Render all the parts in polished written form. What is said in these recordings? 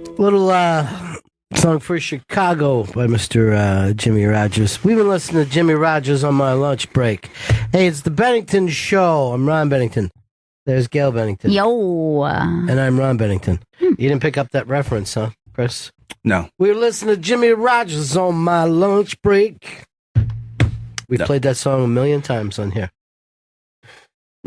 Little song for Chicago by Mr. Jimmy Rogers. We've been listening to Jimmy Rogers on my lunch break. Hey, it's the Bennington Show. I'm Ron Bennington. There's Gail Bennington. Yo. And I'm Ron Bennington. You didn't pick up that reference, huh, Chris? No. We were listening to Jimmy Rogers on my lunch break. We've played that song a million times on here.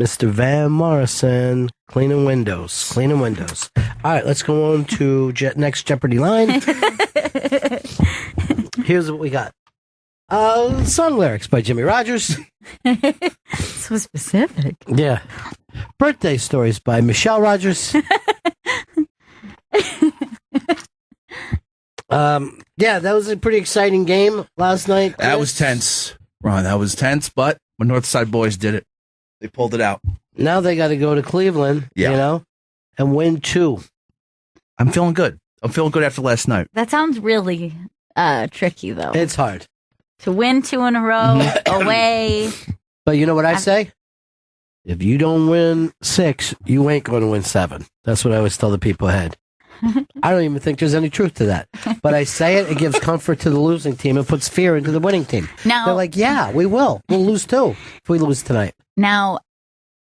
Mr. Van Morrison, cleaning windows. All right, let's go on to next Jeopardy line. Here's what we got. Song lyrics by Jimmy Rogers. So specific. Yeah. Birthday stories by Michelle Rogers. Yeah, that was a pretty exciting game last night. That was tense, Ron. That was tense, but when Northside Boys did it, they pulled it out. Now they got to go to Cleveland, and win 2. I'm feeling good. I'm feeling good after last night. That sounds really tricky, though. It's hard. To win 2 in a row, away. But you know what I say? If you don't win 6, you ain't going to win 7. That's what I always tell the people ahead. I don't even think there's any truth to that. But I say it gives comfort to the losing team and puts fear into the winning team. Now, they're like, yeah, we will. We'll lose 2 if we lose tonight. Now,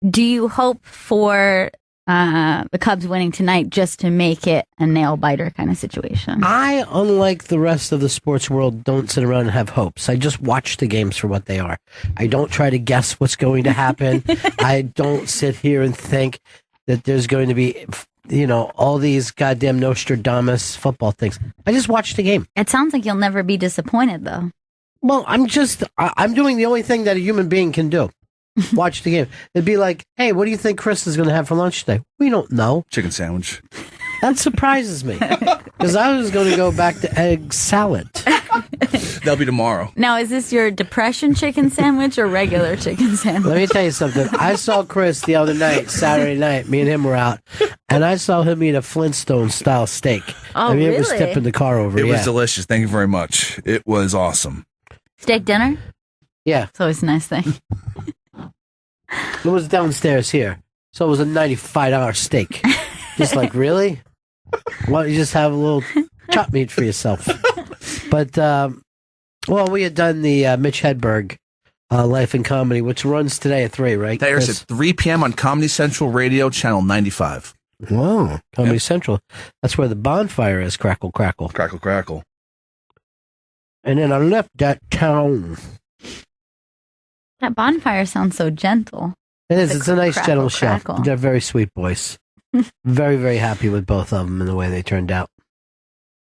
do you hope for the Cubs winning tonight just to make it a nail-biter kind of situation? I, unlike the rest of the sports world, don't sit around and have hopes. I just watch the games for what they are. I don't try to guess what's going to happen. I don't sit here and think that there's going to be, all these goddamn Nostradamus football things. I just watch the game. It sounds like you'll never be disappointed, though. Well, I'm doing the only thing that a human being can do. Watch the game. It'd be like, hey, what do you think Chris is going to have for lunch today? We don't know. Chicken sandwich. That surprises me. Because I was going to go back to egg salad. That'll be tomorrow. Now, is this your depression chicken sandwich or regular chicken sandwich? Let me tell you something. I saw Chris the other night, Saturday night. Me and him were out. And I saw him eat a Flintstone-style steak. Oh, really? It was tipping the car over. It was delicious. Thank you very much. It was awesome. Steak dinner? Yeah. It's always a nice thing. It was downstairs here. So it was a $95 steak. Just like, really? Why don't you just have a little chop meat for yourself? But, we had done the Mitch Hedberg Life and Comedy, which runs today at 3, right? That airs at 3 p.m. on Comedy Central Radio, Channel 95. Whoa, Comedy Central. That's where the bonfire is. Crackle, crackle. Crackle, crackle. And then I left that town. That bonfire sounds so gentle. It is. It's a nice, crackle, gentle show. crackle. They're very sweet boys. Very, very happy with both of them and the way they turned out.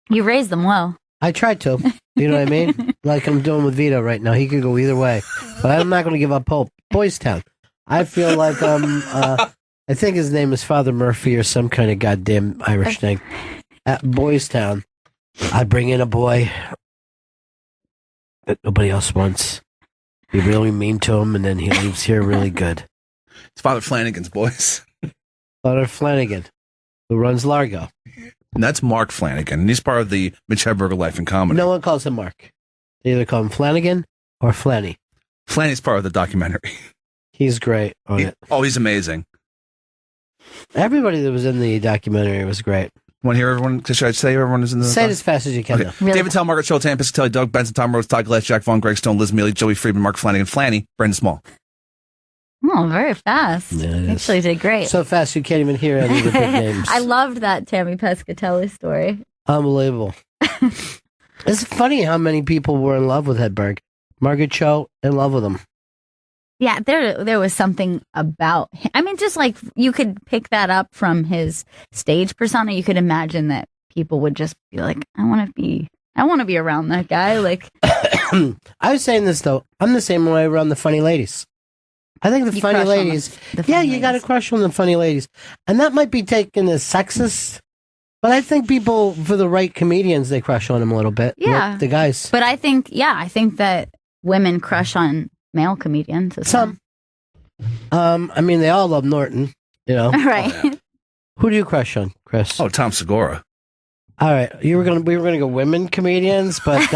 You raised them well. I tried to. You know what I mean? Like I'm doing with Vito right now. He could go either way. But I'm not going to give up hope. Boys Town. I feel like I think his name is Father Murphy or some kind of goddamn Irish thing. At Boys Town, I bring in a boy that nobody else wants. Be really mean to him, and then he leaves here really good. It's Father Flanagan's boys. Father Flanagan, who runs Largo. And that's Mark Flanagan. And he's part of the Mitch Hedberg Life and Comedy. No one calls him Mark. They either call him Flanagan or Flanny. Flanny's part of the documentary. He's great on it. Oh, he's amazing. Everybody that was in the documentary was great. Want to hear everyone? Should I say everyone is in the... Say it as fast as you can. Okay. Really? David Tell, Margaret Cho, Tam Piscatelli, Doug Benson, Tom Rhodes, Todd Glass, Jack Vaughn, Greg Stone, Liz Mealy, Joey Friedman, Mark Flanagan, Flanny, Brendan Small. Oh, very fast. Yeah, actually did great. So fast you can't even hear any of the big names. I loved that Tammy Pescatelli story. Unbelievable. It's funny how many people were in love with Hedberg. Margaret Cho, in love with him. Yeah, there was something about him. I mean, just like you could pick that up from his stage persona. You could imagine that people would just be like, I want to be around that guy. Like, I was saying this though. I'm the same way around the funny ladies. I think the funny ladies. You got a crush on the funny ladies, and that might be taken as sexist. But I think people, for the right comedians, they crush on them a little bit. Yeah, like the guys. But I think that women crush on male comedians. Some. I mean, they all love Norton. You know, right? Oh, yeah. Who do you crush on, Chris? Oh, Tom Segura. All right, we were gonna go women comedians, but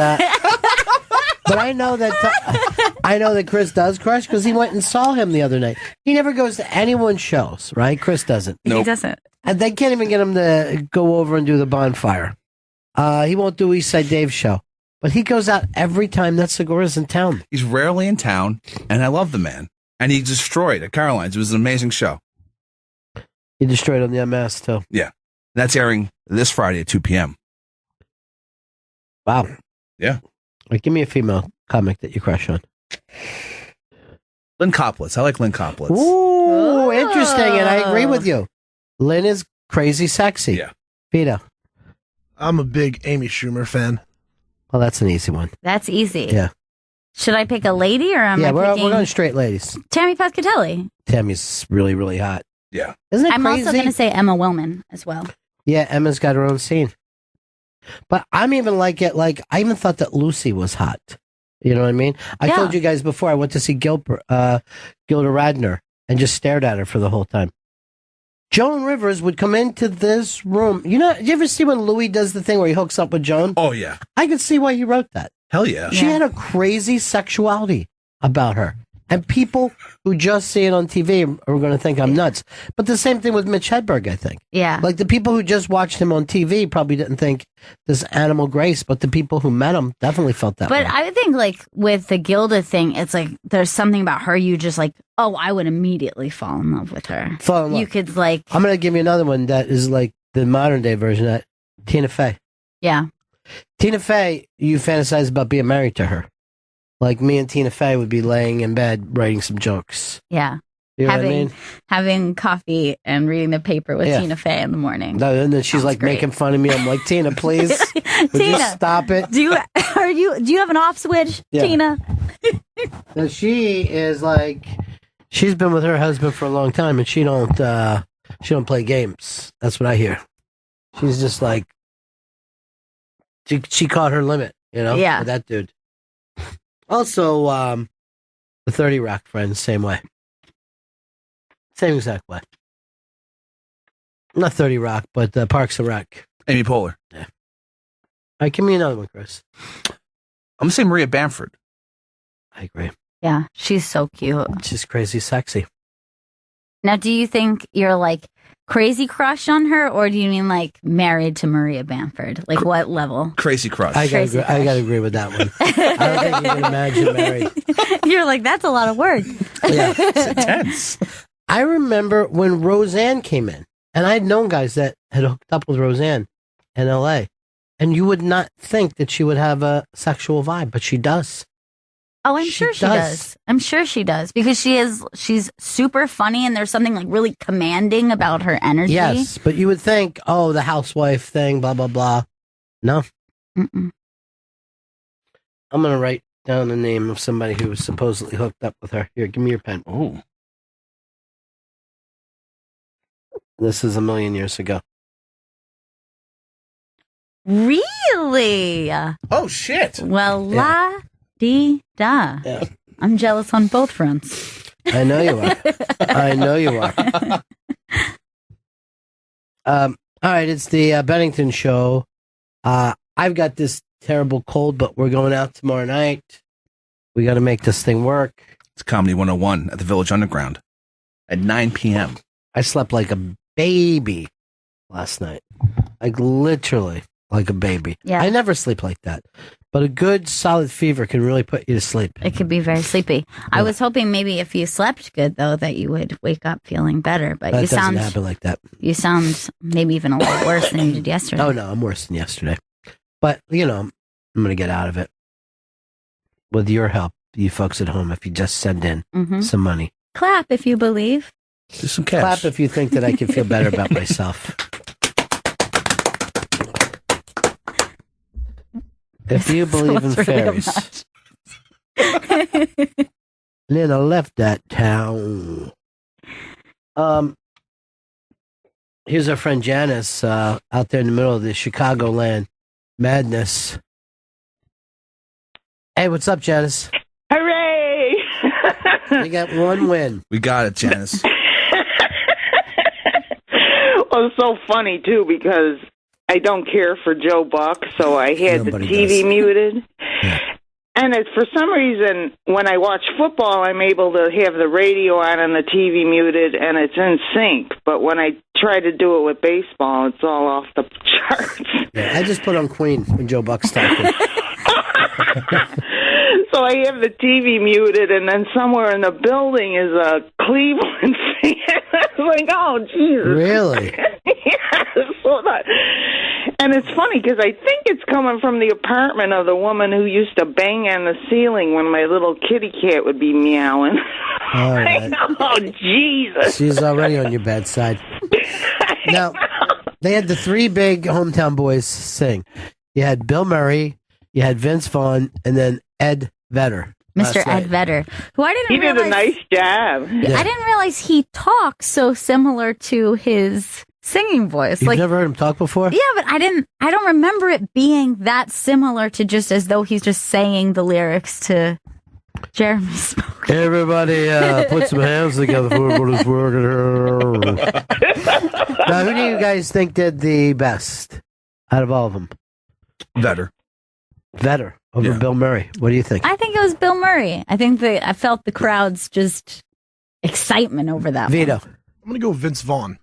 but I know that Chris does crush because he went and saw him the other night. He never goes to anyone's shows, right? Chris doesn't. Nope. He doesn't. And they can't even get him to go over and do the bonfire. He won't do East Side Dave's show. But he goes out every time that Segura's in town. He's rarely in town, and I love the man. And he destroyed at Caroline's. It was an amazing show. He destroyed on the MS, too. Yeah. That's airing this Friday at 2 p.m. Wow. Yeah. Like, give me a female comic that you crush on. Lynn Koplitz. I like Lynn Koplitz. Ooh, interesting. And I agree with you. Lynn is crazy sexy. Yeah. Vito. I'm a big Amy Schumer fan. Well, that's an easy one. That's easy. Yeah. Should I pick a lady or am I we're picking going straight ladies. Tammy Pescatelli? Tammy's really, really hot. Yeah. Isn't it I'm crazy? also going to say Emma Willman as well. Yeah, Emma's got her own scene. But I'm even like it. Like, I even thought that Lucy was hot. You know what I mean? I told you guys before, I went to see Gilda Radner and just stared at her for the whole time. Joan Rivers would come into this room. You ever see when Louis does the thing where he hooks up with Joan? Oh, yeah. I could see why he wrote that. Hell yeah. She had a crazy sexuality about her. And people who just see it on TV are going to think I'm nuts. But the same thing with Mitch Hedberg, I think. Yeah. Like the people who just watched him on TV probably didn't think this animal grace, but the people who met him definitely felt that way. But I think like with the Gilda thing, it's like there's something about her you just like, oh, I would immediately fall in love with her. Fall in love. You could like... I'm going to give you another one that is like the modern day version of that. Tina Fey. Yeah. Tina Fey, you fantasize about being married to her. Like me and Tina Fey would be laying in bed writing some jokes. Yeah. You know what I mean? Having coffee and reading the paper with Tina Fey in the morning. No, and then she's like making fun of me. I'm like, Tina, please. Would you stop it? Do you have an off switch, Tina? Now she is like, she's been with her husband for a long time and she don't play games. That's what I hear. She's just like, she caught her limit, Yeah. with that dude. Also, the 30 Rock friends, same way. Same exact way. Not 30 Rock, but Parks and Rec. Amy Poehler. Yeah. All right, give me another one, Chris. I'm going to say Maria Bamford. I agree. Yeah, she's so cute. She's crazy sexy. Now, do you think you're like crazy crush on her, or do you mean like married to Maria Bamford? Like what level? Crazy crush. I gotta agree with that one. I don't think you can imagine married. You're like, that's a lot of work. Yeah. It's intense. I remember when Roseanne came in, and I had known guys that had hooked up with Roseanne in L.A., and you would not think that she would have a sexual vibe, but she does. Oh, I'm sure she does. I'm sure she does because she's super funny and there's something like really commanding about her energy. Yes, but you would think, oh, the housewife thing, blah, blah, blah. No. Mm-mm. I'm going to write down the name of somebody who was supposedly hooked up with her. Here, give me your pen. Oh. This is a million years ago. Really? Oh, shit. Well, la-dee-da. Yeah. I'm jealous on both fronts. I know you are. I know you are. All right, it's the Bennington show. I've got this terrible cold, but we're going out tomorrow night. We got to make this thing work. It's Comedy 101 at the Village Underground at 9 p.m. I slept like a baby last night. Like literally like a baby. Yeah. I never sleep like that. But a good solid fever can really put you to sleep. It could be very sleepy. Yeah. I was hoping maybe if you slept good, though, that you would wake up feeling better. But that you doesn't happen like that. You sound maybe even a little worse than you did yesterday. Oh, no, I'm worse than yesterday. But, I'm going to get out of it. With your help, you folks at home, if you just send in some money. Clap if you believe. Just some cash. Clap if you think that I can feel better about myself. If you believe in fairies. And then I left that town. Here's our friend Janice out there in the middle of the Chicagoland madness. Hey, what's up, Janice? Hooray! We got one win. We got it, Janice. Well, it's so funny, too, because I don't care for Joe Buck, so I had Nobody the TV does. muted. Yeah. And for some reason, when I watch football, I'm able to have the radio on and the TV muted, and it's in sync. But when I try to do it with baseball, it's all off the charts. Yeah, I just put on Queen when Joe Buck's talking. So I have the TV muted, and then somewhere in the building is a Cleveland fan. I was like, oh, Jesus. Really? Yeah, so that, and it's funny because I think it's coming from the apartment of the woman who used to bang on the ceiling when my little kitty cat would be meowing. All right. Oh, Jesus. She's already on your bad side. Now, they had the three big hometown boys sing. You had Bill Murray, you had Vince Vaughn, and then Ed Vedder. Mr. Ed Vedder, who I didn't He realize... did a nice job. Yeah. I didn't realize he talks so similar to his singing voice. You've never heard him talk before? Yeah, but I don't remember it being that similar to just as though he's just saying the lyrics to Jeremy Spoke. Everybody put some hands together for what is working. Now, who do you guys think did the best out of all of them? Vedder. Vedder over Bill Murray. What do you think? I think it was Bill Murray. I felt the crowd's just excitement over that Vito. one. I'm going to go with Vince Vaughn.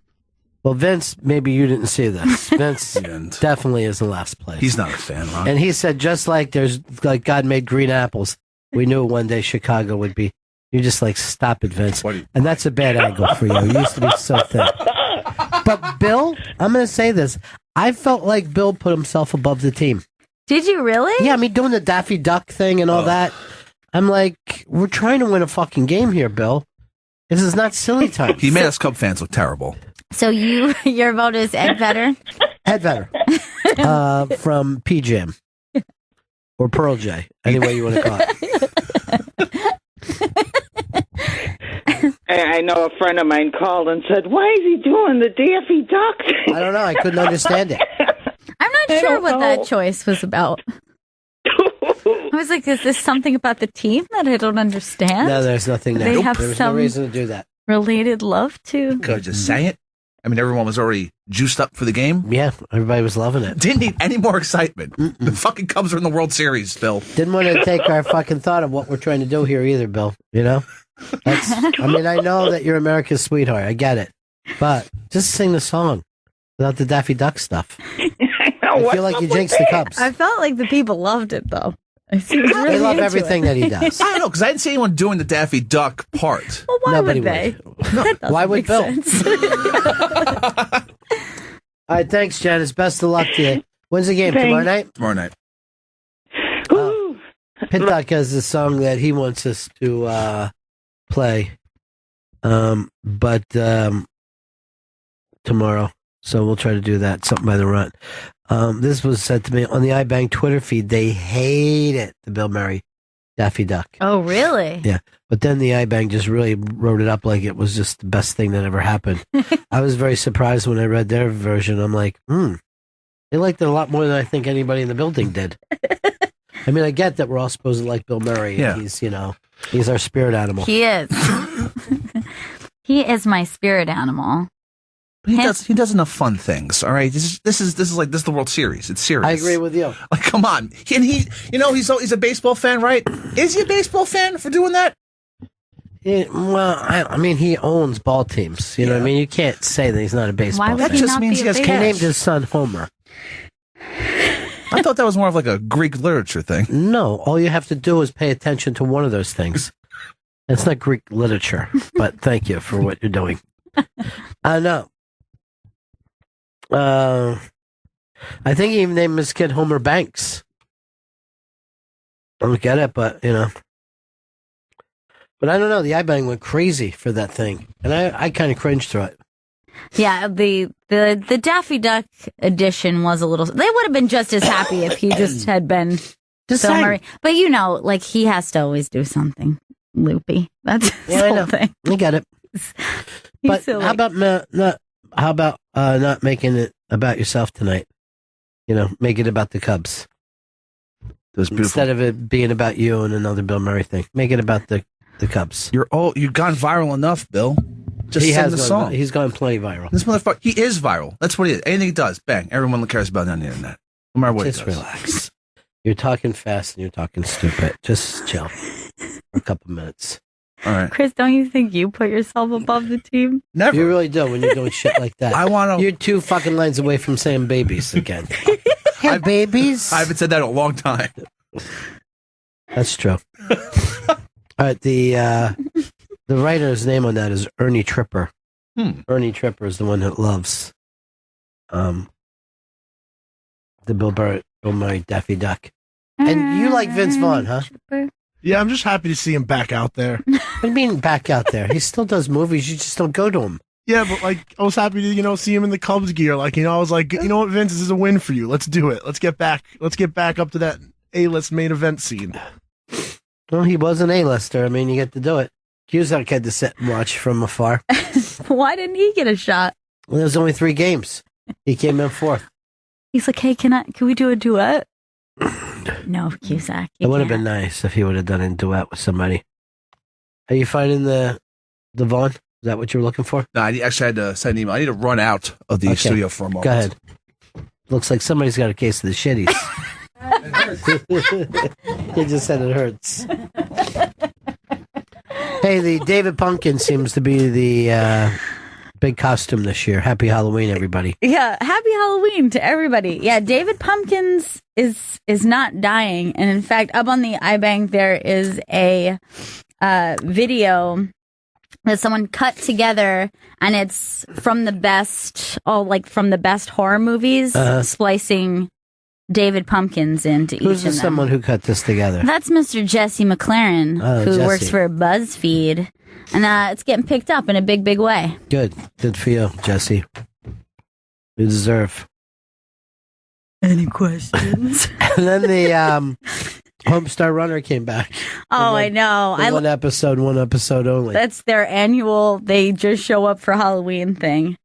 Well, Vince, maybe you didn't see this. Vince definitely is in last place. He's not a fan, Ron. And he said, just like God made green apples, we knew one day Chicago would be. You're just like, stop it, Vince. And that's a bad angle for you. You used to be so thick. But Bill, I'm going to say this. I felt like Bill put himself above the team. Did you really? Yeah, I mean, doing the Daffy Duck thing and all that. I'm like, we're trying to win a fucking game here, Bill. This is not silly time. He made us Cub fans look terrible. So your vote is Ed Vedder? Ed Vedder. From PJam. Or Pearl J. Any way you want to call it. I know a friend of mine called and said, why is he doing the Daffy Duck thing? I don't know. I couldn't understand it. I'm not sure what that choice was about. I was like, is this something about the team that I don't understand? No, there's nothing there. They have There's some no reason to do that. related love to. Could have just sang it. I mean, everyone was already juiced up for the game. Yeah, everybody was loving it. Didn't need any more excitement. The fucking Cubs are in the World Series, Bill. Didn't want to take our fucking thought of what we're trying to do here either, Bill. You know? I mean, I know that you're America's sweetheart. I get it. But just sing the song without the Daffy Duck stuff. I feel like you jinxed the Cubs. I felt like the people loved it, though. They love everything that he does. I don't know, because I didn't see anyone doing the Daffy Duck part. Well, why Nobody would they? would. Why would make Bill? sense. All right, thanks, Janice. Best of luck to you. When's the game? Thanks. Tomorrow night? Tomorrow night. Pintock has a song that he wants us to play, but tomorrow. So we'll try to do that. Something by the Run. This was said to me on the iBang Twitter feed. They hate it, the Bill Murray Daffy Duck. Oh, really? Yeah. But then the iBang just really wrote it up like it was just the best thing that ever happened. I was very surprised when I read their version. I'm like, they liked it a lot more than I think anybody in the building did. I mean, I get that we're all supposed to like Bill Murray. Yeah. And he's our spirit animal. He is. He is my spirit animal. He does enough fun things. All right, this is the World Series. It's serious. I agree with you. Like, come on, he's a baseball fan, right? Is he a baseball fan for doing that? I mean, he owns ball teams. You know what I mean? You can't say that he's not a baseball Why would fan. That just not means be he has a He fan? named his son Homer. I thought that was more of like a Greek literature thing. No, all you have to do is pay attention to one of those things. It's not Greek literature, but thank you for what you're doing. I know. I think he even named his kid Homer Banks. I don't get it, but But I don't know. The iBang went crazy for that thing, and I kind of cringed through it. Yeah, the Daffy Duck edition was a little. They would have been just as happy if he just had been Just Bill saying. Murray. But like he has to always do something loopy. That's his I whole know. thing. I get it. He's But silly. how about not making it about yourself tonight? Make it about the Cubs Those beautiful. instead of it being about you and another Bill Murray thing. Make it about the Cubs. You've gone viral enough, Bill. Just sing the song. He's gone plenty viral. This motherfucker, he is viral. That's what he is. Anything he does, bang. Everyone cares about it on the internet. No matter what Just he does. relax. You're talking fast and you're talking stupid. Just chill for a couple minutes. All right. Chris, don't you think you put yourself above the team? Never. You really do when you're doing shit like that. I want to. You're 2 fucking lines away from saying babies again. Hey, babies. I haven't said that in a long time. That's true. All right, the writer's name on that is Ernie Tripper. Ernie Tripper is the one that loves the Bill Murray Daffy Duck. And you like Vince Vaughn, huh? Yeah, I'm just happy to see him back out there. What do you mean back out there? He still does movies. You just don't go to him. Yeah, but like I was happy to see him in the Cubs gear. Like I was like, you know what, Vince, this is a win for you. Let's do it. Let's get back up to that A-list main event scene. Well, he was an A-lister. I mean, you get to do it. Cusack had to sit and watch from afar. Why didn't he get a shot? Well, there was only 3 games. He came in 4th. He's like, hey, can we do a duet? No, Cusack. It would have been nice if he would have done a duet with somebody. Are you finding the Vaughn? Is that what you were looking for? No, I actually had to send an email. I need to run out of the studio for a moment. Go ahead. Looks like somebody's got a case of the shitties. He just said it hurts. Hey, the David Pumpkin seems to be the big costume this year. Happy Halloween, everybody. Yeah, happy Halloween to everybody. Yeah, David Pumpkins is not dying. And in fact, up on the iBank, there is a video that someone cut together, and it's from the best horror movies, splicing David Pumpkins into each Who's of the them. someone who cut this together? That's Mr. Jesse McLaren, who Jesse. works for BuzzFeed. And it's getting picked up in a big, big way. Good for you, Jesse. You deserve. Any questions? And then the Homestar Runner came back. Oh, I know. One episode only. That's their annual, they just show up for Halloween thing.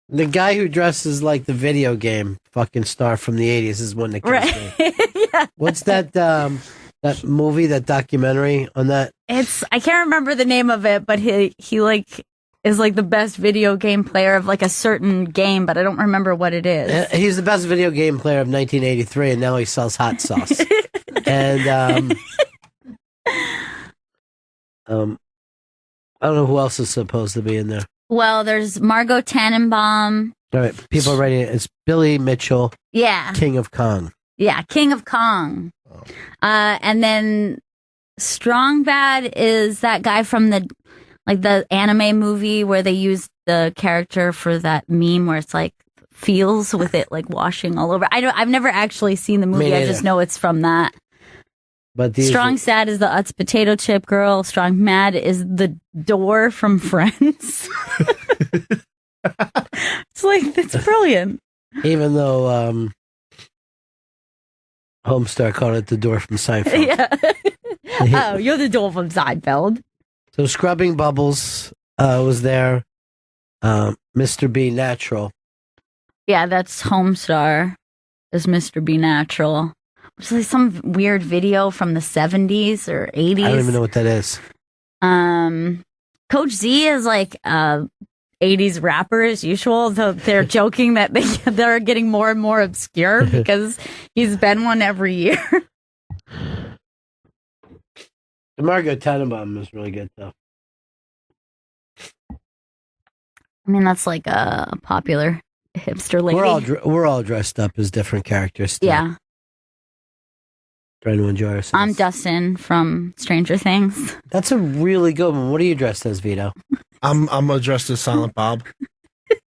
The guy who dresses like the video game fucking star from the 80s is one that kills me. Yeah. What's that movie, that documentary on that? I can't remember the name of it, but he is like the best video game player of like a certain game, but I don't remember what it is. He's the best video game player of 1983, and now he sells hot sauce. And I don't know who else is supposed to be in there. Well, there's Margot Tannenbaum. All right, people are ready. It's Billy Mitchell. Yeah. King of Kong. Yeah, King of Kong. And then Strong Bad is that guy from the anime movie where they use the character for that meme where it's like feels with it like washing all over. I've never actually seen the movie. I just know it's from that. But Strong Sad is the Utz potato chip girl. Strong Mad is the door from Friends. It's brilliant. Even though Homestar called it the door from Seinfeld. Yeah. Oh, you're the door from Seinfeld. So Scrubbing Bubbles was there. Mr. B Natural. Yeah, that's Homestar as Mr. B Natural. It's like some weird video from the 70s or 80s. I don't even know what that is. Coach Z is like 80s rapper as usual, though they're joking that they're getting more and more obscure because he's been one every year. The Margot Tannenbaum is really good, though. I mean, that's like a popular hipster lady. We're all dressed up as different characters. Still. Yeah. Trying to enjoy ourselves. I'm Dustin from Stranger Things. That's a really good one. What are you dressed as, Vito? I'm dressed as Silent Bob.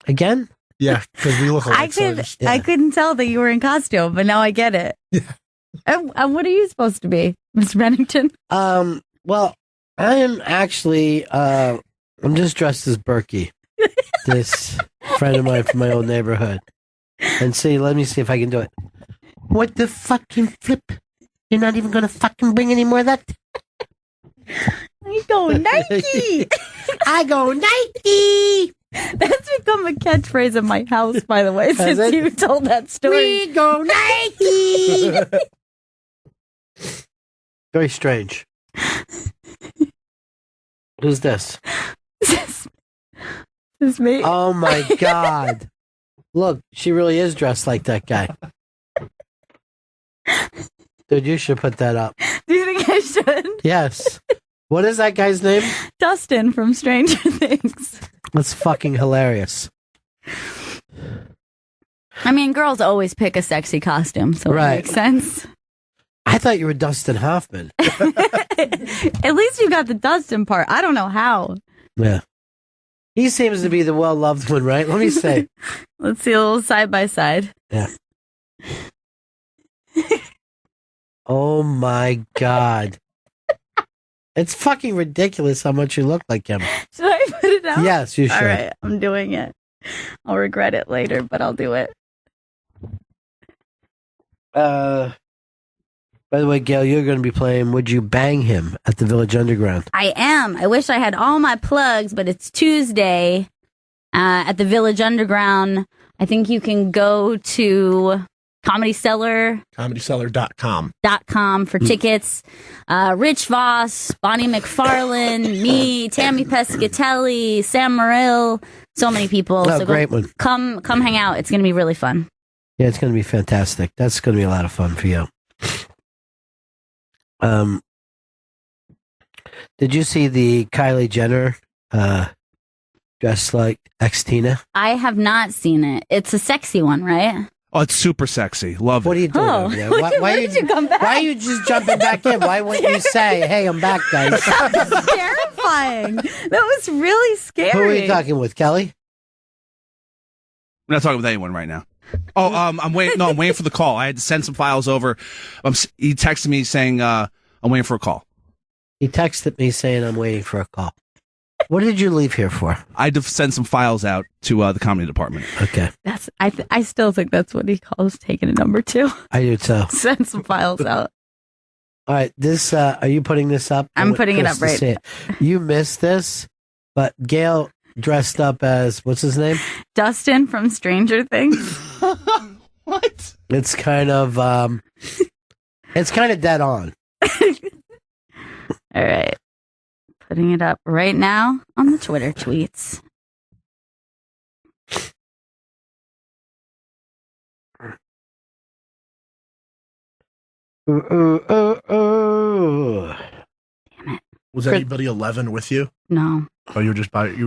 Again? Yeah, because we look alike. I couldn't tell that you were in costume, but now I get it. Yeah. And what are you supposed to be, Mr. Bennington? Well, I am actually, I'm just dressed as Berkey, this friend of mine from my old neighborhood. And let me see if I can do it. What the fucking flip? You're not even going to fucking bring any more of that? I go Nike! I go Nike! That's become a catchphrase in my house, by the way, since it? you told that story. We go Nike! Very strange. Who's this? This is me. Oh my God. Look, she really is dressed like that guy. Dude, you should put that up. Do you think I should? Yes. What is that guy's name? Dustin from Stranger Things. That's fucking hilarious. I mean, girls always pick a sexy costume, so Right. it makes sense. I thought you were Dustin Hoffman. At least you got the Dustin part. I don't know how. Yeah. He seems to be the well-loved one, right? Let me say. Let's see a little side by side. Yeah. Oh my God. It's fucking ridiculous how much you look like him. Should I put it out? Yes, you should. All right, I'm doing it. I'll regret it later, but I'll do it. By the way, Gail, you're going to be playing Would You Bang Him at the Village Underground. I am. I wish I had all my plugs, but it's Tuesday at the Village Underground. I think you can go to ComedyCellar.com for tickets. Rich Voss, Bonnie McFarlane, me, Tammy Pescatelli, Sam Morrill, so many people. Oh, so great one. Come hang out. It's going to be really fun. Yeah, it's going to be fantastic. That's going to be a lot of fun for you. Did you see the Kylie Jenner dressed like ex-Tina? I have not seen it. It's a sexy one, right? Oh, it's super sexy. Love it. What are you doing Oh, over there? why did you come back? Why are you just jumping back in? Why wouldn't you say, hey, I'm back, guys? That was terrifying. That was really scary. Who are you talking with, Kelly? I'm not talking with anyone right now. Oh, I'm waiting. No, I'm waiting for the call. I had to send some files over. He texted me saying, I'm waiting for a call. He texted me saying I'm waiting for a call. What did you leave here for? I had to send some files out to the comedy department. Okay. I still think that's what he calls taking a number 2. I do too. Send some files out. All right. This, are you putting this up? I I'm want putting it Chris up to right see it. You missed this, but Gail dressed up as, what's his name? Dustin from Stranger Things. What? It's kind of dead on. All right. Putting it up right now on the Twitter tweets. Ooh. Damn it. Was anybody 11 with you? No. Oh, you were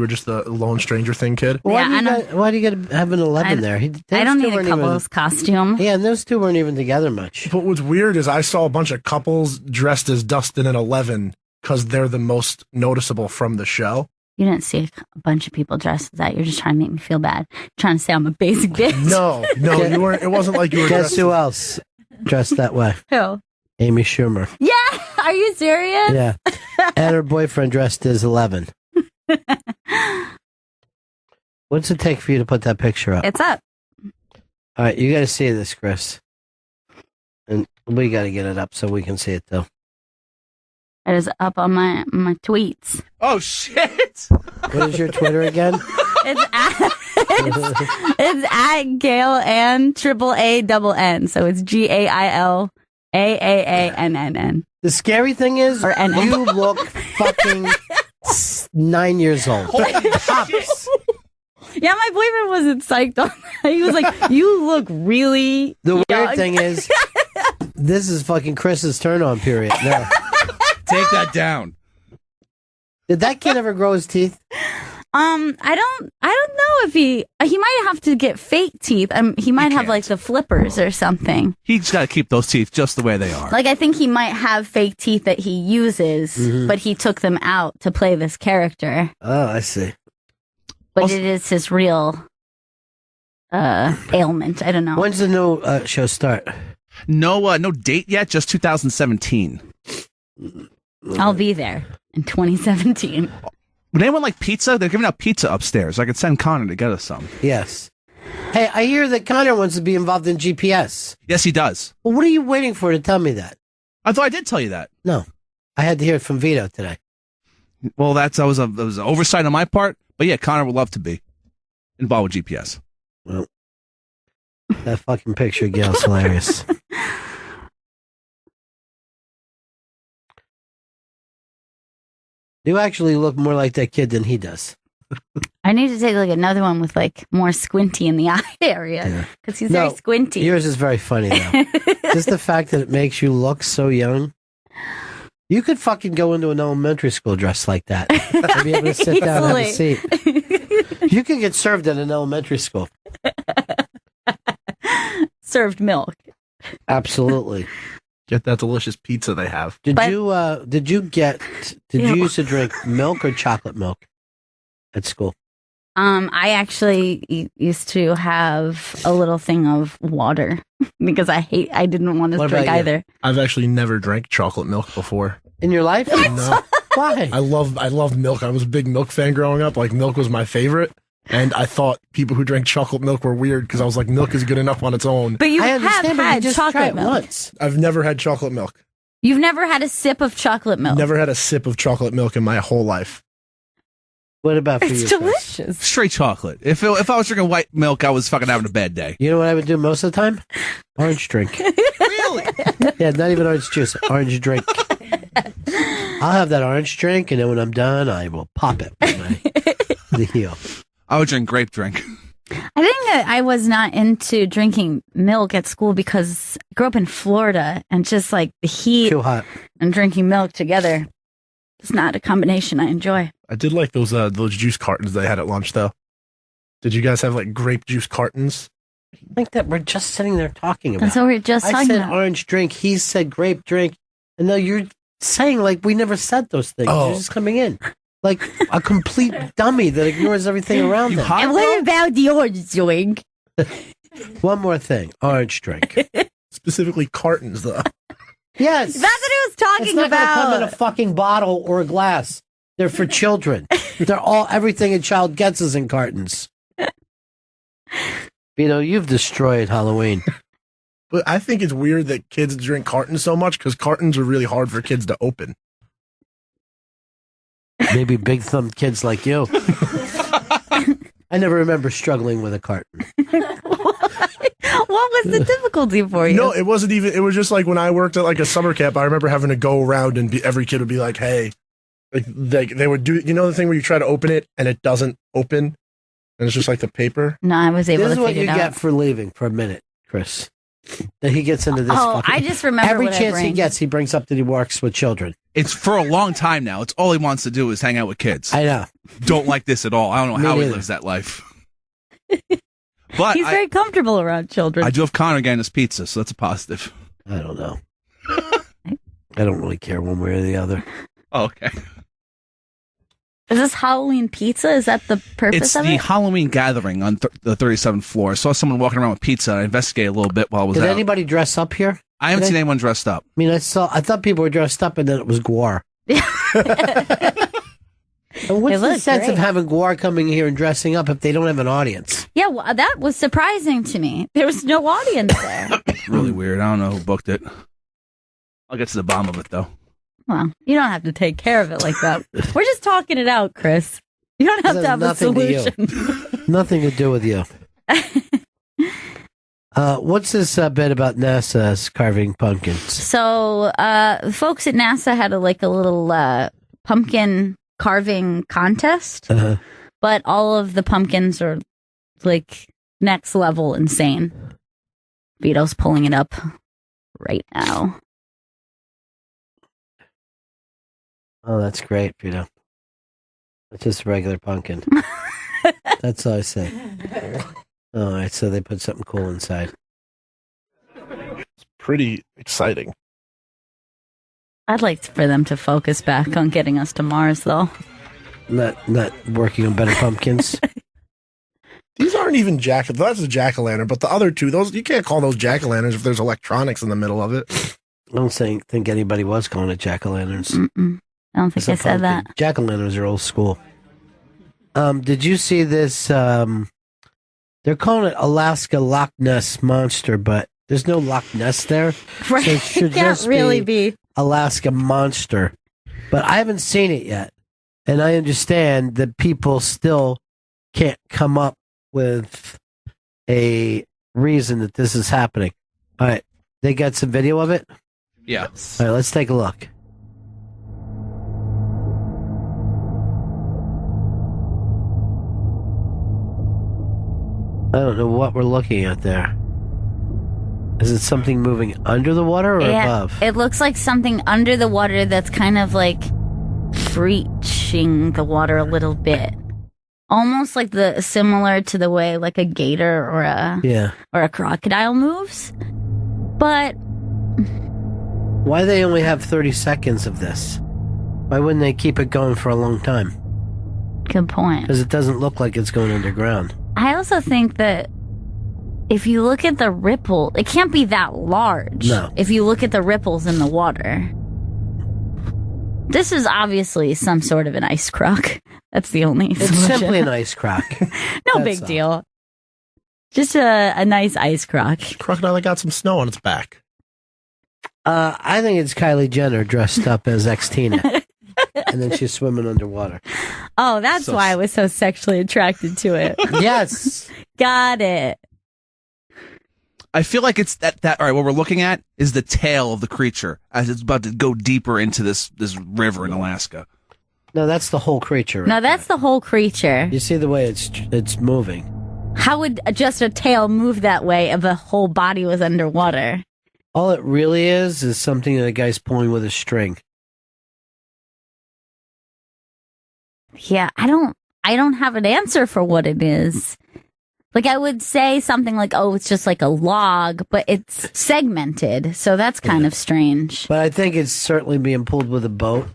just the lone Stranger Thing kid? Why do you get have an 11 there? I don't need a couple's costume. Yeah, and those two weren't even together much. But what's weird is I saw a bunch of couples dressed as Dustin and 11 because they're the most noticeable from the show. You didn't see a bunch of people dressed as that. You're just trying to make me feel bad. You're trying to say I'm a basic bitch. No, you weren't. It wasn't like you were. Guess who else dressed that way? Who? Amy Schumer. Yeah. Are you serious? Yeah. And her boyfriend dressed as 11. What's it take for you to put that picture up? It's up. All right, you got to see this, Chris. And we got to get it up so we can see it, though. It is up on my tweets. Oh, shit. What is your Twitter again? It's at Gail Ann AAANN. So it's GAILAAANNN. The scary thing is, Or NN. you look fucking 9 years old. Pops. Yeah, my boyfriend wasn't psyched on that. He was like, "You look really." The young. weird thing is, this is fucking Chris's turn-on period. No. Take that down. Did that kid ever grow his teeth? I don't know if he might have to get fake teeth. He might have like the flippers or something. He's got to keep those teeth just the way they are. Like I think he might have fake teeth that he uses, but he took them out to play this character. Oh, I see. But Also- it is his real ailment. I don't know. When's the new show start? No date yet, just 2017. I'll be there in 2017. Would anyone like pizza? They're giving out pizza upstairs. I could send Connor to get us some. Yes. Hey, I hear that Connor wants to be involved in GPS. Yes, he does. Well, what are you waiting for to tell me that? I thought I did tell you that. No. I had to hear it from Vito today. Well, that was an oversight on my part. But yeah, Connor would love to be involved with GPS. Well, that fucking picture, Gail's hilarious. You actually look more like that kid than he does. I need to take like another one with like more squinty in the eye area because he's very squinty. Yours is very funny though. Just the fact that it makes you look so young. You could fucking go into an elementary school dressed like that and be able to sit down and have a seat. You could get served at an elementary school. Served milk. Absolutely. Get that delicious pizza they have. Did you used to drink milk or chocolate milk at school? I actually used to have a little thing of water because I didn't want to drink either. I've actually never drank chocolate milk before. In your life? No. Why? I love milk. I was a big milk fan growing up. Like, milk was my favorite. And I thought people who drank chocolate milk were weird because I was like, milk is good enough on its own. But you I have understand, but had you just chocolate try it milk. once. I've never had chocolate milk. You've never had a sip of chocolate milk. Never had a sip of chocolate milk in my whole life. What about for you? It's Chris? delicious. Straight chocolate. If I was drinking white milk, I was fucking having a bad day. You know what I would do most of the time? Orange drink. Really? Yeah, not even orange juice. Orange drink. I'll have that orange drink, and then when I'm done, I will pop it with the heel. I would drink grape drink. I think that I was not into drinking milk at school because I grew up in Florida and just like the heat Too hot. and drinking milk together is not a combination I enjoy. I did like those juice cartons they had at lunch, though. Did you guys have like grape juice cartons? I think that we're just sitting there talking about. That's what we were just I talking said about. orange drink. He said grape drink. And now you're saying like we never said those things. Oh. You're just coming in like a complete dummy that ignores everything around You them. hot? And what about the orange drink? One more thing. Orange drink. Specifically cartons, though. Yes. That's what he was It's talking not going to come in a about. fucking bottle or a glass. They're for children. Everything a child gets is in cartons. You've destroyed Halloween. But I think it's weird that kids drink cartons so much because cartons are really hard for kids to open. Maybe big thumbed kids like you. I never remember struggling with a carton. What was the difficulty for you? No, it wasn't even. It was just like when I worked at like a summer camp. I remember having to go around and every kid would be like, "Hey," like they would do. You know the thing where you try to open it and it doesn't open, and it's just like the paper. No, I was able This is to what figure you it get out. for leaving for a minute, Chris. That he gets into this. Oh, I just remember every what I chance he bring. gets, he brings up that he works with children. It's for a long time now. It's all he wants to do is hang out with kids. I know. Don't like this at all. I don't know Me how he neither. lives that life. But He's very comfortable around children. I do have Connor getting his pizza, so that's a positive. I don't know. I don't really care one way or the other. Oh, okay. Is this Halloween pizza? Is that the purpose It's of the it? Halloween gathering on the 37th floor. I saw someone walking around with pizza. I investigated a little bit while I was Did out. anybody dress up here? I haven't did seen I- anyone dressed up. I mean, I thought people were dressed up and then it was Guar. And what's It the looked sense of great. having Guar coming here and dressing up if they don't have an audience? Yeah, well, that was surprising to me. There was no audience there. Really weird. I don't know who booked it. I'll get to the bottom of it, though. Well, you don't have to take care of it like that. We're just talking it out, Chris. You don't have This to has have a nothing to you. solution. Nothing to do with you. What's this bit about NASA's carving pumpkins? So, folks at NASA had a little pumpkin carving contest, Uh-huh. but all of the pumpkins are like next level insane. Vito's pulling it up right now. Oh, that's great, Peter. It's just a regular pumpkin. That's all I say. All right, so they put something cool inside. It's pretty exciting. I'd like for them to focus back on getting us to Mars, though. Not working on better pumpkins. These aren't even that's a jack-o'-lantern, but the other two, those you can't call those jack-o'-lanterns if there's electronics in the middle of it. I don't think anybody was calling it jack-o'-lanterns. Mm-mm. I don't think I said that. Jack-o'-lanterns are old school. Did you see this? They're calling it Alaska Loch Ness Monster, but there's no Loch Ness there. Right. So it should It can't just really be be. Alaska Monster. But I haven't seen it yet. And I understand that people still can't come up with a reason that this is happening. All right. They got some video of it? Yeah. All right, let's take a look. Oh, I don't know what we're looking at there. Is it something moving under the water or above? It looks like something under the water that's kind of like breaching the water a little bit. Almost like similar to the way like a gator or a crocodile moves. But why do they only have 30 seconds of this? Why wouldn't they keep it going for a long time? Good point. Because it doesn't look like it's going underground. I also think that if you look at the ripple, it can't be that large. No. If you look at the ripples in the water. This is obviously some sort of an ice crock. That's the only It's solution. simply an ice crock. No big deal. Just a nice ice crock. Crocodile that got some snow on its back. I think it's Kylie Jenner dressed up as X-Tina. And then she's swimming underwater. Oh, that's why I was so sexually attracted to it. Yes. Got it. I feel like it's that. All right, what we're looking at is the tail of the creature as it's about to go deeper into this river in Alaska. No, that's the whole creature. No, that's the whole creature. You see the way it's moving. How would just a tail move that way if a whole body was underwater? All it really is something that a guy's pulling with a string. Yeah, I don't have an answer for what it is. Like, I would say something like, oh, it's just like a log, but it's segmented, so that's kind of strange. But I think it's certainly being pulled with a boat,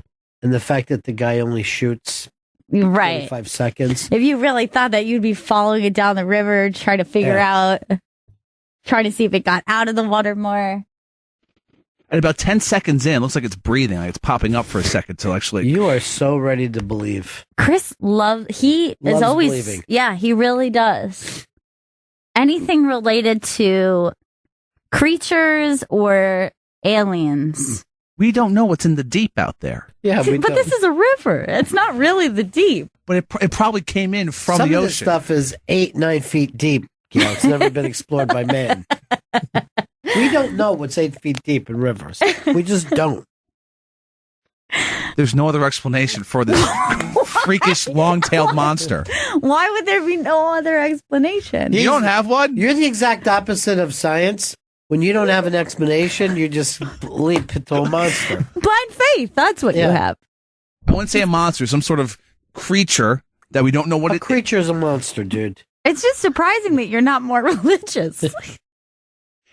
and the fact that the guy only shoots 25 seconds. If you really thought that, you'd be following it down the river, trying to figure out, trying to see if it got out of the water more. And about 10 seconds in, it looks like it's breathing, like it's popping up for a second to actually. You are so ready to believe. Chris loves always believing. Yeah, he really does. Anything related to creatures or aliens. We don't know what's in the deep out there. Yeah, we but don't. this is a river. It's not really the deep. But it probably came in from Some the of ocean. this stuff is 8-9 feet deep. It's never been explored by man. We don't know what's 8 feet deep in rivers. We just don't. There's no other explanation for this freakish long-tailed monster. Why would there be no other explanation? You don't have one? You're the exact opposite of science. When you don't have an explanation, you just leap to a monster. Blind faith. That's what you have. I wouldn't say a monster, some sort of creature that we don't know what a creature is a monster, dude. It's just surprising that you're not more religious.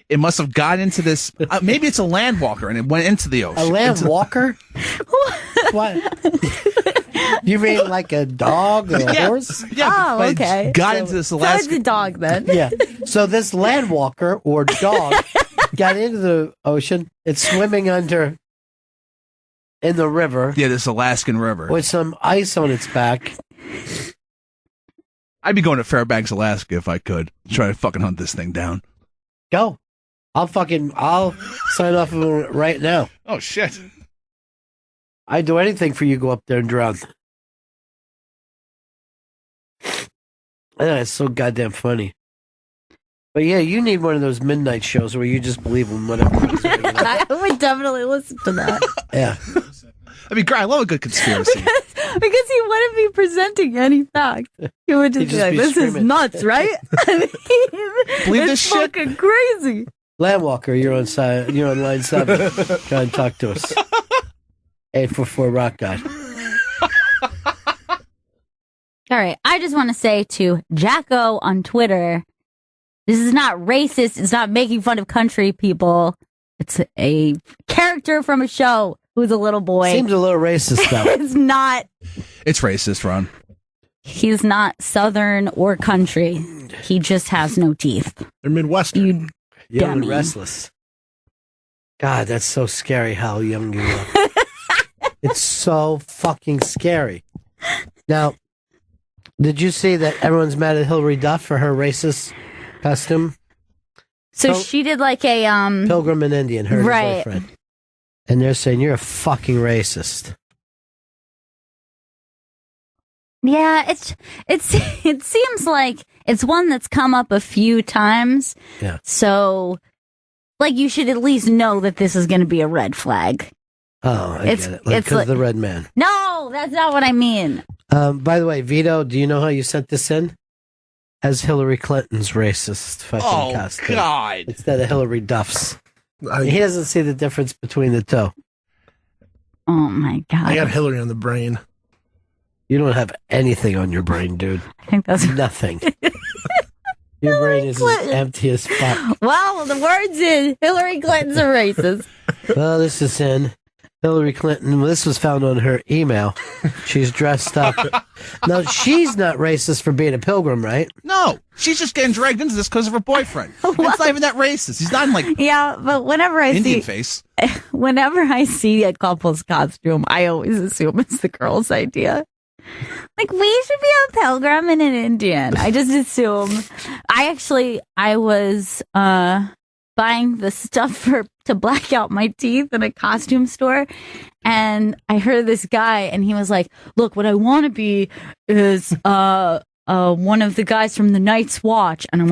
It must have got into this. Maybe it's a land walker and it went into the ocean. A land walker? What? You mean like a dog or a horse? Yeah. Oh, okay. Got into this Alaska. So it's a dog then. Yeah. So this land walker or dog got into the ocean. It's swimming under in the river. Yeah, this Alaskan river. With some ice on its back. I'd be going to Fairbanks, Alaska if I could. Try to fucking hunt this thing down. Go. I'll sign off of it right now. Oh, shit. I'd do anything for you to go up there and drown. It's so goddamn funny. But yeah, you need one of those midnight shows where you just believe in whatever. I would definitely listen to that. Yeah. I mean, I love a good conspiracy. Because he wouldn't be presenting any facts. He would just be like, this is nuts, right? Believe this shit? Fucking crazy. Landwalker, you're on line 7. Try and talk to us. 844 Rock God. All right. I just want to say to Jacko on Twitter, this is not racist. It's not making fun of country people. It's a character from a show who's a little boy. Seems a little racist, though. It's not. It's racist, Ron. He's not Southern or country. He just has no teeth. They're Midwestern. Young and restless. God, that's so scary how young you are. It's so fucking scary. Now, did you see that everyone's mad at Hillary Duff for her racist costume? So she did like a Pilgrim and Indian, her and right. his boyfriend. And they're saying you're a fucking racist. Yeah, it seems like it's one that's come up a few times. Yeah. So, like, you should at least know that this is going to be a red flag. Oh, I get it. Because the red man. No, that's not what I mean. By the way, Vito, do you know how you sent this in? as Hillary Clinton's racist fucking costume. God. Instead of Hillary Duff's. I He doesn't see the difference between the two. Oh my god! got Hillary on the brain. You don't have anything on your brain, dude. I think that's Nothing. Your brain is as empty as fuck. well. The words in Hillary Clinton's a racist. Well, this is in Hillary Clinton. This was found on her email. She's dressed up. Now, she's not racist for being a pilgrim, right? No, she's just getting dragged into this because of her boyfriend. It's not even that racist. He's not in, like, Yeah, but whenever I Indian see face. whenever I see a couple's costume, I always assume it's the girl's idea. Like, we should be a pilgrim and an Indian. I just assume. I was buying the stuff to black out my teeth in a costume store, and I heard this guy, and he was like, "Look, what I want to be is one of the guys from the Night's Watch, and I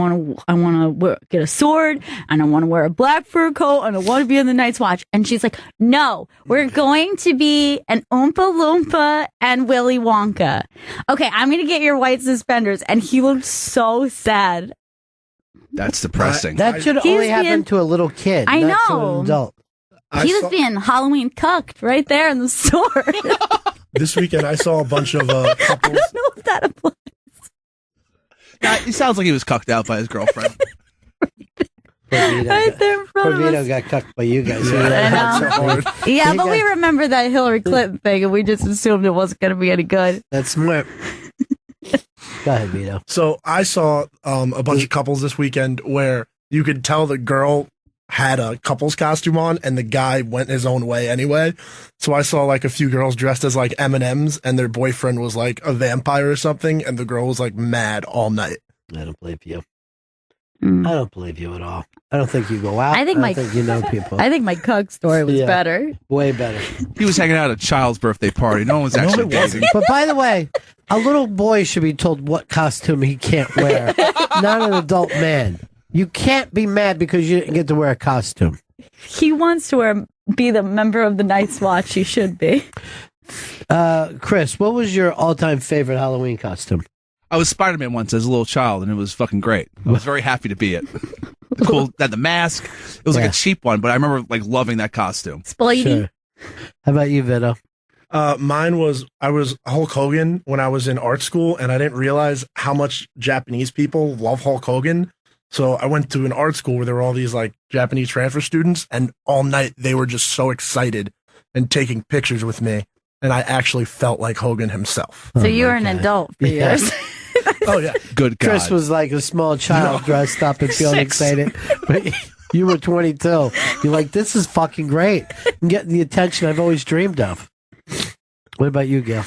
want to get a sword, and I want to wear a black fur coat, and I want to be in the Night's Watch." And she's like, "No, we're going to be an Oompa Loompa and Willy Wonka." Okay, I'm going to get your white suspenders. And he looked so sad. That's depressing. That should He's only happen being- to a little kid, I not to know. an adult. He was being Halloween cucked right there in the store. This weekend, I saw a bunch of I couples. don't know if that applies. He sounds like he was cucked out by his girlfriend. Right there in front of Vito us. got cucked by you guys. Yeah, I That's know. so hard. Yeah, You but we got- remember that Hillary Clinton thing, and we just assumed it wasn't going to be any good. That's smart. Go ahead, Vito. So I saw a bunch of couples this weekend where you could tell the girl had a couple's costume on and the guy went his own way anyway. So I saw like a few girls dressed as like M&Ms and their boyfriend was like a vampire or something, and the girl was like mad all night. I don't believe you. Mm. I don't believe you at all. I don't think you go out. I think don't think you know people. I think my cuck story was Yeah. better. Way better. He was hanging out at a child's birthday party. No one's actually it wasn't. dating. But by the way, a little boy should be told what costume he can't wear, not an adult man. You can't be mad because you didn't get to wear a costume. He wants to be the member of the Night's Watch. He should be. Chris, what was your all-time favorite Halloween costume? I was Spider-Man once as a little child, and it was fucking great. I was very happy to be it. The cool, had the mask. It was like Yeah. a cheap one, but I remember like loving that costume. Spidey. Sure. How about you, Vito? Mine was, I was Hulk Hogan when I was in art school, and I didn't realize how much Japanese people love Hulk Hogan. So I went to an art school where there were all these like Japanese transfer students, and all night they were just so excited and taking pictures with me. And I actually felt like Hogan himself. So Oh you my were an God. adult for Yeah. years. Oh yeah. Good God. Chris was like a small child dressed up and feeling 6. excited. But you were 22. You're like, this is fucking great. I'm getting the attention I've always dreamed of. What about you, Gail?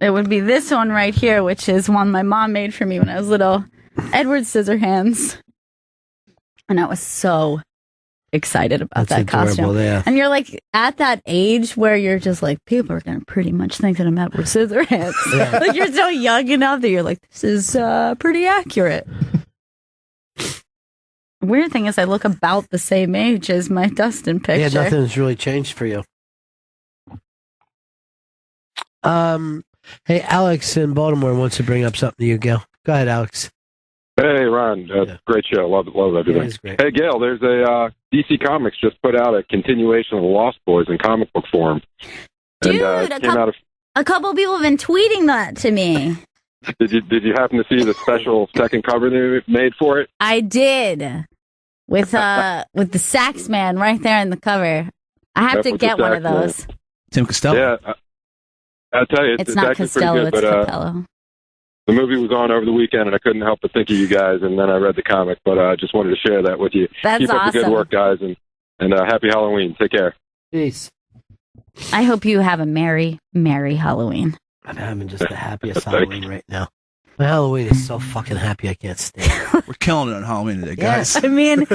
It would be this one right here, which is one my mom made for me when I was little. Edward Scissorhands. And I was so excited about That's that costume. adorable, yeah. And you're like at that age where you're just like, people are going to pretty much think that I'm Edward Scissorhands. Yeah. Like you're so young enough that you're like, this is pretty accurate. Weird thing is I look about the same age as my Dustin picture. Yeah, nothing's really changed for you. Hey, Alex in Baltimore wants to bring up something to you, Gail. Go ahead, Alex. Hey, Ron. Yeah. Great show. Love Yeah, everything. it's great. Hey, Gail, there's a DC Comics just put out a continuation of the Lost Boys in comic book form. Dude, it came out of, a couple people have been tweeting that to me. did you happen to see the special second cover they made for it? I did. With the sax man right there in the cover. I have Yep, to with the get one of sax man. those. Tim Costello. Yeah, I tell you, It's it's not actually Costello, pretty it's good. But Capello. the movie was on over the weekend, and I couldn't help but think of you guys. And then I read the comic, but I just wanted to share that with you. That's Keep up the good awesome. work, guys, and happy Halloween. Take care. Peace. I hope you have a merry, merry Halloween. I'm having just the happiest Halloween right now. My Halloween is so fucking happy I can't stand it. We're killing it on Halloween today, Yes. guys. I mean,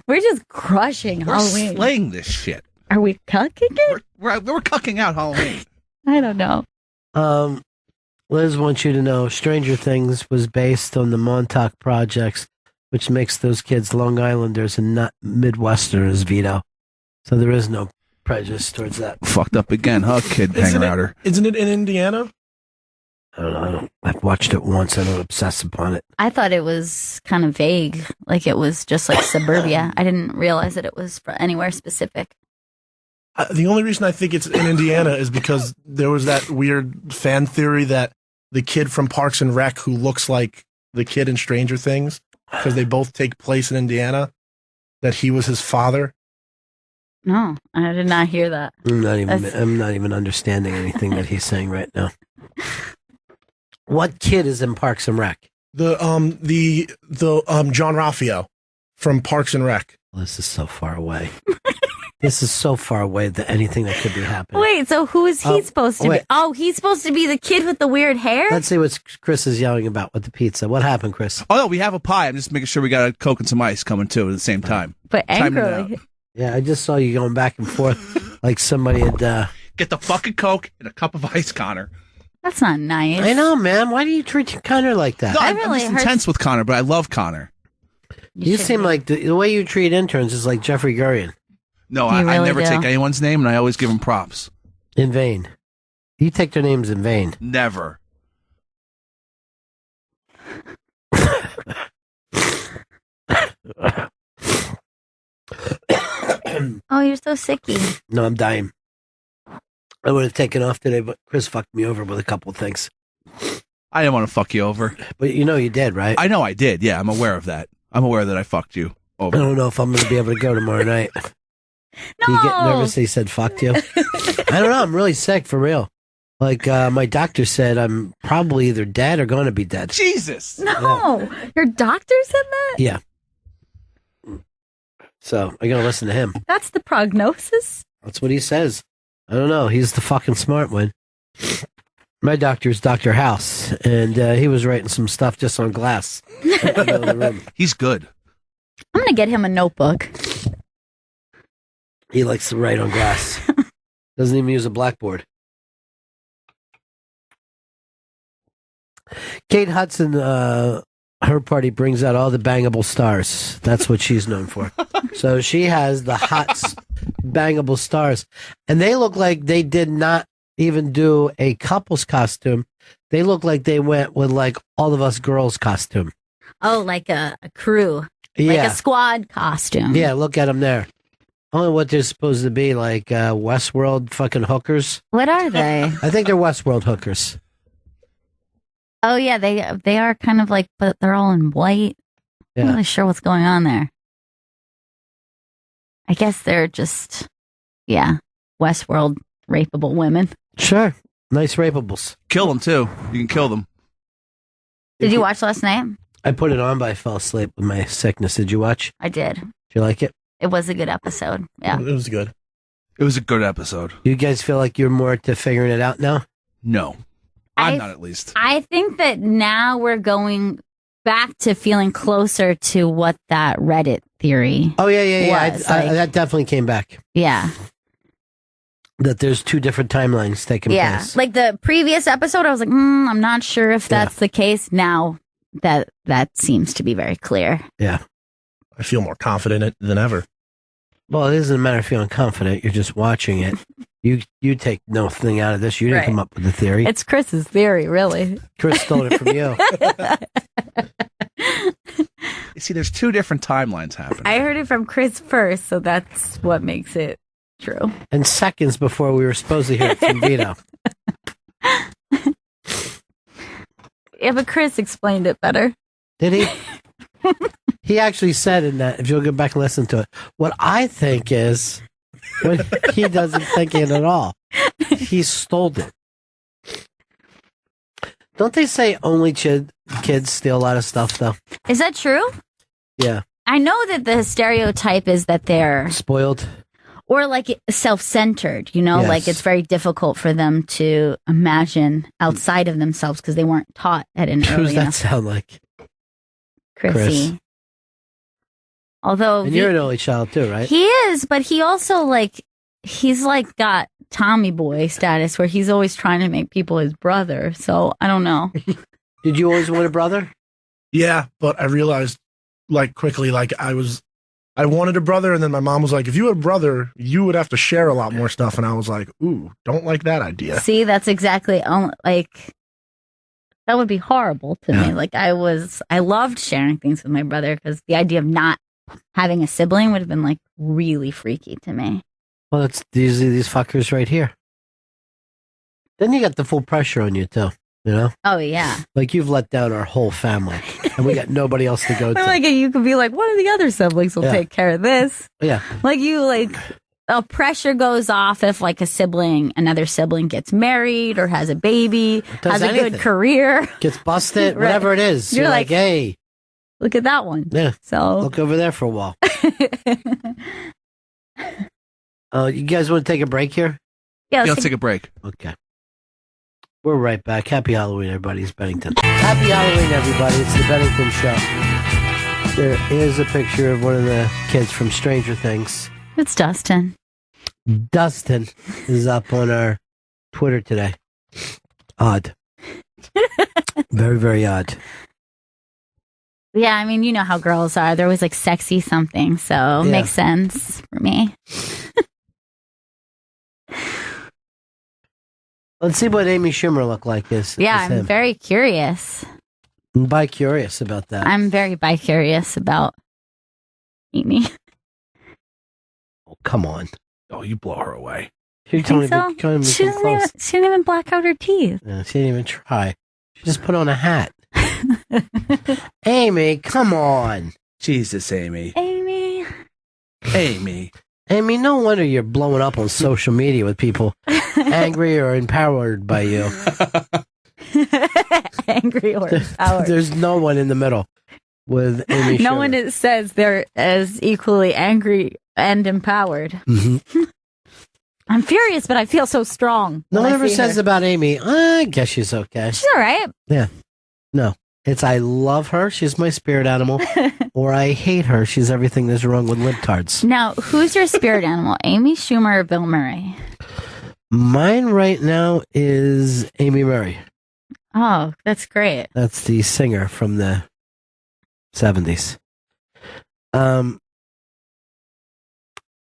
we're just crushing We're Halloween. slaying this shit. Are we cucking it? We're cucking out Halloween. I don't know. Liz wants you to know Stranger Things was based on the Montauk Projects, which makes those kids Long Islanders and not Midwesterners, Vito. So there is no prejudice towards that. Fucked up again, huh, kid Isn't hanger outer? Isn't it in Indiana? I don't know. I've watched it once. I don't obsess upon it. I thought it was kind of vague, like it was just like suburbia. I didn't realize that it was for anywhere specific. The only reason I think it's in Indiana is because there was that weird fan theory that the kid from Parks and Rec who looks like the kid in Stranger Things, because they both take place in Indiana, that he was his father. No, I did not hear that. I'm not even understanding anything that he's saying right now. What kid is in Parks and Rec? The John Ralphio from Parks and Rec. This is so far away. This is so far away that anything that could be happening. Wait, so who is he supposed to be? Oh, he's supposed to be the kid with the weird hair? Let's see what Chris is yelling about with the pizza. What happened, Chris? Oh, no, we have a pie. I'm just making sure we got a Coke and some ice coming, too, at the same time. But Timing it angrily. out. Yeah, I just saw you going back and forth like somebody had... Get the fucking Coke and a cup of ice, Connor. That's not nice. I know, man. Why do you treat Connor like that? No, I I'm really just heard- intense with Connor, but I love Connor. You seem like the way you treat interns is like Jeffrey Gurian. No, You I really never do. take anyone's name, and I always give them props. In vain. You take their names in vain. Never. Oh, you're so sicky. No, I'm dying. I would have taken off today, but Chris fucked me over with a couple of things. I didn't want to fuck you over. But you know you did, right? I know I did. Yeah, I'm aware of that. I'm aware that I fucked you I over. don't know if I'm going to be able to go tomorrow night. No. Do you get nervous that he said fucked you? I don't know. I'm really sick, for real. Like, my doctor said I'm probably either dead or going to be dead. Jesus. No. Your doctor said that? Yeah. So, I got to listen to him. That's the prognosis? That's what he says. I don't know. He's the fucking smart one. My doctor's Dr. House, and he was writing some stuff just on glass. In the middle of the room. He's good. I'm going to get him a notebook. He likes to write on glass. Doesn't even use a blackboard. Kate Hudson, her party brings out all the bangable stars. That's what she's known for. So she has the hot bangable stars. And they look like they did not even do a couple's costume. They look like they went with like all of us girls costume. Oh, like a crew. Yeah. Like a squad costume. Yeah, look at them there. Only what they're supposed to be, like Westworld fucking hookers. What are they? I think they're Westworld hookers. Oh, yeah, they are kind of like, but they're all in white. I'm Yeah. not really sure what's going on there. I guess they're just, yeah, Westworld rapeable women. Sure. Nice rapables. Kill them, too. You can kill them. Did you watch last night? I put it on, but I fell asleep with my sickness. Did you watch? I did. Did you like it? It was a good episode. Yeah. It was good. It was a good episode. You guys feel like you're more to figuring it out now? No. I'm not, at least. I think that now we're going back to feeling closer to what that Reddit theory. Oh, yeah. Was, That definitely came back. Yeah. That there's two different timelines taking Yeah. place. Like the previous episode, I was like, I'm not sure if that's the case. Now that seems to be very clear. Yeah. I feel more confident in it than ever. Well, it doesn't matter if you're confident. You're just watching it. You take nothing out of this. You didn't Right. come up with the theory. It's Chris's theory, really. Chris stole it from you. You see, there's two different timelines happening. I heard it from Chris first, so that's what makes it true. And seconds before we were supposed to hear it from Vito. Yeah, but Chris explained it better. Did he? He actually said in that, if you'll go back and listen to it, what I think is when he doesn't think it at all. He stole it. Don't they say only kids steal a lot of stuff, though? Is that true? Yeah. I know that the stereotype is that they're Spoiled. or like self-centered, you know, Yes. like it's very difficult for them to imagine outside of themselves because they weren't taught at an Who early does that enough. sound like? Chrissy. Chris. Although And you're an only child, too, right? he is, but he also he's got Tommy boy status where he's always trying to make people his brother. So I don't know. Did you always want a brother? Yeah, but I realized quickly I wanted a brother, and then my mom was like, if you had a brother, you would have to share a lot more stuff. And I was like, ooh, don't like that idea. See, that's exactly That would be horrible to me. Like I loved sharing things with my brother because the idea of not having a sibling would have been like really freaky to me. Well, it's these fuckers right here. Then you got the full pressure on you too. You know? Oh yeah. Like you've let down our whole family, and we got nobody else to go to. Like you could be like, one of the other siblings will take care of this. Yeah. Like a pressure goes off if like another sibling gets married or has a baby, has a good career, gets busted, right. Whatever it is. You're like, hey, look at that one. Yeah. So look over there for a while. You guys want to take a break here? Yeah, let's take a break. Okay. We're right back. Happy Halloween, everybody. It's Bennington. Happy Halloween, everybody. It's the Bennington Show. There is a picture of one of the kids from Stranger Things. It's Dustin. Dustin is up on our Twitter today. Odd. Very, very odd. Yeah, I mean, you know how girls are. They're always like sexy something, so it makes sense for me. Let's see what Amy Schumer looked like. I'm very curious. I'm bi-curious about that. I'm very bi-curious about Amy. Oh, come on. Oh, you blow her away. She didn't even black out her teeth. Yeah, she didn't even try. She just put on a hat. Amy, come on. Jesus, Amy. Amy, no wonder you're blowing up on social media with people angry or empowered by you. Angry or empowered. There's no one in the middle with Amy Schumer. No one says they're as equally angry and empowered. Mm-hmm. I'm furious, but I feel so strong. No one ever says about Amy, I guess she's okay. She's all right. Yeah. No. It's I love her, she's my spirit animal, or I hate her, she's everything that's wrong with libtards. Now, who's your spirit animal, Amy Schumer or Bill Murray? Mine right now is Amy Murray. Oh, that's great. That's the singer from the 70s.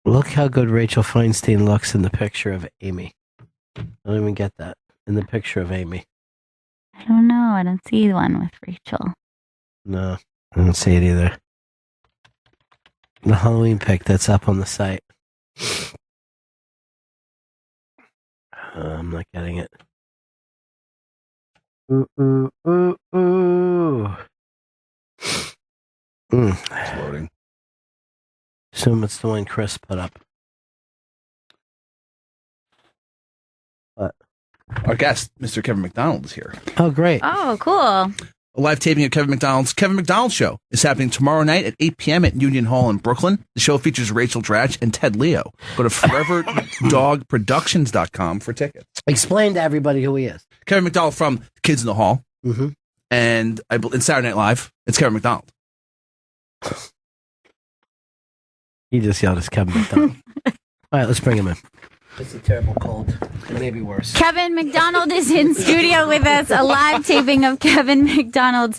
Look how good Rachel Feinstein looks in the picture of Amy. I don't even get that. In the picture of Amy. I don't know. I don't see one with Rachel. No, I don't see it either. The Halloween pic that's up on the site. I'm not getting it. Ooh, ooh, ooh, ooh. It's loading. Assume it's the one Chris put up. What? Our guest, Mr. Kevin McDonald, is here. Oh, great. Oh, cool. A live taping of Kevin McDonald Show is happening tomorrow night at 8 p.m. at Union Hall in Brooklyn. The show features Rachel Dratch and Ted Leo. Go to foreverdogproductions.com for tickets. Explain to everybody who he is. Kevin McDonald from Kids in the Hall. Mm-hmm. And in Saturday Night Live, it's Kevin McDonald. He just yelled, it's Kevin McDonald. All right, let's bring him in. It's a terrible cold. It may be worse. Kevin McDonald is in studio with us. A live taping of Kevin McDonald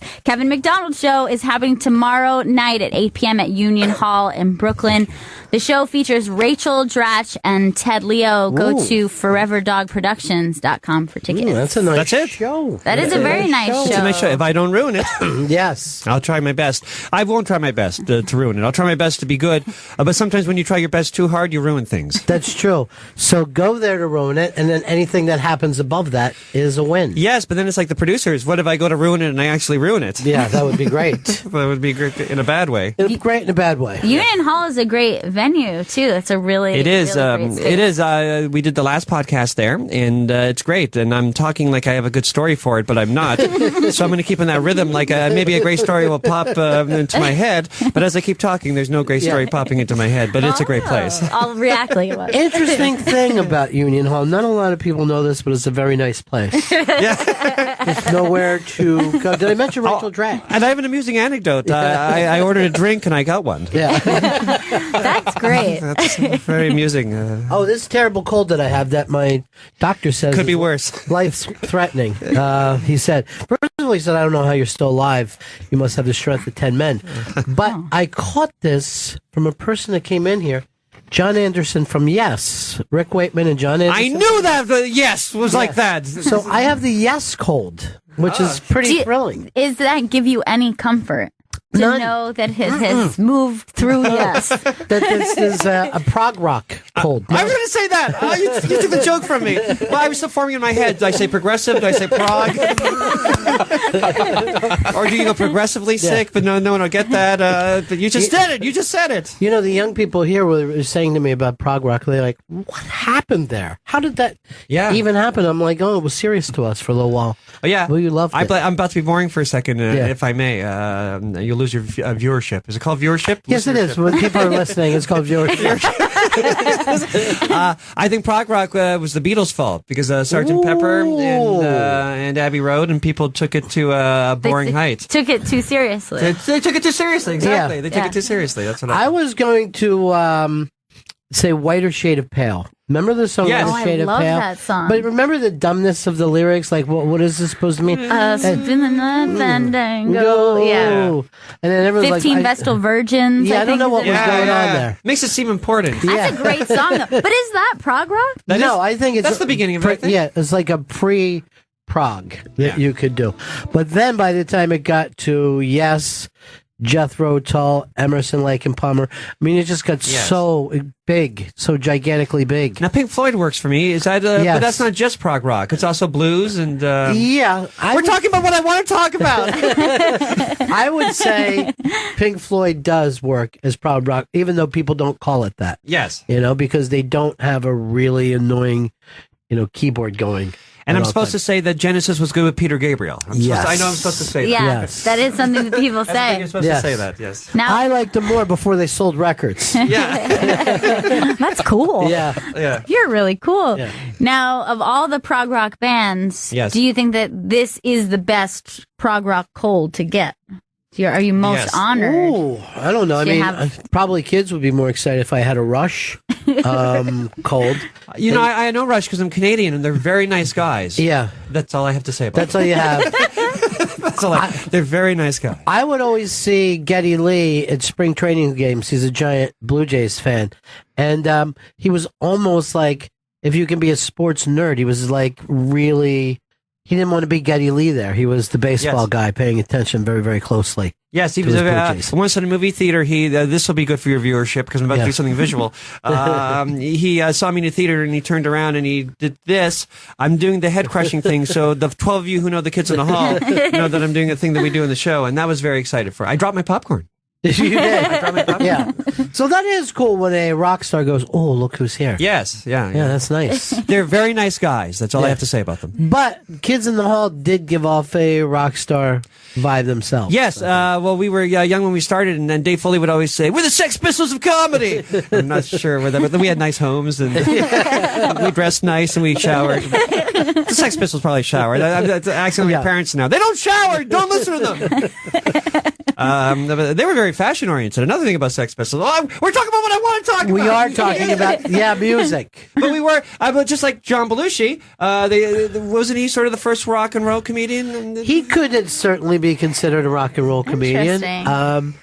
Show is happening tomorrow night at 8 p.m. at Union Hall in Brooklyn. The show features Rachel Dratch and Ted Leo. Go to foreverdogproductions.com for tickets. Ooh, that's a nice show. That is a very nice show. It's a nice show. If I don't ruin it, yes, I'll try my best. I won't try my best to ruin it. I'll try my best to be good. But sometimes when you try your best too hard, you ruin things. That's true. So go there to ruin it, and then anything that happens above that is a win. Yes, but then it's like the producers. What if I go to ruin it and I actually ruin it? Yeah, that would be great. That would be great in a bad way. It would be great in a bad way. Union Hall is a great venue, too. It's a really, it is. Really great space. It is. We did the last podcast there, and it's great. And I'm talking like I have a good story for it, but I'm not. So I'm going to keep in that rhythm. Like maybe a great story will pop into my head, but as I keep talking, there's no great story popping into my head. But it's a great place. I'll react like it was. Interesting thing about Union Hall. Not a lot of people know this, but it's a very nice place. Yeah. There's nowhere to go. Did I mention Rachel Dratch? And I have an amusing anecdote. I ordered a drink and I got one. Yeah. That's great. That's very amusing. This terrible cold that I have that my doctor says could be worse. Life's threatening. He said, first of all, he said, I don't know how you're still alive. You must have the strength of 10 men. But I caught this from a person that came in here. John Anderson from Yes. Rick Wakeman and John Anderson. I knew that Yes was like that. So I have the Yes cold. which is pretty thrilling. Does that give you any comfort to None. know that it has moved through Yes? That this is a prog rock cold. I was going to say that. Oh, you took the joke from me. Well, I was still forming in my head. Do I say progressive? Do I say prog? Or do you go progressively sick? But no one will get that. But you just did it. You just said it. You know, the young people here were saying to me about prog rock. They're like, "What happened there? How did that even happen?" I'm like, "Oh, it was serious to us for a little while." Oh, yeah. Well, you loved it. I'm about to be boring for a second, if I may. You'll lose your viewership. Is it called viewership? Yes, it is. When people are listening, it's called viewership. I think prog rock was the Beatles' fault because Sgt. Pepper and Abbey Road, and people took it to a boring height. Took it too seriously. They took it too seriously. Exactly. Yeah. They took it too seriously. That's what I was going to say Whiter Shade of Pale. Remember the song Yes. Whiter Shade I of love Pale? that song. But remember the dumbness of the lyrics? Like, what is this supposed to mean? Spin the night fandango. Yeah. And then everyone's 15 like, Vestal Virgins. I don't know what was going on there. Makes it seem important. That's a great song, though. But is that prog rock? I think it's that's the beginning of it. I think. Yeah, it's like a pre-prog that you could do. But then by the time it got to Yes, Jethro Tull, Emerson, Lake and Palmer, I mean, it just got so big, so gigantically big. Now, Pink Floyd works for me. Is that? Yes. But that's not just prog rock. It's also blues and. We're talking about what I want to talk about. I would say Pink Floyd does work as prog rock, even though people don't call it that. Yes. Because they don't have a really annoying, keyboard going. And I'm supposed to say that Genesis was good with Peter Gabriel. I know I'm supposed to say that. Yeah, Yes. that is something that people say. You're supposed to say that, yes. Now, I liked them more before they sold records. Yeah. that's cool. Yeah. You're really cool. Yeah. Now, of all the prog rock bands, Yes. do you think that this is the best prog rock cold to get? Are you most Yes. honored? Ooh, I don't know. I Do you mean, have- probably kids would be more excited if I had a Rush cold. I know Rush because I'm Canadian and they're very nice guys. Yeah, That's all I have to say about that's all you have. That's all they're very nice guys. I would always see Geddy Lee at spring training games. He's a giant Blue Jays fan. And he was almost like, if you can be a sports nerd, he was like really, he didn't want to be Geddy Lee there. He was the baseball guy paying attention very, very closely. Yes, he to was his Blue Jays. once in a movie theater. This will be good for your viewership because I'm about to do something visual. He saw me in the theater and he turned around and he did this. I'm doing the head crushing thing, so the 12 of you who know the Kids in the Hall know that I'm doing a thing that we do in the show, and that was very excited for. I dropped my popcorn. You did. Yeah. So that is cool when a rock star goes, "Oh, look who's here." Yes, yeah. Yeah, that's nice. They're very nice guys. That's all I have to say about them. But Kids in the Hall did give off a rock star vibe themselves. Yes, well, we were young when we started, and then Dave Foley would always say, "We're the Sex Pistols of comedy." I'm not sure whether, but then we had nice homes, and we dressed nice, and we showered. The Sex Pistols probably showered. I'm asking my parents now. They don't shower. Don't listen to them. They were very fashion oriented. Another thing about Sex Pistols. We're talking about what I want to talk about. We are talking about music. But we were just like John Belushi. Wasn't he sort of the first rock and roll comedian? He could certainly be considered a rock and roll comedian. Interesting.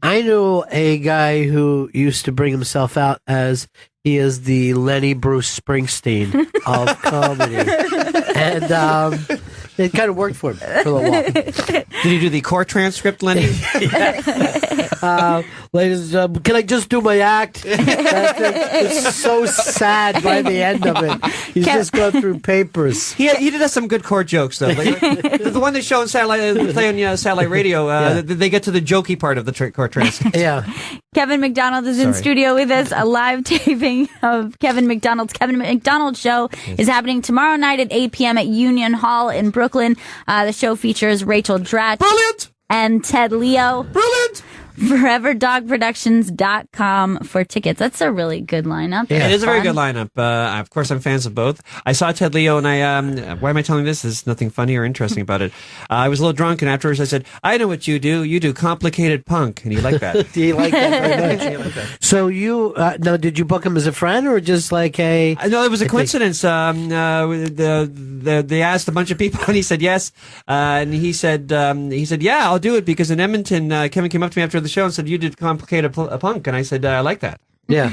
I knew a guy who used to bring himself out as he is the Lenny Bruce Springsteen of comedy. And it kind of worked for him for a little while. Did he do the court transcript, Lenny? Ladies and gentlemen, can I just do my act? It's so sad by the end of it. He's just going through papers. He did some good court jokes, though. The one they show on satellite, play on satellite radio, they get to the jokey part of the court transcript. Yeah. Kevin McDonald is in studio with us. A live taping of Kevin McDonald's Kevin McDonald Show is happening tomorrow night at 8 p.m. at Union Hall in Brooklyn. The show features Rachel Dratch. Brilliant! And Ted Leo. Brilliant! ForeverDogProductions.com for tickets. That's a really good lineup. Yeah. It is a very good lineup. Of course, I'm fans of both. I saw Ted Leo, and why am I telling this? There's nothing funny or interesting about it. I was a little drunk, and afterwards I said, "I know what you do. You do complicated punk," and he liked that. He liked that very much. So you, now, did you book him as a friend or just like a... No, it was a coincidence. They asked a bunch of people, and he said yes. And he said, "Yeah, I'll do it," because in Edmonton, Kevin came up to me after the show and said, "You did complicated punk," and I said, "I like that." Yeah.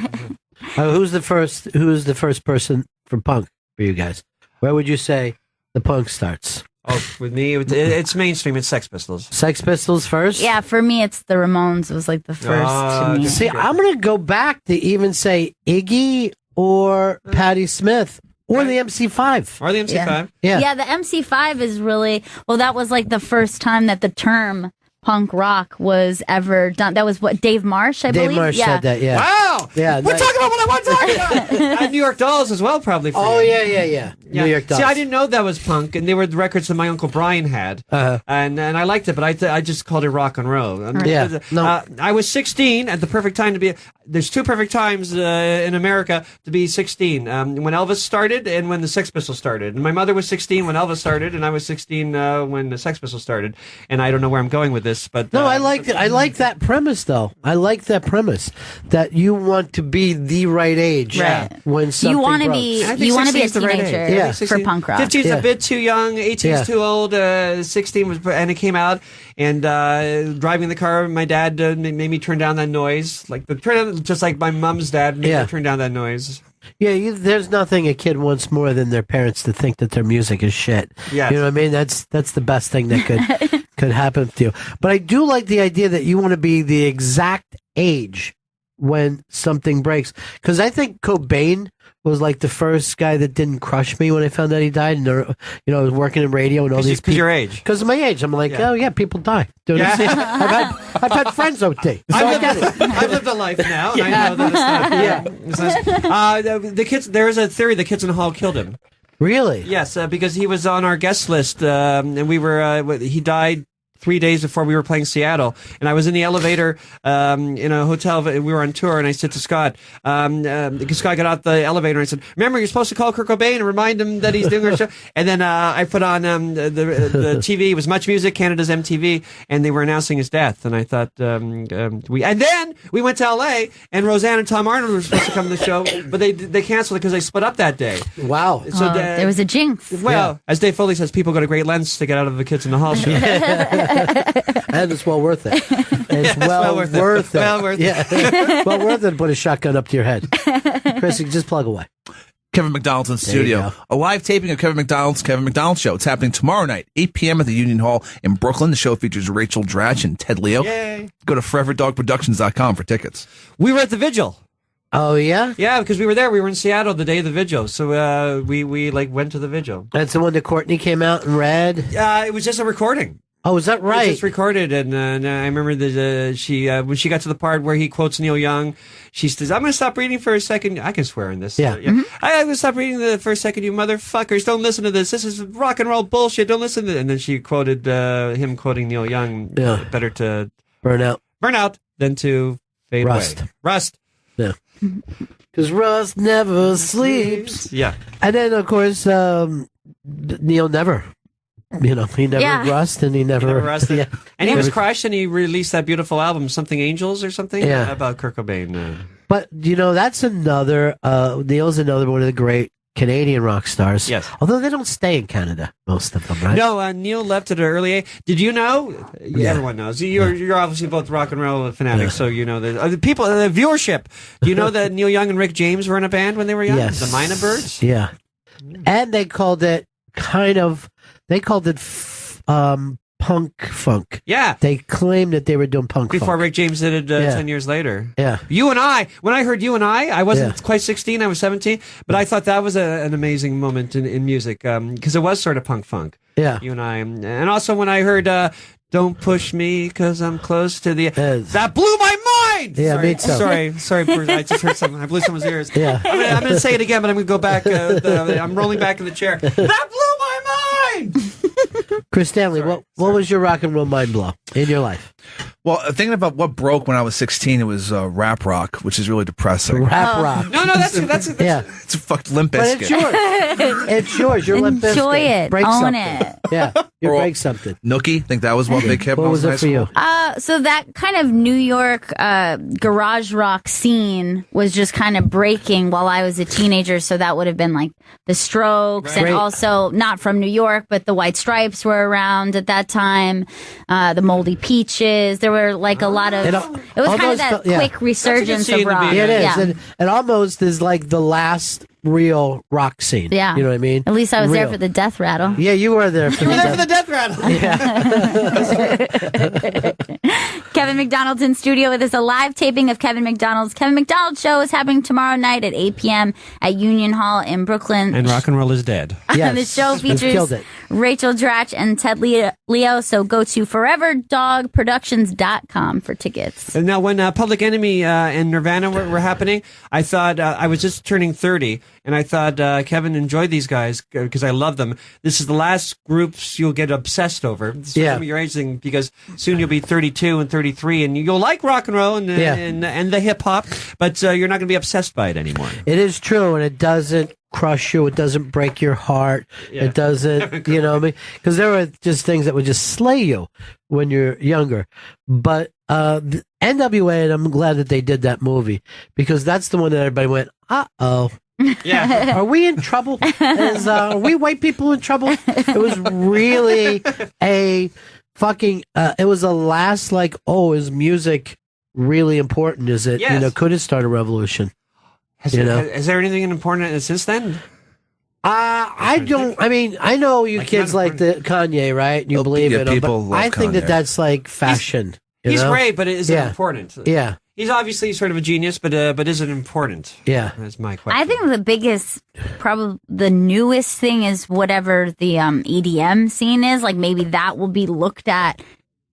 Who's the first person for punk for you guys? Where would you say the punk starts? Oh, with me, it's mainstream. It's Sex Pistols. Sex Pistols first? Yeah, for me, it's the Ramones. It was like the first to me. See, I'm going to go back to even say Iggy or Patti Smith or the MC5. Or the MC5. Yeah, the MC5 is really, well, that was like the first time that the term punk rock was ever done. That was what, Dave Marsh, I believe? Dave Marsh said that, yeah. Wow! Yeah, We're talking about what I want to talk about! And New York Dolls as well, probably. For Oh, you. yeah. New York Dolls. See, I didn't know that was punk, and they were the records that my Uncle Brian had. And I liked it, but I just called it rock and roll. Yeah, no. I was 16 at the perfect time to be... There's two perfect times in America to be 16. When Elvis started and when the Sex Pistols started. And my mother was 16 when Elvis started, and I was 16 when the Sex Pistols started. And I don't know where I'm going with this, but... No, I like it. I like that premise, though. I like that premise that you want to be the right age when something You want to breaks. be, I think you want to be a 16 is the right teenager age. Yeah. for punk rock. 15 is a bit too young, 18 is too old, 16 was, and it came out, and driving the car, my dad made me turn down that noise, just like my mom's dad made me turn down that noise. Yeah, there's nothing a kid wants more than their parents to think that their music is shit. Yes. You know what I mean? That's the best thing that could happen to you. But I do like the idea that you want to be the exact age when something breaks. Because I think Cobain was like the first guy that didn't crush me when I found out he died. And I was working in radio and all these people. Because your age. Because of my age. I'm like, oh yeah, people die. Dude, I've had friends OD. So I get it. I've lived a life now, and I know that it's not. The kids. There is a theory the kids in the hall killed him. Really? Yes, because he was on our guest list, and we were. He died 3 days before we were playing Seattle, and I was in the elevator in a hotel. We were on tour, and I said to Scott, Scott got out the elevator, and I said, remember, you're supposed to call Kurt Cobain and remind him that he's doing our show. And then I put on the TV. It was Much Music, Canada's MTV, and they were announcing his death. And I thought, and then we went to LA, and Roseanne and Tom Arnold were supposed to come to the show, but they canceled it because they split up that day. Wow. So there was a jinx. Well, as Dave Foley says, people go to great lengths to get out of the Kids in the Hall show. And it's well worth it. It's well worth it. Well worth it. Yeah. Well worth it to put a shotgun up to your head. Chris, you just plug away. Kevin McDonald's in the There you studio. go. A live taping of Kevin McDonald Show. It's happening tomorrow night, 8 p.m. at the Union Hall in Brooklyn. The show features Rachel Dratch and Ted Leo. Yay. Go to foreverdogproductions.com for tickets. We were at the vigil. Oh, yeah? Yeah, because we were there. We were in Seattle the day of the vigil. So we went to the vigil. That's the one that Courtney came out and read? It was just a recording. Oh, is that It was right? just recorded, and I remember that she when she got to the part where he quotes Neil Young, she says, "I'm going to stop reading for a second. I can swear in this. Yeah. I'm going to stop reading for a second. You motherfuckers, don't listen to this. This is rock and roll bullshit. Don't listen to it." And then she quoted him quoting Neil Young. Yeah. Better to burn out than to fade Rust. away. Rust. Yeah. Because Rust never sleeps. Yeah. And then, of course, Neil never. He never rust, and he never rusted. Yeah. And he was crushed, and he released that beautiful album, Something Angels or something, about Kurt Cobain. But, that's another, Neil's another one of the great Canadian rock stars. Yes. Although they don't stay in Canada, most of them, right? No, Neil left at an early age. Did you know? Yeah. Everyone knows. You're obviously both rock and roll fanatics, so you know the people, the viewership. Do you know that Neil Young and Rick James were in a band when they were young? Yes. The Minor Birds? Yeah. And they called it punk funk. Yeah. They claimed that they were doing punk Before funk. Rick James did it 10 years later. Yeah. You and I, when I heard You and I wasn't quite 16, I was 17, but I thought that was an amazing moment in music, because it was sort of punk funk. Yeah. You and I. And also when I heard Don't Push Me Because I'm Close to the... That blew my mind! Yeah, sorry, me too. Sorry, Bruce, I just heard something. I blew someone's ears. Yeah. I'm going to say it again, but I'm going to go back. I'm rolling back in the chair. That blew my mind! Chris Stanley, what was your rock and roll mind blow in your life? Well, thinking about what broke when I was 16, it was rap rock, which is really depressing. Rap rock. No, that's yeah. It's a fucked Limp But Bizkit. it's yours. It's yours. You're Limp Bizkit. Enjoy it. Break Own something. it. Yeah. You break something. Nookie, think that was one big hit. What was it for you? So that kind of New York garage rock scene was just kind of breaking while I was a teenager. So that would have been like the Strokes, and Great. also not from New York, but the White Stripes were around at that time. The Moldy Peaches. There were like a lot of. It was kind of almost that felt- yeah. quick resurgence scene of to be rock. in. Yeah, it is. Yeah. And it almost is like the last real rock scene. Yeah. You know what I mean? At least I was there Real. for the death rattle. Yeah, you were there for You were there for the death. death rattle. Yeah. Kevin McDonald's in studio with us. A live taping of Kevin McDonald's Kevin McDonald Show is happening tomorrow night at 8 p.m. at Union Hall in Brooklyn. And rock and roll is dead. Yes. The show We've killed features it. Rachel Dratch and Ted Leo. So go to foreverdogproductions.com for tickets. And now, when Public Enemy and Nirvana were happening, I thought I was just turning 30, and I thought Kevin enjoyed these guys because I love them. This is the last groups you'll get obsessed over. This is Yeah. your age thing, because soon you'll be 32 and 33, and you'll like rock and roll and and the hip hop, but you're not going to be obsessed by it anymore. It is true, and it doesn't crush you. It doesn't break your heart. Yeah. It doesn't, you know what I mean? Because there were just things that would just slay you when you're younger. But the NWA, and I'm glad that they did that movie, because that's the one that everybody went, uh-oh. Yeah. Are we in trouble? Are we white people in trouble? It was really a fucking, it was the last, like, oh, is music really important? Is it, Yes. could it start a revolution? Has, You know? has there anything important since then? I don't. I mean, I know you Like, kids not like the Kanye, right? And you Oh, believe yeah, in him, people but love I think that Kanye. that's like fashion. you He's know? great, but is it Yeah. important? Yeah, He's obviously sort of a genius, but is it important? yeah. That's my question. I think the biggest, probably the newest thing is whatever the EDM scene is. Like maybe that will be looked at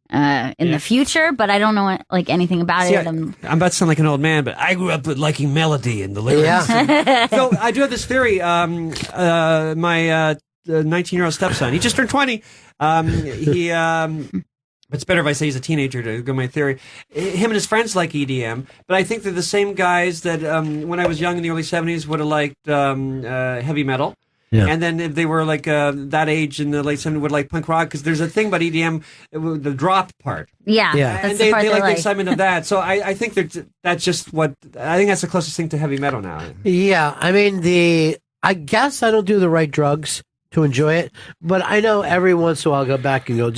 in the future, but I don't know like anything about See, it. I'm about to sound like an old man, but I grew up with liking melody and the lyrics. Yeah. So I do have this theory. My 19-year-old stepson, he just turned 20. It's better if I say he's a teenager to go my theory. Him and his friends like EDM, but I think they're the same guys that when I was young in the early 70s would have liked heavy metal. Yeah. And then if they were like that age in the late 70s would like punk rock, because there's a thing about EDM, the drop part. Yeah, Yeah. that's And the they part like they the excitement of that. So I think that's just what, I think that's the closest thing to heavy metal now. Yeah, I mean, I guess I don't do the right drugs to enjoy it, but I know every once in a while I'll go back and go,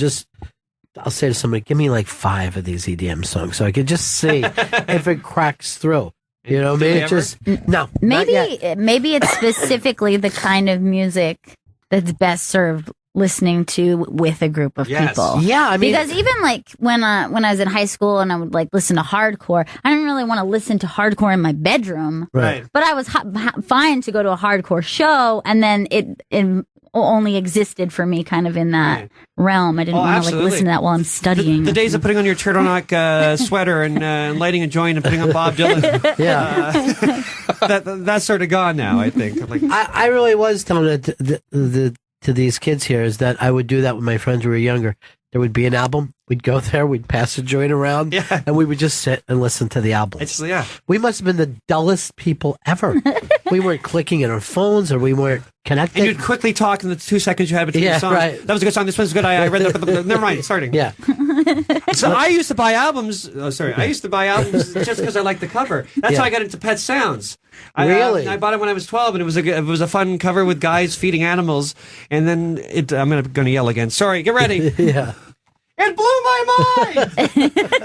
I'll say to somebody, give me like 5 of these EDM songs so I can just see if it cracks through. You know what I mean? Do they It ever? just, no. not yet. Maybe it's specifically the kind of music that's best served listening to with a group of Yes. people. Yeah, I mean, Because even like when I was in high school and I would like listen to hardcore, I didn't really want to listen to hardcore in my bedroom. right. But I was fine to go to a hardcore show, and then it only existed for me kind of in that Right. realm. I didn't Oh, want to like absolutely. listen to that while I'm studying. The days of putting on your turtleneck sweater and lighting a joint and putting on Bob Dylan, Yeah. that's sort of gone now, I think. Like, I really was telling it to these kids here is that I would do that with my friends who were younger. There would be an album. We'd go there. We'd pass a joint around, Yeah. and we would just sit and listen to the album. yeah. We must have been the dullest people ever. We weren't clicking at our phones, or we weren't connected. And you'd quickly talk in the 2 seconds you had between Yeah, the songs. right. That was a good song. This one's good. I read that. Never mind. It's starting. Yeah, So I used to buy albums. I used to buy albums just because I liked the cover. That's Yeah. how I got into Pet Sounds. Really? I bought it when I was 12, and it was a fun cover with guys feeding animals. And then I'm going to yell again. Sorry. Get ready. yeah. It blew my mind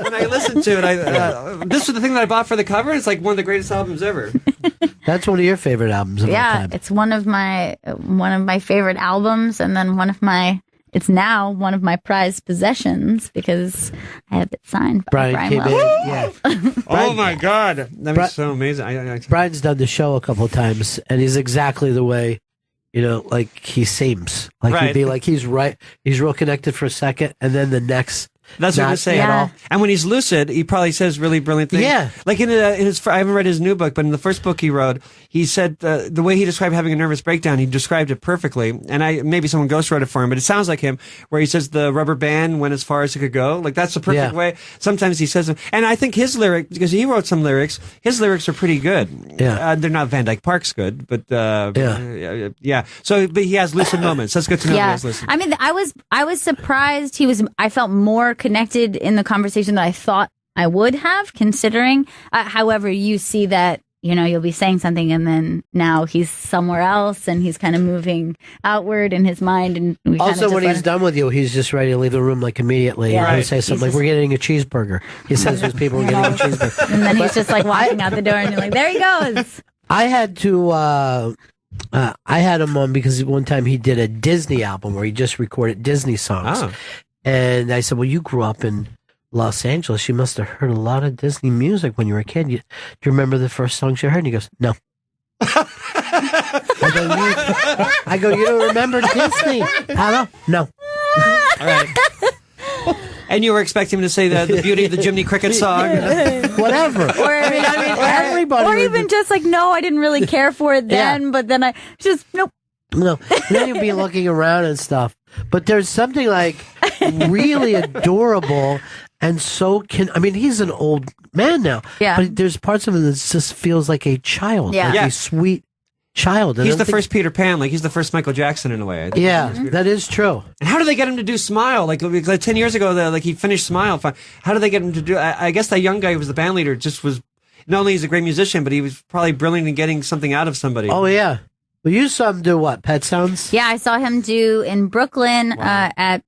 when I listened to it. This was the thing that I bought for the cover. It's like one of the greatest albums ever. That's one of your favorite albums of all yeah, time. it's one of my favorite albums, and then it's now one of my prized possessions because I have it signed by Brian Brian came in. Wells. Yeah. Oh my God, that Bri- was so amazing. I Brian's done the show a couple of times, and he's exactly the way, like he seems. Like Right. he'd be like, he's right. He's real connected for a second, and then the next. That's what I'm not saying. at Yeah. all. And when he's lucid, he probably says really brilliant things. Yeah. Like in his, I haven't read his new book, but in the first book he wrote, he said the way he described having a nervous breakdown, he described it perfectly. And maybe someone ghost wrote it for him, but it sounds like him, where he says the rubber band went as far as it could go. Like that's the perfect Yeah. way. Sometimes he says them. And I think his lyric, because he wrote some lyrics, his lyrics are pretty good. Yeah. They're not Van Dyke Park's good, but Yeah. yeah. So, but he has lucid moments. That's good to know. He Yeah, has lucid. I mean, I was surprised. I felt more connected in the conversation that I thought I would have, considering. However, you see that you'll be saying something, and then now he's somewhere else, and he's kind of moving outward in his mind. And we kind of Also, just when let he's done with you, he's just ready to leave the room like immediately. Yeah. And he'll Right. say something He's like, "We're getting a cheeseburger." He says to his people, "We're getting a cheeseburger." and then he's just like walking out the door, and you're like, there he goes. I had to. I had him on because one time he did a Disney album where he just recorded Disney songs, and I said, "Well, you grew up in Los Angeles. You must have heard a lot of Disney music when you were a kid. Do you remember the first songs you heard?" And he goes, "No." I go, "You don't remember Disney?" I don't. No. All right. And you were expecting him to say the Beauty of the Jiminy Cricket song? Whatever. Everybody. Or even just like, no, I didn't really care for it then, but then I just, nope. No. Then you'd be looking around and stuff. But there's something like really adorable and he's an old man now. Yeah. But there's parts of him that just feels like a child. Yeah. Like a sweet child. He's the first Peter Pan, like he's the first Michael Jackson in a way. Yeah, that is true. And how do they get him to do Smile? Like 10 years ago, he finished Smile. How do they get him to do? I guess that young guy who was the band leader just was. Not only he's a great musician, but he was probably brilliant in getting something out of somebody. Oh yeah. Well, you saw him do what? Pet Sounds? Yeah, I saw him do in Brooklyn at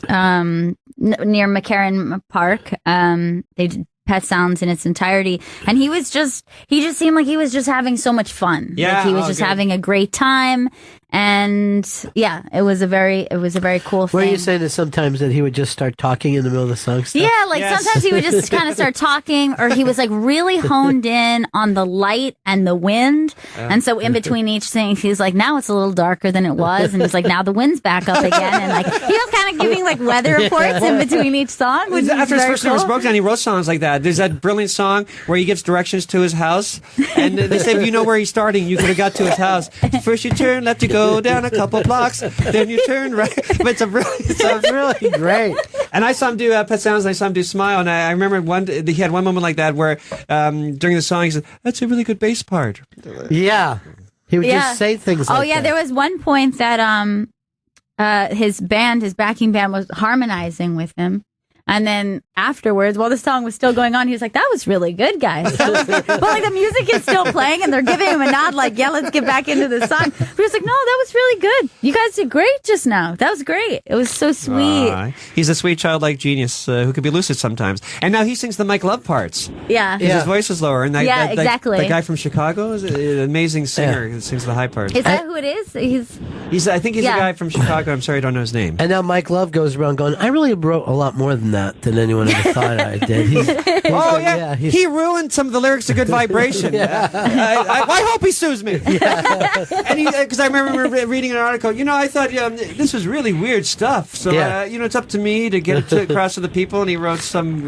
near McCarran Park. They did Pet Sounds in its entirety, and he just seemed like he was just having so much fun. Yeah, like he was just having a great time, and yeah, it was a very cool thing. Were you saying that sometimes that he would just start talking in the middle of the song stuff? Yeah, like sometimes he would just kind of start talking, or he was like really honed in on the light and the wind, and so in between each thing, he's like, now it's a little darker than it was, and he's like, now the wind's back up again, and like he was kind of giving like weather reports in between each song. Which After his first cool. name was Brokedown, he wrote songs like that. There's that brilliant song where he gives directions to his house, and they say, if you know where he's starting, you could have got to his house. First you turn left, you go down a couple blocks, then you turn right. But it's really great. And I saw him do Pet Sounds, and I saw him do Smile, and I remember he had one moment like that where during the song he said, "That's a really good bass part." Yeah. He would just say things like that. Oh yeah, there was one point that his backing band was harmonizing with him. And then afterwards, while the song was still going on, he was like, "That was really good, guys." But like the music is still playing, and they're giving him a nod, like, "Yeah, let's get back into the song." But he was like, "No, that was really good. You guys did great just now. That was great. It was so sweet." He's a sweet childlike genius who can be lucid sometimes. And now he sings the Mike Love parts. Yeah, His voice is lower, and exactly. That guy from Chicago is an amazing singer who sings the high parts. Is that who it is? I think he's a guy from Chicago. I'm sorry, I don't know his name. And now Mike Love goes around going, "I really wrote a lot more than that than anyone ever thought I did." He ruined some of the lyrics to Good Vibration. I hope he sues me. And because I remember reading an article, I thought this was really weird stuff. So it's up to me to get it across to the people. And he wrote some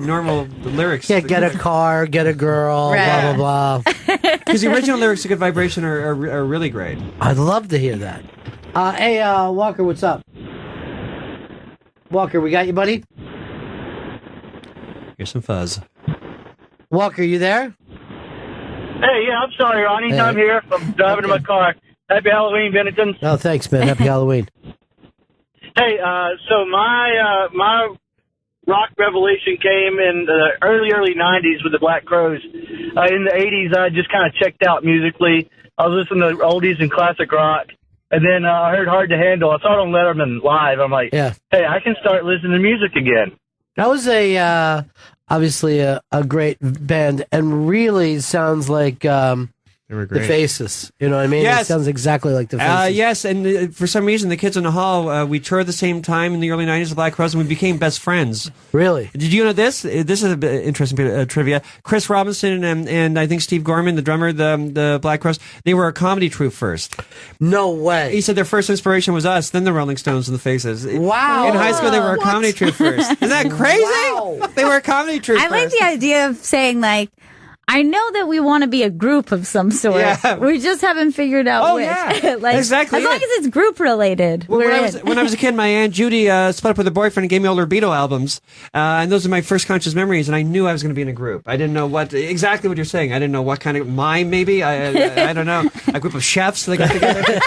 normal lyrics. Yeah, get a car, get a girl, blah blah blah. Because the original lyrics to Good Vibration are really great. I'd love to hear that. Hey, Walker, what's up? Walker, we got you, buddy? Here's some fuzz. Walker, you there? Hey, yeah, I'm sorry, Ronnie. Hey. I'm here. I'm driving to my car. Happy Halloween, Bennington. Oh, thanks, man. Happy Halloween. Hey, so my rock revelation came in the early 90s with the Black Crowes. In the 80s, I just kind of checked out musically. I was listening to oldies and classic rock. And then I heard Hard to Handle. I saw it on Letterman live. I'm like, hey, I can start listening to music again. That was obviously a great band, and really sounds like They were the great. Faces. You know what I mean? Yes. It sounds exactly like the Faces. Yes, and for some reason, the Kids in the Hall, we toured at the same time in the early 90s, the Black Crowes, and we became best friends. Really? Did you know this? This is an interesting bit of trivia. Chris Robinson and I think Steve Gorman, the drummer, the Black Crowes, they were a comedy troupe first. No way. He said their first inspiration was us, then the Rolling Stones and the Faces. Wow. In high school, they were a comedy troupe first. Isn't that crazy? Wow. They were a comedy troupe I like first. the idea of saying, like, I know that we want to be a group of some sort. Yeah. We just haven't figured out which. Yeah. Like, Exactly as long it. as it's group related. Well, we're when I was a kid, my Aunt Judy split up with her boyfriend and gave me all her Beatle albums. And those are my first conscious memories. And I knew I was going to be in a group. I didn't know exactly what you're saying. I didn't know what kind of mime, maybe. I don't know. A group of chefs that got together.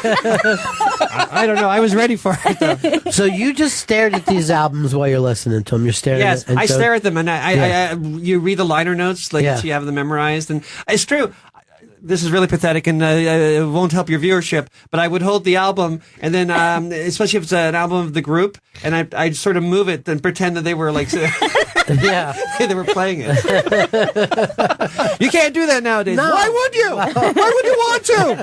I don't know. I was ready for it, though. So you just stared at these albums while you're listening to them. You're staring Yes, at them. I stare at them, and you read the liner notes, like Yeah. you have them memorized, and it's true. this is really pathetic and it won't help your viewership, but I would hold the album and then, especially if it's an album of the group, and I'd sort of move it and pretend that they were like, Yeah. they were playing it. You can't do that nowadays. No. Why would you? Why would you want to?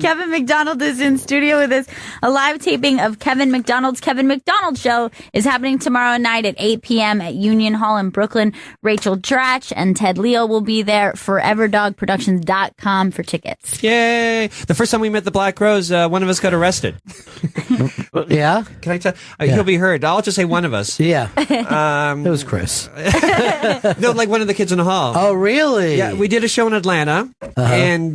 Kevin McDonald is in studio with us. A live taping of Kevin McDonald's Kevin McDonald Show is happening tomorrow night at 8 p.m. at Union Hall in Brooklyn. Rachel Dratch and Ted Leo will be there. ForeverDogProductions.com for tickets. Yay. The first time we met the Black Crowes, one of us got arrested. Yeah? Can I tell? He'll be heard. I'll just say one of us. Yeah. It was Chris. No, like one of the kids in the hall. Oh, really? Yeah, we did a show in Atlanta, and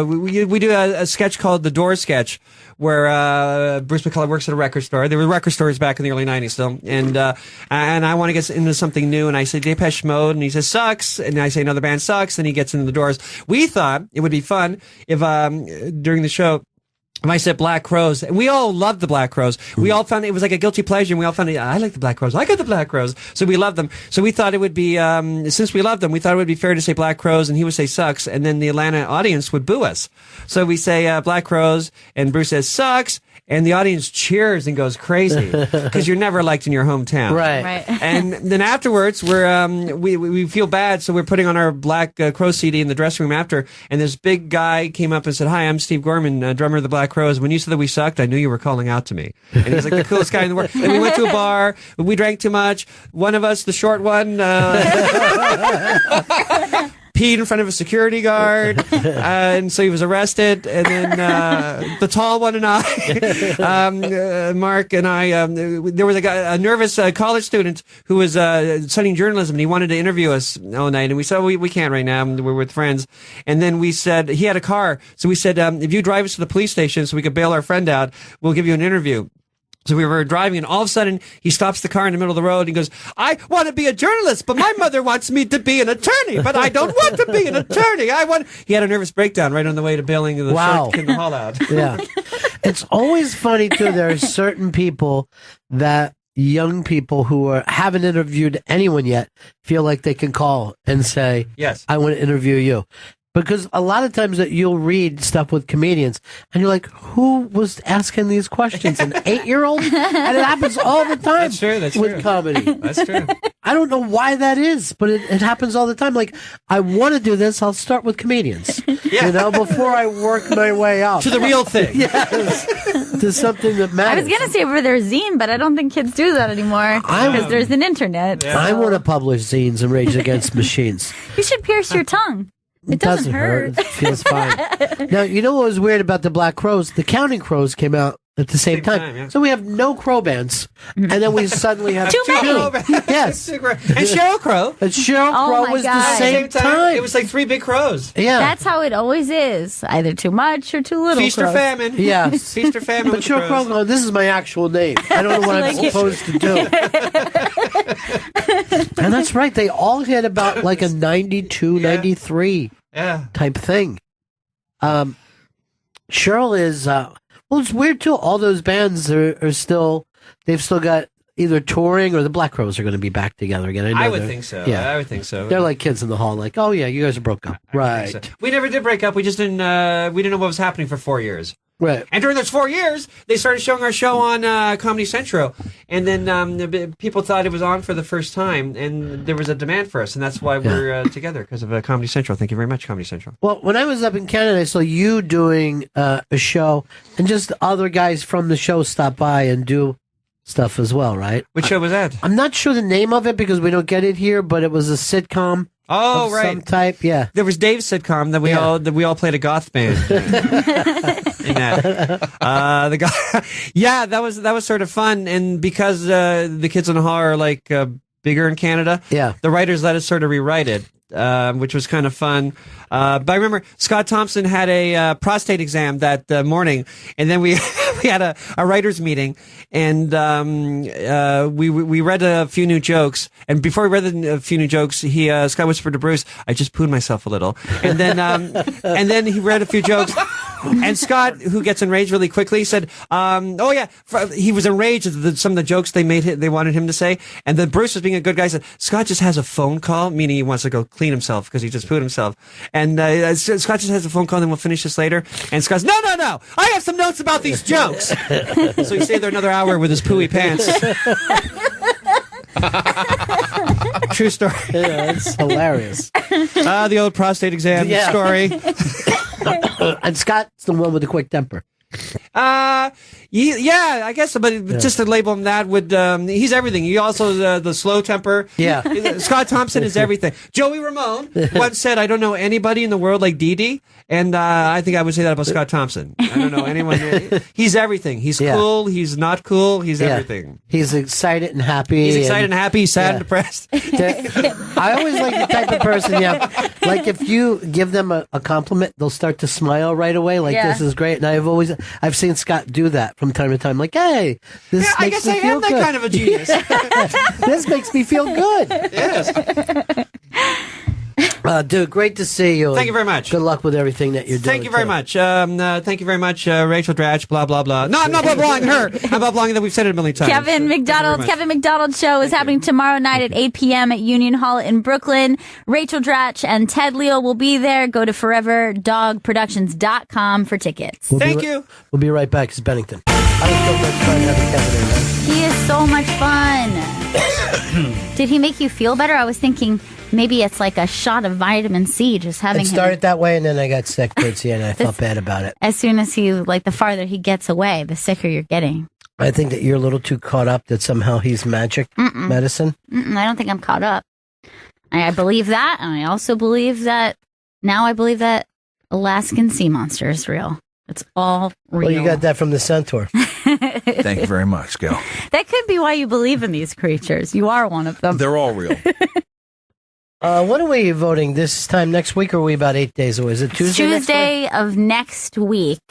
we do a sketch called The Door Sketch, where Bruce McCullough works at a record store. There were record stores back in the early 90s still, and I want to get into something new, and I say Depeche Mode, and he says sucks, and I say another band sucks, and he gets into the Doors. We thought it would be fun if during the show, if I said Black Crowes, and we all loved the Black Crowes. We all found it was like a guilty pleasure, and we all found I like the Black Crowes. I got the Black Crowes. So we loved them. So we thought it would be, since we loved them, we thought it would be fair to say Black Crowes, and he would say sucks, and then the Atlanta audience would boo us. So we say Black Crowes, and Bruce says sucks, and the audience cheers and goes crazy because you're never liked in your hometown. Right. And then afterwards, we feel bad, so we're putting on our Black Crow CD in the dressing room after, and this big guy came up and said, "Hi, I'm Steve Gorman, drummer of the Black Crowes. When you said that we sucked, I knew you were calling out to me." And he's like the coolest guy in the world. And we went to a bar, we drank too much. One of us, the short one, peed in front of a security guard, and so he was arrested. And then the tall one and I, Mark and I, there was a nervous college student who was studying journalism, and he wanted to interview us all night. And we said, we can't right now. We're with friends. And then we said, he had a car. So we said, if you drive us to the police station so we could bail our friend out, we'll give you an interview. So we were driving, and all of a sudden, he stops the car in the middle of the road, and he goes, "I want to be a journalist, but my mother wants me to be an attorney, but I don't want to be an attorney. He had a nervous breakdown right on the way to bailing the short kid in the hall out. Yeah. It's always funny, too. There are certain people that young people who haven't interviewed anyone yet feel like they can call and say, "Yes, I want to interview you." Because a lot of times that you'll read stuff with comedians and you're like, who was asking these questions? An 8-year-old? And it happens all the time. That's true. That's with true. comedy. That's true. I don't know why that is, but it happens all the time. Like, I want to do this. I'll start with comedians, before I work my way up. To the real thing. Yes. To something that I matters. was going to say for their zine, but I don't think kids do that anymore because there's an internet. Yeah. I want to publish zines and Rage Against Machines. You should pierce your tongue. It doesn't hurt. It feels fine. Now, you know what was weird about the Black Crowes? The Counting Crows came out at the same time. Yeah. So we have no crow bands. And then we suddenly have Too many. Yes. And Sheryl Crow. And Sheryl Oh Crow my was God. the same time. It was like 3 big crows. Yeah. That's how it always is. Either too much or too little. Feast or crows. famine. Yes. Feast or famine. But with Sheryl crows. Crow going, this is my actual name. I don't know what I'm supposed to do. And that's right. They all hit about like a 92, 93 type thing. Cheryl is, well, it's weird too. All those bands are still, they've still got either touring or the Black Crowes are going to be back together again. I would think so. Yeah. I would think so. They're like kids in the hall, like, oh yeah, you guys are broke up. Right. So. We never did break up. We just didn't, we didn't know what was happening for 4 years. Right. And during those 4 years, they started showing our show on Comedy Central. And then people thought it was on for the first time, and there was a demand for us, and that's why we're together, because of Comedy Central. Thank you very much, Comedy Central. Well, when I was up in Canada, I saw you doing a show, and just other guys from the show stop by and do stuff as well, right? Which show was that? I'm not sure the name of it because we don't get it here, but it was a sitcom. Oh, of right. some type, yeah. There was Dave's sitcom that we all played a goth band in that. The guy, that was sort of fun, and because the kids in the hall are like bigger in Canada, the writers let us sort of rewrite it, which was kind of fun. But I remember Scott Thompson had a prostate exam that morning, and then we had a writers meeting, and we read a few new jokes. And before we read a few new jokes, Scott whispered to Bruce, "I just pooed myself a little." And then he read a few jokes. And Scott, who gets enraged really quickly, said, "Oh yeah," he was enraged at some of the jokes they wanted him to say. And then Bruce was being a good guy, said, "Scott just has a phone call," meaning he wants to go clean himself because he just pooed himself. And Scott just has a phone call, and then we'll finish this later. And Scott's, "No, I have some notes about these jokes." So he stayed there another hour with his pooey pants. True story. Yeah, it's hilarious. The old prostate exam story. And Scott's the one with the quick temper. Yeah, I guess, but just to label him that would, he's everything. He also, the slow temper. Yeah. Scott Thompson is everything. Joey Ramone once said, "I don't know anybody in the world like Dee Dee," and I think I would say that about Scott Thompson. I don't know anyone. He's everything. He's cool. He's not cool. He's everything. He's excited and happy. He's sad and depressed. I always like the type of person, like if you give them a compliment, they'll start to smile right away, like this is great. And I've seen Scott do that from time to time, like, hey, this makes I guess me I feel am that good. kind of a genius. This makes me feel good. Yes. Dude, great to see you. Thank you very much. Good luck with everything that you're doing. Thank you very much. Thank you very much, Rachel Dratch, blah, blah, blah. No, I'm not blah-blahing her. I'm blah-blahing that we've said it a million times. Kevin McDonald's show is happening tomorrow night at 8 p.m. at Union Hall in Brooklyn. Rachel Dratch and Ted Leo will be there. Go to foreverdogproductions.com for tickets. Thank you. We'll be right back. It's Bennington. I was so much fun having Kevin in, man. He is so much fun. Did he make you feel better? I was thinking maybe it's like a shot of vitamin C, just having It started that way, and then I got sick towards the end. I felt bad about it. As soon as the farther he gets away, the sicker you're getting. I think that you're a little too caught up that somehow he's magic medicine. I don't think I'm caught up. I believe that, and I also believe that Alaskan sea monster is real. It's all real. Well, you got that from the centaur. Thank you very much, Gail. That could be why you believe in these creatures. You are one of them. They're all real. What are we voting this time next week, or are we about 8 days away? Is it Tuesday Tuesday of next week.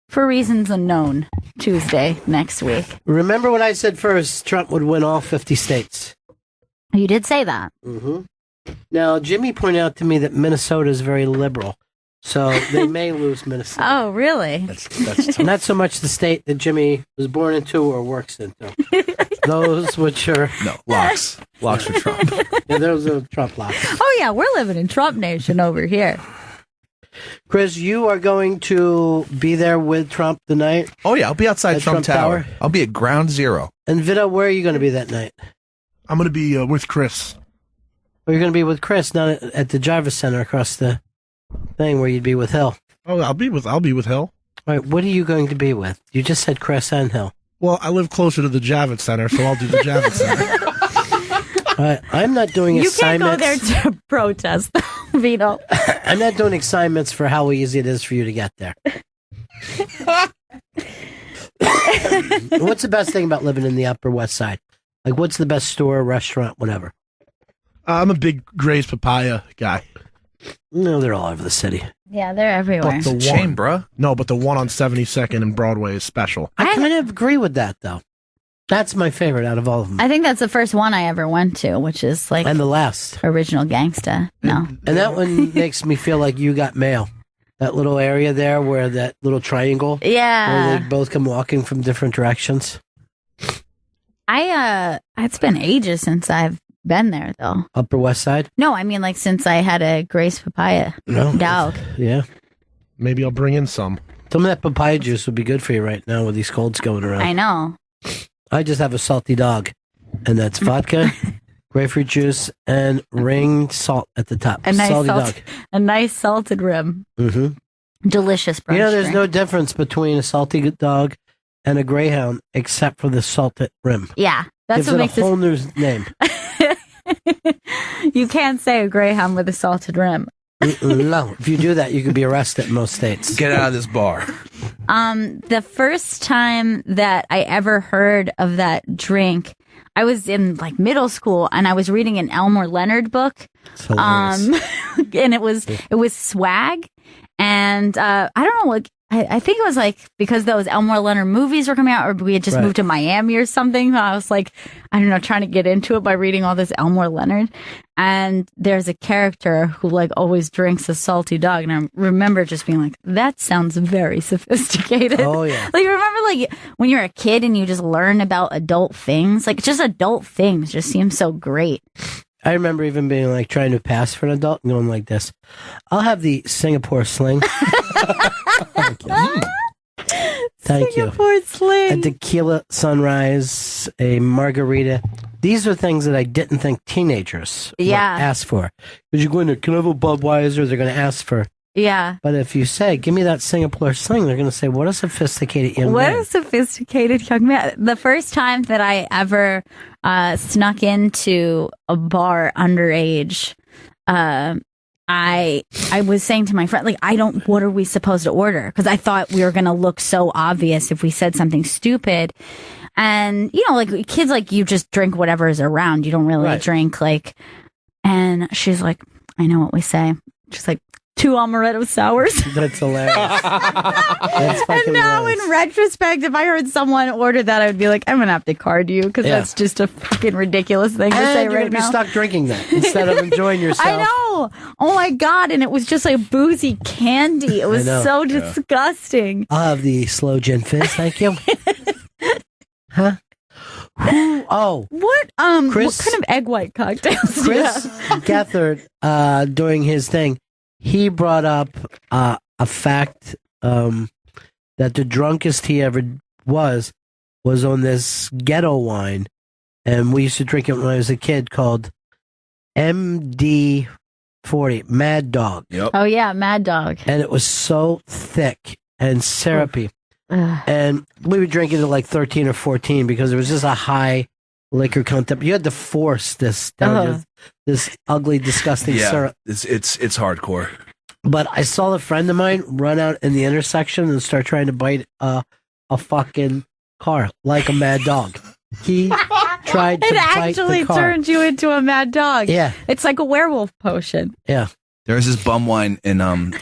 For reasons unknown. Tuesday next week. Remember when I said first Trump would win all 50 states? You did say that. Mm-hmm. Now, Jimmy pointed out to me that Minnesota is very liberal, so they may lose Minnesota. Oh, really? That's not so much the state that Jimmy was born into or works into. Those which are... No, locks. Locks for Trump. Yeah, those are Trump locks. Oh, yeah, we're living in Trump Nation over here. Chris, you are going to be there with Trump tonight? Oh, yeah, I'll be outside At Trump Tower. I'll be at Ground Zero. And Vito, where are you going to be that night? I'm going to be with Chris. Well, you're going to be with Chris, not at the Jarvis Center across the thing where you'd be with Hill. Oh, I'll be with Hill. All right, what are you going to be with? You just said Chris and Hill. Well, I live closer to the Javits Center, so I'll do the Javits Center. I'm not doing assignments. You can't go there to protest, Vito. I'm not doing assignments for how easy it is for you to get there. What's the best thing about living in the Upper West Side? Like, what's the best store, restaurant, whatever? I'm a big Gray's Papaya guy. No, they're all over the city. Yeah, they're everywhere. But the Shame, bruh. No, but the one on 72nd and Broadway is special. I kind of agree with that, though. That's my favorite out of all of them. I think that's the first one I ever went to, which is like And the last. original gangsta. No. And that one makes me feel like You Got Mail. That little area there where that little triangle. Where Yeah. they both come walking from different directions. It's been ages since I've been there though. Upper West Side? No, I mean like since I had a Grace Papaya No. dog. Yeah. Maybe I'll bring in some. Some of that papaya juice would be good for you right now with these colds going around. I know. I just have a salty dog, and that's vodka, grapefruit juice, and ring salt at the top. A nice salty a nice salted rim. dog. Mm-hmm. Delicious brunch. You know, there's drink. no difference between a salty dog and a greyhound except for the salted rim. Yeah, that's Gives what it makes a whole new name. You can't say a greyhound with a salted rim. No, if you do that, you could be arrested in most states. Get out of this bar. The first time that I ever heard of that drink, I was in like middle school and I was reading an Elmore Leonard book. It's hilarious. And it was swag. And I don't know, like I think it was like because those Elmore Leonard movies were coming out, or we had just moved to Miami or something. I was like, I don't know, trying to get into it by reading all this Elmore Leonard. And there's a character who like always drinks a salty dog, and I remember just being like, that sounds very sophisticated. Oh yeah. Like remember like when you're a kid and you just learn about adult things, like just adult things just seem so great. I remember even being like trying to pass for an adult and going like this. I'll have the Singapore sling. Thank you. Thank Singapore sling. A tequila sunrise, a margarita. These are things that I didn't think teenagers would ask for. Because you go in there, can I have a Budweiser? They're going to ask for. Yeah. But if you say, give me that Singapore sling, they're going to say, what a sophisticated young man. What a sophisticated young man. The first time that I ever snuck into a bar underage, I was saying to my friend, like, what are we supposed to order? Because I thought we were going to look so obvious if we said something stupid. And, you know, like kids, like you just drink whatever is around. You don't really drink like, and she's like, I know what we say. She's like, 2 amaretto sours. That's hilarious. That's and now, hilarious. In retrospect, if I heard someone order that, I would be like, I'm gonna have to card you because that's just a fucking ridiculous thing to say you're right gonna be now. stuck drinking that instead of enjoying yourself. I know. Oh my god! And it was just like boozy candy. It was so disgusting. I'll have the slow gin fizz, thank you. Huh? What Chris, what kind of egg white cocktails? Chris Gethard, during his thing, he brought up a fact that the drunkest he ever was on this ghetto wine, and we used to drink it when I was a kid, called MD 40, Mad Dog. Yep. Oh yeah, Mad Dog. And it was so thick and syrupy. And we would drink it at like 13 or 14 because it was just a high liquor content. You had to force this down to this ugly, disgusting syrup. It's hardcore. But I saw a friend of mine run out in the intersection and start trying to bite a fucking car like a mad dog. He tried to bite the car. It actually turned you into a mad dog. Yeah. It's like a werewolf potion. Yeah. There's this bum wine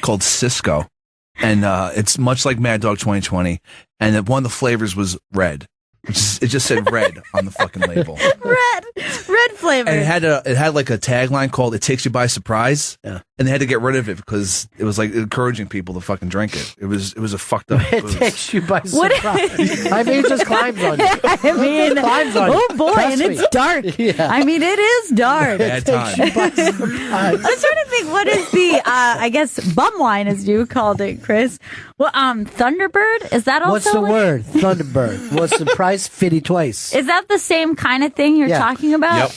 called Cisco, and it's much like Mad Dog 2020, and one of the flavors was red. It just said red on the fucking label. Red flavor. And it had like a tagline called "It takes you by surprise." Yeah. And they had to get rid of it because it was like encouraging people to fucking drink it. It was a fucked up. It takes you by surprise. I mean, it just climbs on you. I mean, climbs on you. Oh boy, Trust and me. it's dark. Yeah. I mean, it is dark. Bad time. I was trying to think, what is the, I guess, bum wine, as you called it, Chris. Well, Thunderbird? Is that also What's the word? Thunderbird. What's the price? 50 twice. Is that the same kind of thing you're talking about? Yep.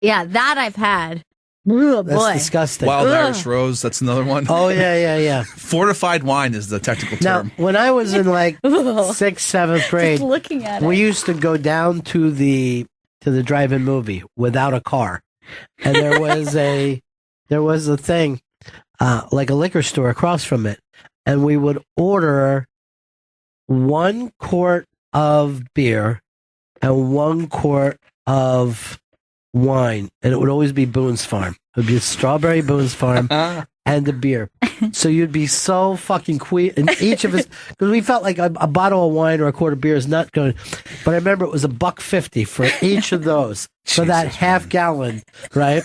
Yeah, that I've had. Ooh, That's boy. disgusting. Wild Irish Rose. That's another one. Oh, yeah. Fortified wine is the technical Now, term. when I was in like 6th, 7th grade, Just looking at we it. used to go down to the drive-in movie without a car, and there was a thing like a liquor store across from it, and we would order 1 quart of beer and 1 quart of wine, and it would always be Boone's Farm. It would be a strawberry Boone's Farm and a beer. So you'd be so fucking and each of us, because we felt like a bottle of wine or a quart of beer is not going. But I remember it was $1.50 for each of those for that half gallon, right?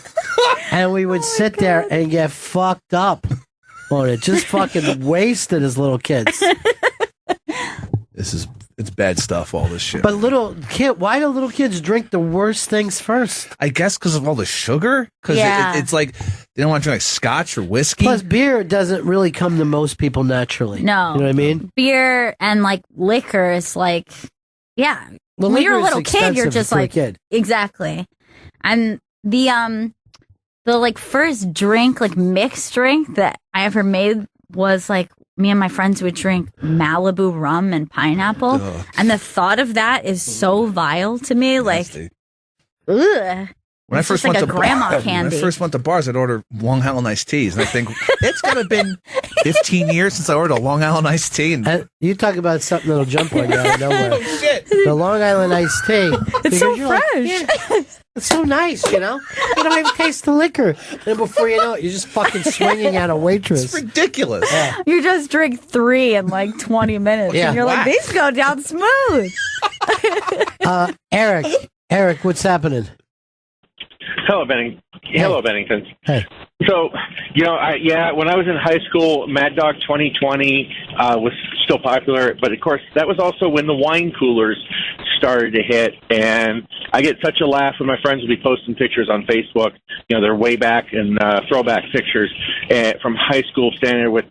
And we would sit there and get fucked up on it, just fucking wasted as little kids. It's bad stuff, all this shit. But why do little kids drink the worst things first? I guess because of all the sugar. Because it's like they don't want to drink like scotch or whiskey. Plus, beer doesn't really come to most people naturally. No. You know what I mean? Beer and like liquor is like, yeah. Well, when you're a liquor is little kid, you're expensive just for a like, kid. exactly. And the like first drink, like mixed drink that I ever made was like, me and my friends would drink Malibu rum and pineapple. Ugh. And the thought of that is so vile to me. Like, ugh. When I It's first just went like to a grandma When candy. I first went to bars, I'd order Long Island iced teas, and I think it's gonna been 15 years since I ordered a Long Island iced tea. And You talk about something that'll jump on you out of nowhere. shit, The Long Island iced tea. It's so Because you're like, fresh. "Yeah, it's so nice, you know? You don't even taste the liquor. And before you know it, you're just fucking swinging at a it's waitress. ridiculous. You just drink 3 in like 20 minutes. Yeah. And you're like, Whack. these go down smooth. Eric, what's happening? Hello, Bennington. Hey. So, when I was in high school, Mad Dog 2020 was still popular, but of course, that was also when the wine coolers started to hit, and I get such a laugh when my friends will be posting pictures on Facebook. You know, they're way back and throwback pictures from high school, standing there with,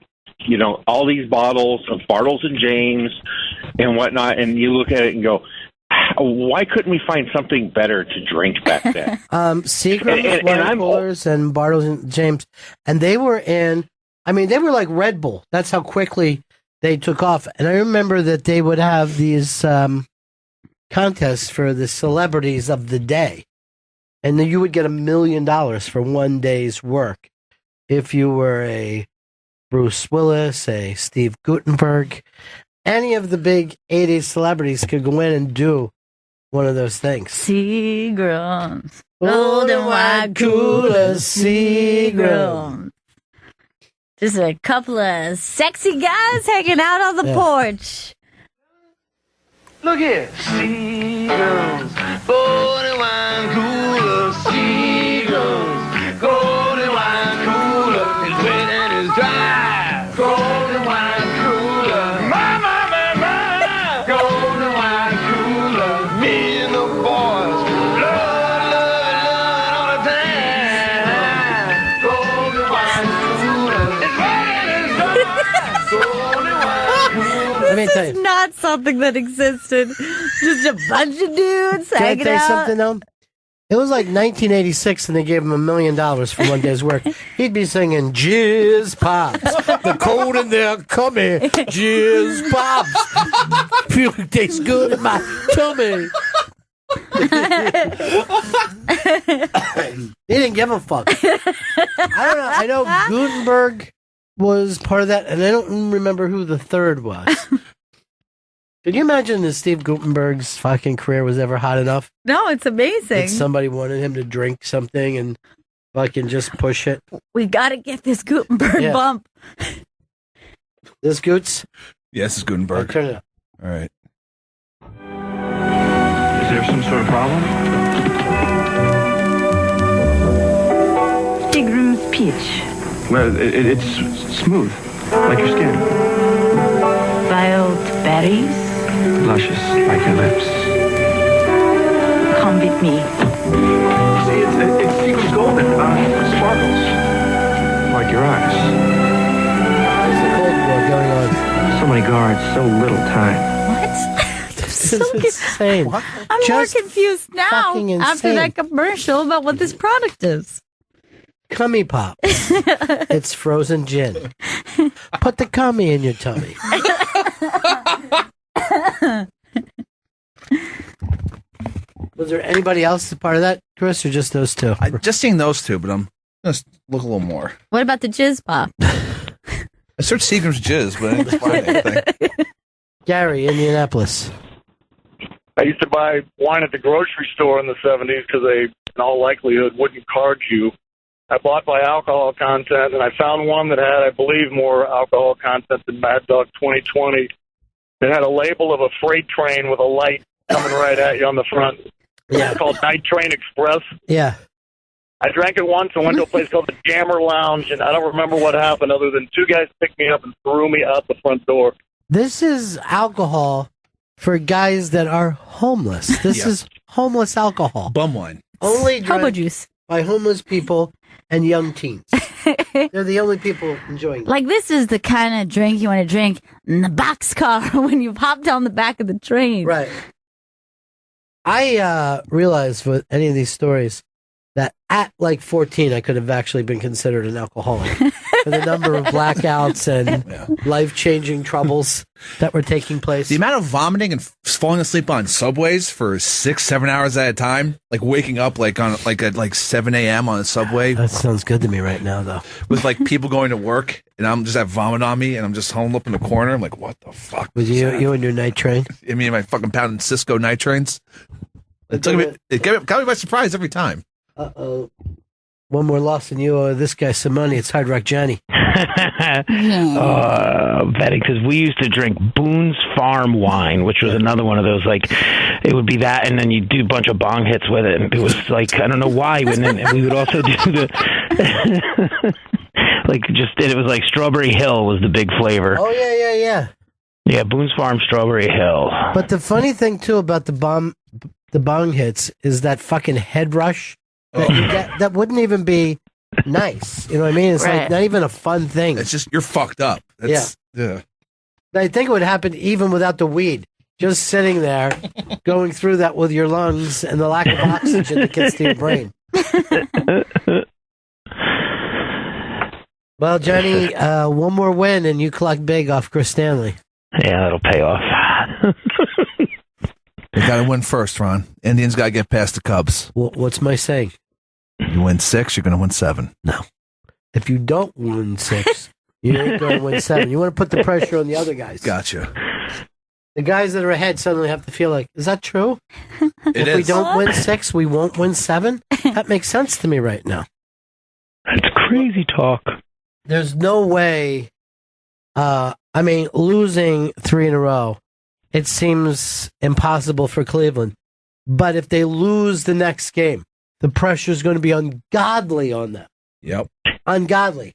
all these bottles of Bartles and James and whatnot, and you look at it and go, why couldn't we find something better to drink back then? Seagrams, wine coolers, and Bartles and James. And they were they were like Red Bull. That's how quickly they took off. And I remember that they would have these contests for the celebrities of the day. And then you would get $1 million for one day's work. If you were a Bruce Willis, a Steve Guttenberg, any of the big 80s celebrities could go in and do one of those things. Seagrams. Golden wine coolers, Seagrams. Just a couple of sexy guys hanging out on the porch. Look here. Seagrams. Golden wine coolers. Seagrams. Golden wine cooler. It's wet and it's dry. Golden wine cooler. My. Golden wine cooler. Me and the boys. Love all the time. Golden wine cooler. It's wet and it's dry. Golden wine cooler. Let me tell you. Not something that existed. Just a bunch of dudes Can I hanging tell you out. something, though? It was like 1986, and they gave him $1 million for one day's work. He'd be singing Jizz Pops. The cold in there coming. Jizz Pops. Feeling tastes good in my tummy. He didn't give a fuck. I don't know. I know Gutenberg was part of that, and I don't remember who the third was. Could you imagine if Steve Gutenberg's fucking career was ever hot enough? No, it's amazing. That somebody wanted him to drink something and fucking just push it. We got to get this Gutenberg bump. This Goots? Yes, it's Gutenberg. I'll turn it up. All right. Is there some sort of problem? Seagram's peach. Well, it's smooth, like your skin. Wild berries. Luscious, like your lips. Come with me. See, it's Seagram's golden. Sparkles. Like your eyes. There's a Cold War going on. So many guards, so little time. What? This is insane. I'm Just more confused now fucking insane. after that commercial about what this product is. Cummy Pop. It's frozen gin. Put the cummy in your tummy. Was there anybody else a part of that, Chris, or just those two? I just seen those two, but I'm gonna look a little more. What about the Jizz Pop? I searched Seagram's jizz, but I didn't find anything. Gary, Indianapolis. I used to buy wine at the grocery store in the 70s because they, in all likelihood, wouldn't card you. I bought by alcohol content, and I found one that had, I believe, more alcohol content than Mad Dog 2020. It had a label of a freight train with a light coming right at you on the front. Yeah. It's called Night Train Express. Yeah. I drank it once and went to a place called the Jammer Lounge, and I don't remember what happened other than two guys picked me up and threw me out the front door. This is alcohol for guys that are homeless. This is homeless alcohol. Bum wine. Only Hobo drank juice. by homeless people and young teens. They're the only people enjoying it. Like, this is the kind of drink you want to drink in the boxcar when you've hopped on the back of the train. Right. I realize with any of these stories, that at like 14, I could have actually been considered an alcoholic. For the number of blackouts and life-changing troubles that were taking place. The amount of vomiting and falling asleep on subways for 6-7 hours at a time, like waking up like on at 7 a.m. on a subway. That sounds good to me right now, though. With like people going to work and I'm just have vomit on me and I'm just home up in the corner. I'm like, what the fuck? Was you and your night train? I mean, my fucking pounding Cisco night trains. It got me by surprise every time. Uh-oh. One more loss than you owe this guy some money. It's Hard Rock Johnny. Betty, because we used to drink Boone's Farm wine, which was another one of those, like, it would be that, and then you do a bunch of bong hits with it, and it was like, I don't know why, and then we would also do the, it was like Strawberry Hill was the big flavor. Oh, yeah. Yeah, Boone's Farm Strawberry Hill. But the funny thing, too, about the bong hits is that fucking head rush that you get, that wouldn't even be nice. You know what I mean? It's like not even a fun thing. It's just, you're fucked up. Yeah. I think it would happen even without the weed. Just sitting there, going through that with your lungs and the lack of oxygen that gets to your brain. Well, Johnny, one more win and you collect big off Chris Stanley. Yeah, that'll pay off. You got to win first, Ron. Indians got to get past the Cubs. What's my saying? You win 6, you're going to win 7. No. If you don't win 6, you ain't going to win 7. You want to put the pressure on the other guys. Gotcha. The guys that are ahead suddenly have to feel like, is that true? If we don't win 6, we won't win 7? That makes sense to me right now. That's crazy talk. There's no way. Losing 3 in a row, it seems impossible for Cleveland. But if they lose the next game, the pressure is going to be ungodly on them. Yep. Ungodly.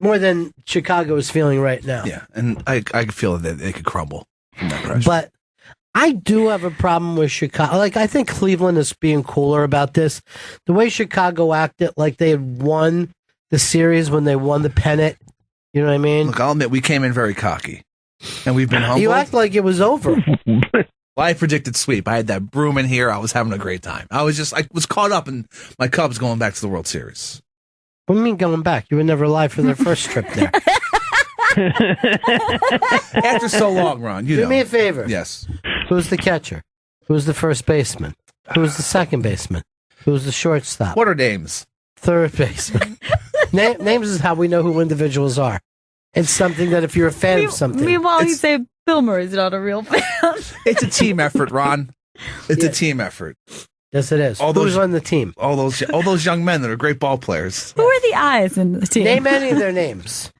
More than Chicago is feeling right now. Yeah, and I feel that they could crumble from that pressure. But I do have a problem with Chicago. Like, I think Cleveland is being cooler about this. The way Chicago acted, like they had won the series when they won the pennant. You know what I mean? Look, I'll admit, we came in very cocky. And we've been humbled. You act like it was over. Well, I predicted sweep. I had that broom in here. I was having a great time. I was caught up in my Cubs going back to the World Series. What do you mean going back? You were never alive for their first trip there. After so long, Ron, Do me a favor. Yes. Who's the catcher? Who's the first baseman? Who's the second baseman? Who's the shortstop? What are names? Third baseman. Names is how we know who individuals are. It's something that if you're a fan of something. Meanwhile, you say Bill Murray's not a real fan. It's a team effort, Ron. It's a team effort. Yes, it is. Who's on the team? All those young men that are great ball players. Who are the eyes in the team? Name any of their names.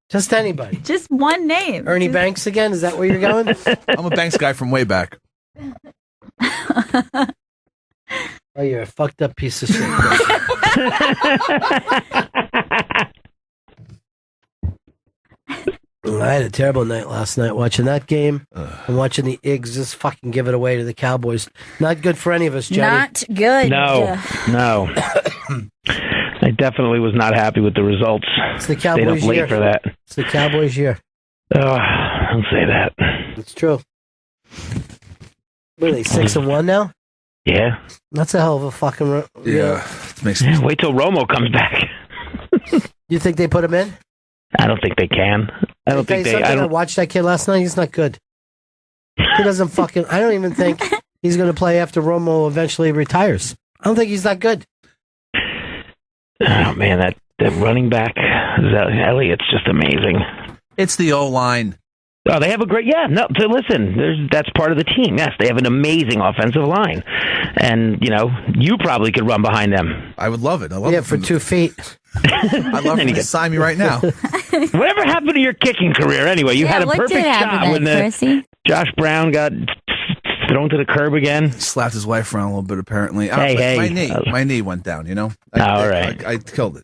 Just anybody. Just one name. Ernie Banks again? Is that where you're going? I'm a Banks guy from way back. Oh, you're a fucked up piece of shit. I had a terrible night last night watching that game and watching the Iggs just fucking give it away to the Cowboys. Not good for any of us, Jenny. Not good. No. I definitely was not happy with the results. It's the Cowboys' Stayed up late year. for that. It's the Cowboys' year. Don't say that. It's true. What are they, 6-1 now? Yeah. That's a hell of a fucking... Wait till Romo comes back. You think they put him in? I don't think they can. I watched that kid last night. He's not good. He doesn't fucking... I don't even think he's going to play after Romo eventually retires. I don't think he's that good. Oh, man, that running back, Elliott's just amazing. It's the O-line. Oh, they have a great... Yeah, no, so listen, that's part of the team. Yes, they have an amazing offensive line. And, you probably could run behind them. I would love it. I love it. For 2 feet. I'd love to sign me right now. Whatever happened to your kicking career anyway? You had a perfect shot when Josh Brown got thrown to the curb again. Slapped his wife around a little bit, apparently. My knee went down, all right. I killed it.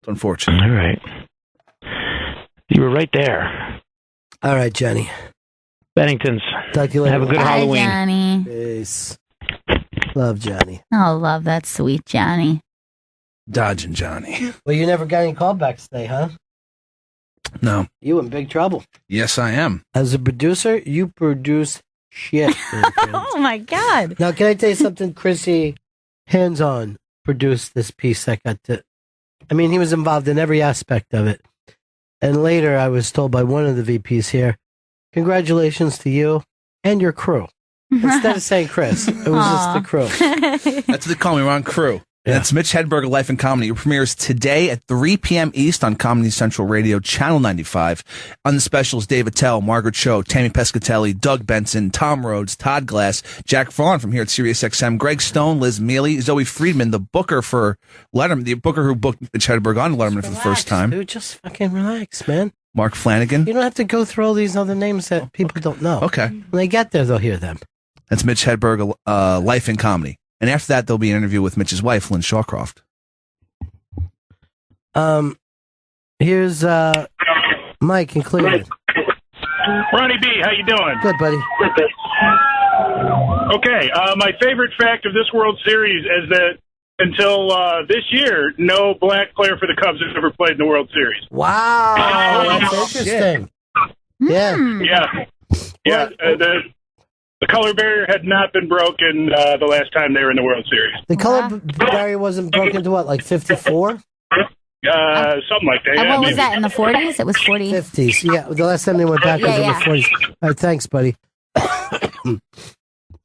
It's unfortunate. All right. You were right there. All right, Jenny. Bennington's. Talk to you later. Have a good Halloween. Johnny. Peace. Love Johnny. Oh, love that sweet Johnny. Dodging Johnny. Well, you never got any callbacks today, huh? No. You in big trouble. Yes, I am. As a producer, you produce shit. Oh, my God. Now, can I tell you something, Chrissy hands-on produced this piece that got to. I mean, he was involved in every aspect of it. And later, I was told by one of the VPs here, "Congratulations to you and your crew." Instead of saying Chris, it was just the crew. That's what they call me, Ron Crew. And that's Mitch Hedberg of Life and Comedy. It premieres today at 3 p.m. East on Comedy Central Radio, Channel 95. On the specials, Dave Attell, Margaret Cho, Tammy Pescatelli, Doug Benson, Tom Rhodes, Todd Glass, Jack Vaughn from here at SiriusXM, Greg Stone, Liz Mealy, Zoe Friedman, the booker for Letterman, the booker who booked Mitch Hedberg on Letterman for the first time. Dude, just fucking relax, man. Mark Flanagan. You don't have to go through all these other names that people don't know. Okay. When they get there, they'll hear them. That's Mitch Hedberg, Life and Comedy. And after that, there'll be an interview with Mitch's wife, Lynn Shawcroft. Here's Mike in Cleveland. Ronnie B, how you doing? Good, buddy. Okay, my favorite fact of this World Series is that until this year, no black player for the Cubs has ever played in the World Series. Wow, that's interesting. Yeah. Yeah. The color barrier had not been broken the last time they were in the World Series. The color barrier wasn't broken to what, like 54? Something like that. And Yeah, what was maybe. that, in the 40s? It was 40. 50s. Yeah, the last time they went back was in the 40s. All right, thanks, buddy. I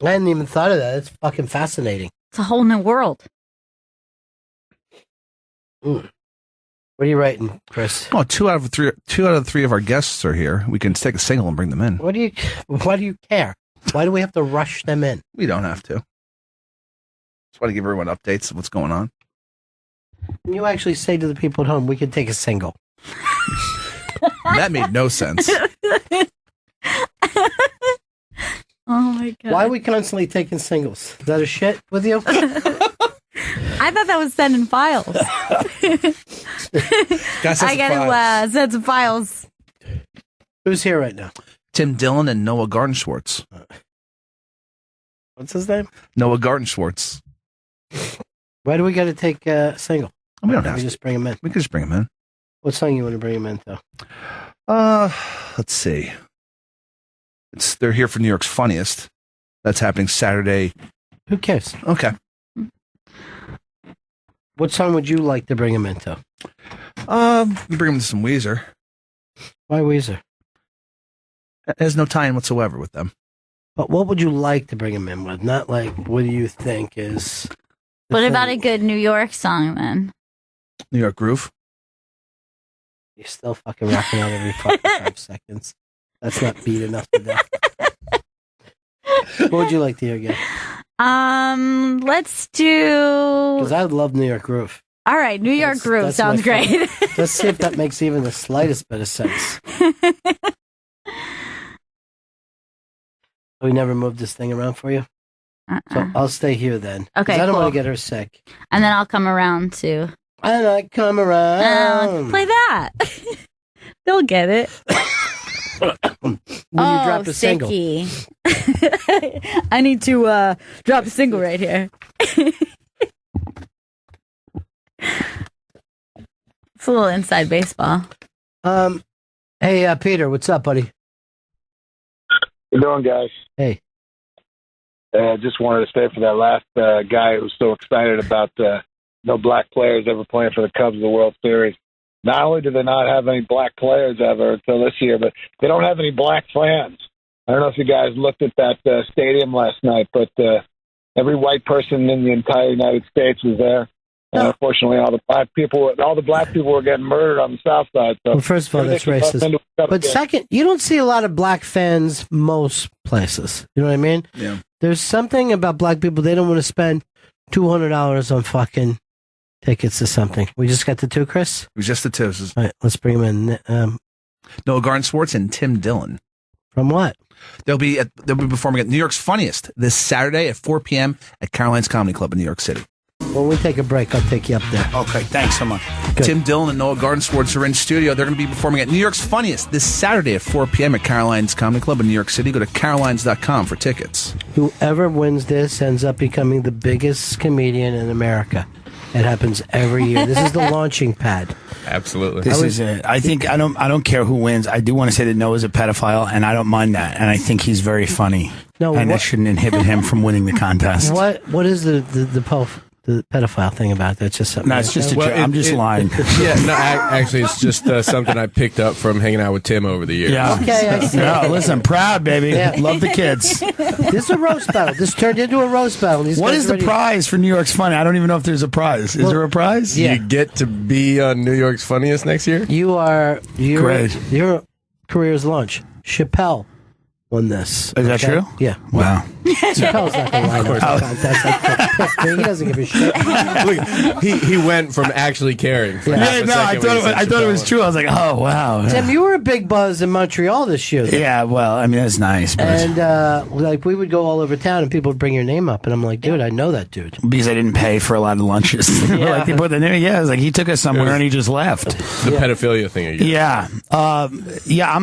hadn't even thought of that. It's fucking fascinating. It's a whole new world. What are you writing, Chris? Oh, two out of the three of our guests are here. We can take a single and bring them in. Why do you care? Why do we have to rush them in? We don't have to. Just want to give everyone updates of what's going on. You actually say to the people at home, we can take a single. That made no sense. Oh my God. Why are we constantly taking singles? Is that a shit with you? I thought that was sending files. I got to send some files. Who's here right now? Tim Dillon and Noah Garden-Schwartz. What's his name? Noah Garden-Schwartz. Why do we got to take a single? We don't have to. Just bring him in. We can just bring him in. What song you want to bring him in, though? Let's see. They're here for New York's Funniest. That's happening Saturday. Who cares? Okay. What song would you like to bring him into? We bring him to some Weezer. Why Weezer? It has no tie-in whatsoever with them. But what would you like to bring him in with? Not like, what do you think is... What about a good New York song, then? New York Groove? You're still fucking rocking out every fucking 5 seconds. That's not beat enough to death. What would you like to hear again? Let's do... Because I love New York Groove. All right, New York Groove That's sounds my great. favorite. Let's see if that makes even the slightest bit of sense. We never moved this thing around for you? So I'll stay here then. Okay, 'cause I don't cool. want to get her sick. And then I'll come around too. And I come around. Play that. They'll get it. When you drop a single. Sticky. I need to drop a single right here. It's a little inside baseball. Hey, Peter, what's up, buddy? How you doing, guys? Hey. Just wanted to stay for that last guy who was so excited about no black players ever playing for the Cubs in the World Series. Not only do they not have any black players ever until this year, but they don't have any black fans. I don't know if you guys looked at that stadium last night, but every white person in the entire United States was there. And unfortunately, all the black people were getting murdered on the South Side. So Well, first of all, that's racist. But second, you don't see a lot of black fans most places. You know what I mean? Yeah. There's something about black people, they don't want to spend $200 on fucking tickets to something. We just got the two, Chris? It was just the two. All right, let's bring them in. Noah Garden-Schwartz and Tim Dillon. From what? They'll be performing at New York's Funniest this Saturday at 4 p.m. at Caroline's Comedy Club in New York City. When we take a break, I'll take you up there. Okay, thanks so much. Good. Tim Dillon and Noah Garden-Schwartz are in studio. They're going to be performing at New York's Funniest this Saturday at 4 p.m. at Caroline's Comedy Club in New York City. Go to carolines.com for tickets. Whoever wins this ends up becoming the biggest comedian in America. It happens every year. This is the launching pad. Absolutely. This is it. I think I don't care who wins. I do want to say that Noah's a pedophile, and I don't mind that. And I think he's very funny. No, and that shouldn't inhibit him from winning the contest. What is the the pedophile thing about that. It's just something. No, it's just a Well, joke. I'm just lying. Yeah, no, actually, it's just something I picked up from hanging out with Tim over the years. Yeah. Okay, I see. No, listen, I'm proud, baby. Yeah. Love the kids. This is a roast battle. This turned into a roast battle. These What guys is the ready- prize for New York's Funny? I don't even know if there's a prize. Is there a prize? Yeah. You get to be on New York's Funniest next year? You're Great. Your career's launch. Chappelle won this. Is that true? Yeah. Wow. Chappelle's not going to line up. That's like he doesn't give a shit. Look, he went from actually caring. For half Yeah, a no, I second when he said thought it was Chappelle. true. I was like, oh wow. Tim, you were a big buzz in Montreal this year. though. Yeah, well, I mean that's nice, but And like we would go all over town, and people would bring your name up, and I'm like, dude, I know that dude. because I didn't pay for a lot of lunches. Yeah. Like they put the name. Yeah, it was like he took us somewhere and he just left. The pedophilia thing again. Yeah,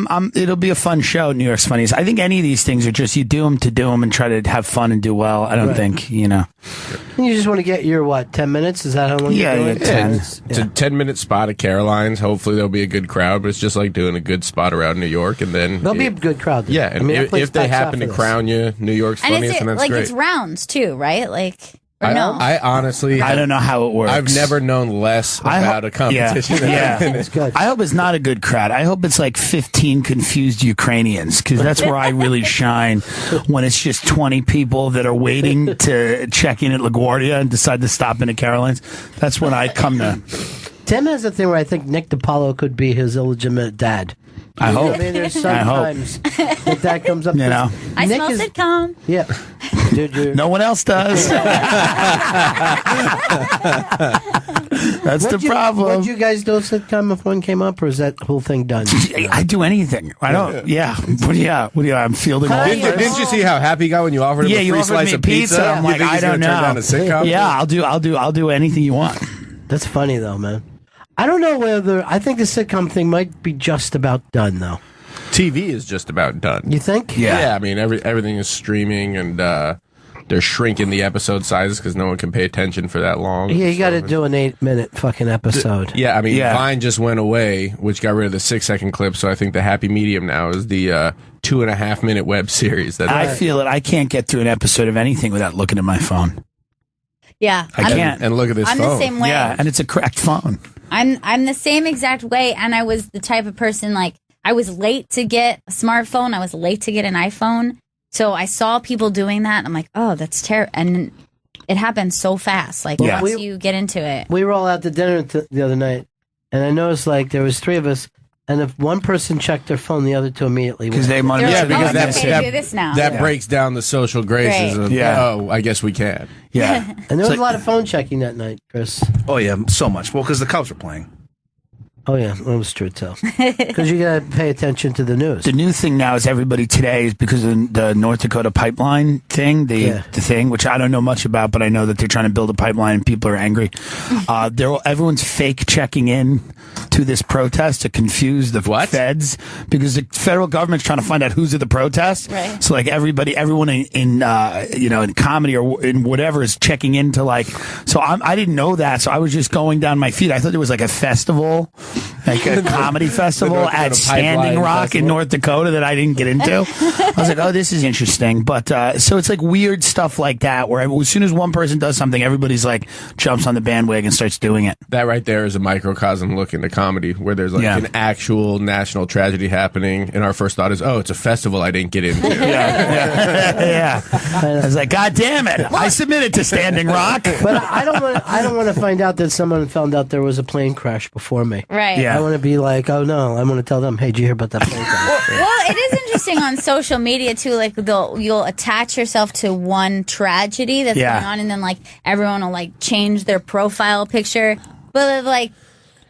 I'm. It'll be a fun show. New York's Funniest. I think any of these things are just you do them to do them and try to have fun and do well. I don't Right. think you know. And you just want to get your 10 minutes? Is that how long Yeah, you're doing? yeah, 10. It's a 10-minute spot at Caroline's. Hopefully there'll be a good crowd, but it's just like doing a good spot around New York, and then There'll be a good crowd. There. yeah. And I mean, that if place they packs out happen for to this. crown you New York's And Funniest, is it then that's like great. it's rounds too, right? Like or no? I honestly, I don't know how it works. I've never known less about a competition. Yeah, than It's good. I hope it's not a good crowd. I hope it's like 15 confused Ukrainians because that's where I really shine. When it's just 20 people that are waiting to check in at LaGuardia and decide to stop in at Caroline's. That's when I come to. Tim has a thing where I think Nick DiPaolo could be his illegitimate dad. I hope. I mean, there's I hope. sometimes that comes up. You know. I Nick smell is- sitcom. Yeah. Dude, you're... No one else does. That's the problem. Would you guys do a sitcom if one came up, or is that whole thing done? I do anything. I don't. Yeah. What do you? I'm fielding all. Didn't you see how happy he got when you offered him Yeah, a you free offered slice me of pizza. I'm You like, think I he's gonna don't know. turn down a sitcom? Yeah, I'll do anything you want. That's funny though, man. I don't know whether I think the sitcom thing might be just about done though. TV is just about done. You think? Yeah, I mean everything is streaming, and they're shrinking the episode sizes because no one can pay attention for that long. Yeah, you got to do an 8-minute fucking episode. Yeah, I mean Vine just went away, which got rid of the 6-second clip. So I think the happy medium now is the 2.5-minute web series. That I feel it. I can't get through an episode of anything without looking at my phone. Yeah, I can't. And look at this I'm phone. the same way. Yeah, and it's a cracked phone. I'm the same exact way, and I was the type of person like I was late to get a smartphone. I was late to get an iPhone. So I saw people doing that. And I'm like, oh, that's terrible. And it happens so fast. Like once you get into it. We were all out to dinner the other night, and I noticed like there was 3 of us, and if one person checked their phone, the other 2 immediately because they They're Yeah, like, because oh, it's okay to do this now. that breaks down the social graces Right. of oh, I guess we can. Yeah, And there was a lot of phone checking that night, Chris. Oh yeah, so much. Well, because the Cubs were playing. Oh yeah, that was true too. Because you got to pay attention to the news. The new thing now is everybody today is because of the North Dakota pipeline thing, the thing, which I don't know much about, but I know that they're trying to build a pipeline and people are angry. Everyone's fake checking in to this protest to confuse the feds because the federal government's trying to find out who's at the protest. Right. So like everyone in comedy or in whatever is checking into so I didn't know that. So I was just going down my feed. I thought there was like a festival. Like a comedy festival North at Dakota Standing Pipeline Rock Festival. in North Dakota that I didn't get into. I was like, oh, this is interesting. But so it's like weird stuff like that where as soon as one person does something, everybody's like jumps on the bandwagon and starts doing it. That right there is a microcosm look into comedy where there's like an actual national tragedy happening, and our first thought is, oh, it's a festival I didn't get into. Yeah. I was like, God damn it! I submitted to Standing Rock, But I don't want to find out that someone found out there was a plane crash before me. Right. Yeah. I want to be like, oh no, I want to tell them, hey, did you hear about that plane crash? Well, it is interesting on social media too. Like you'll attach yourself to one tragedy that's going on, and then like everyone will like change their profile picture. But like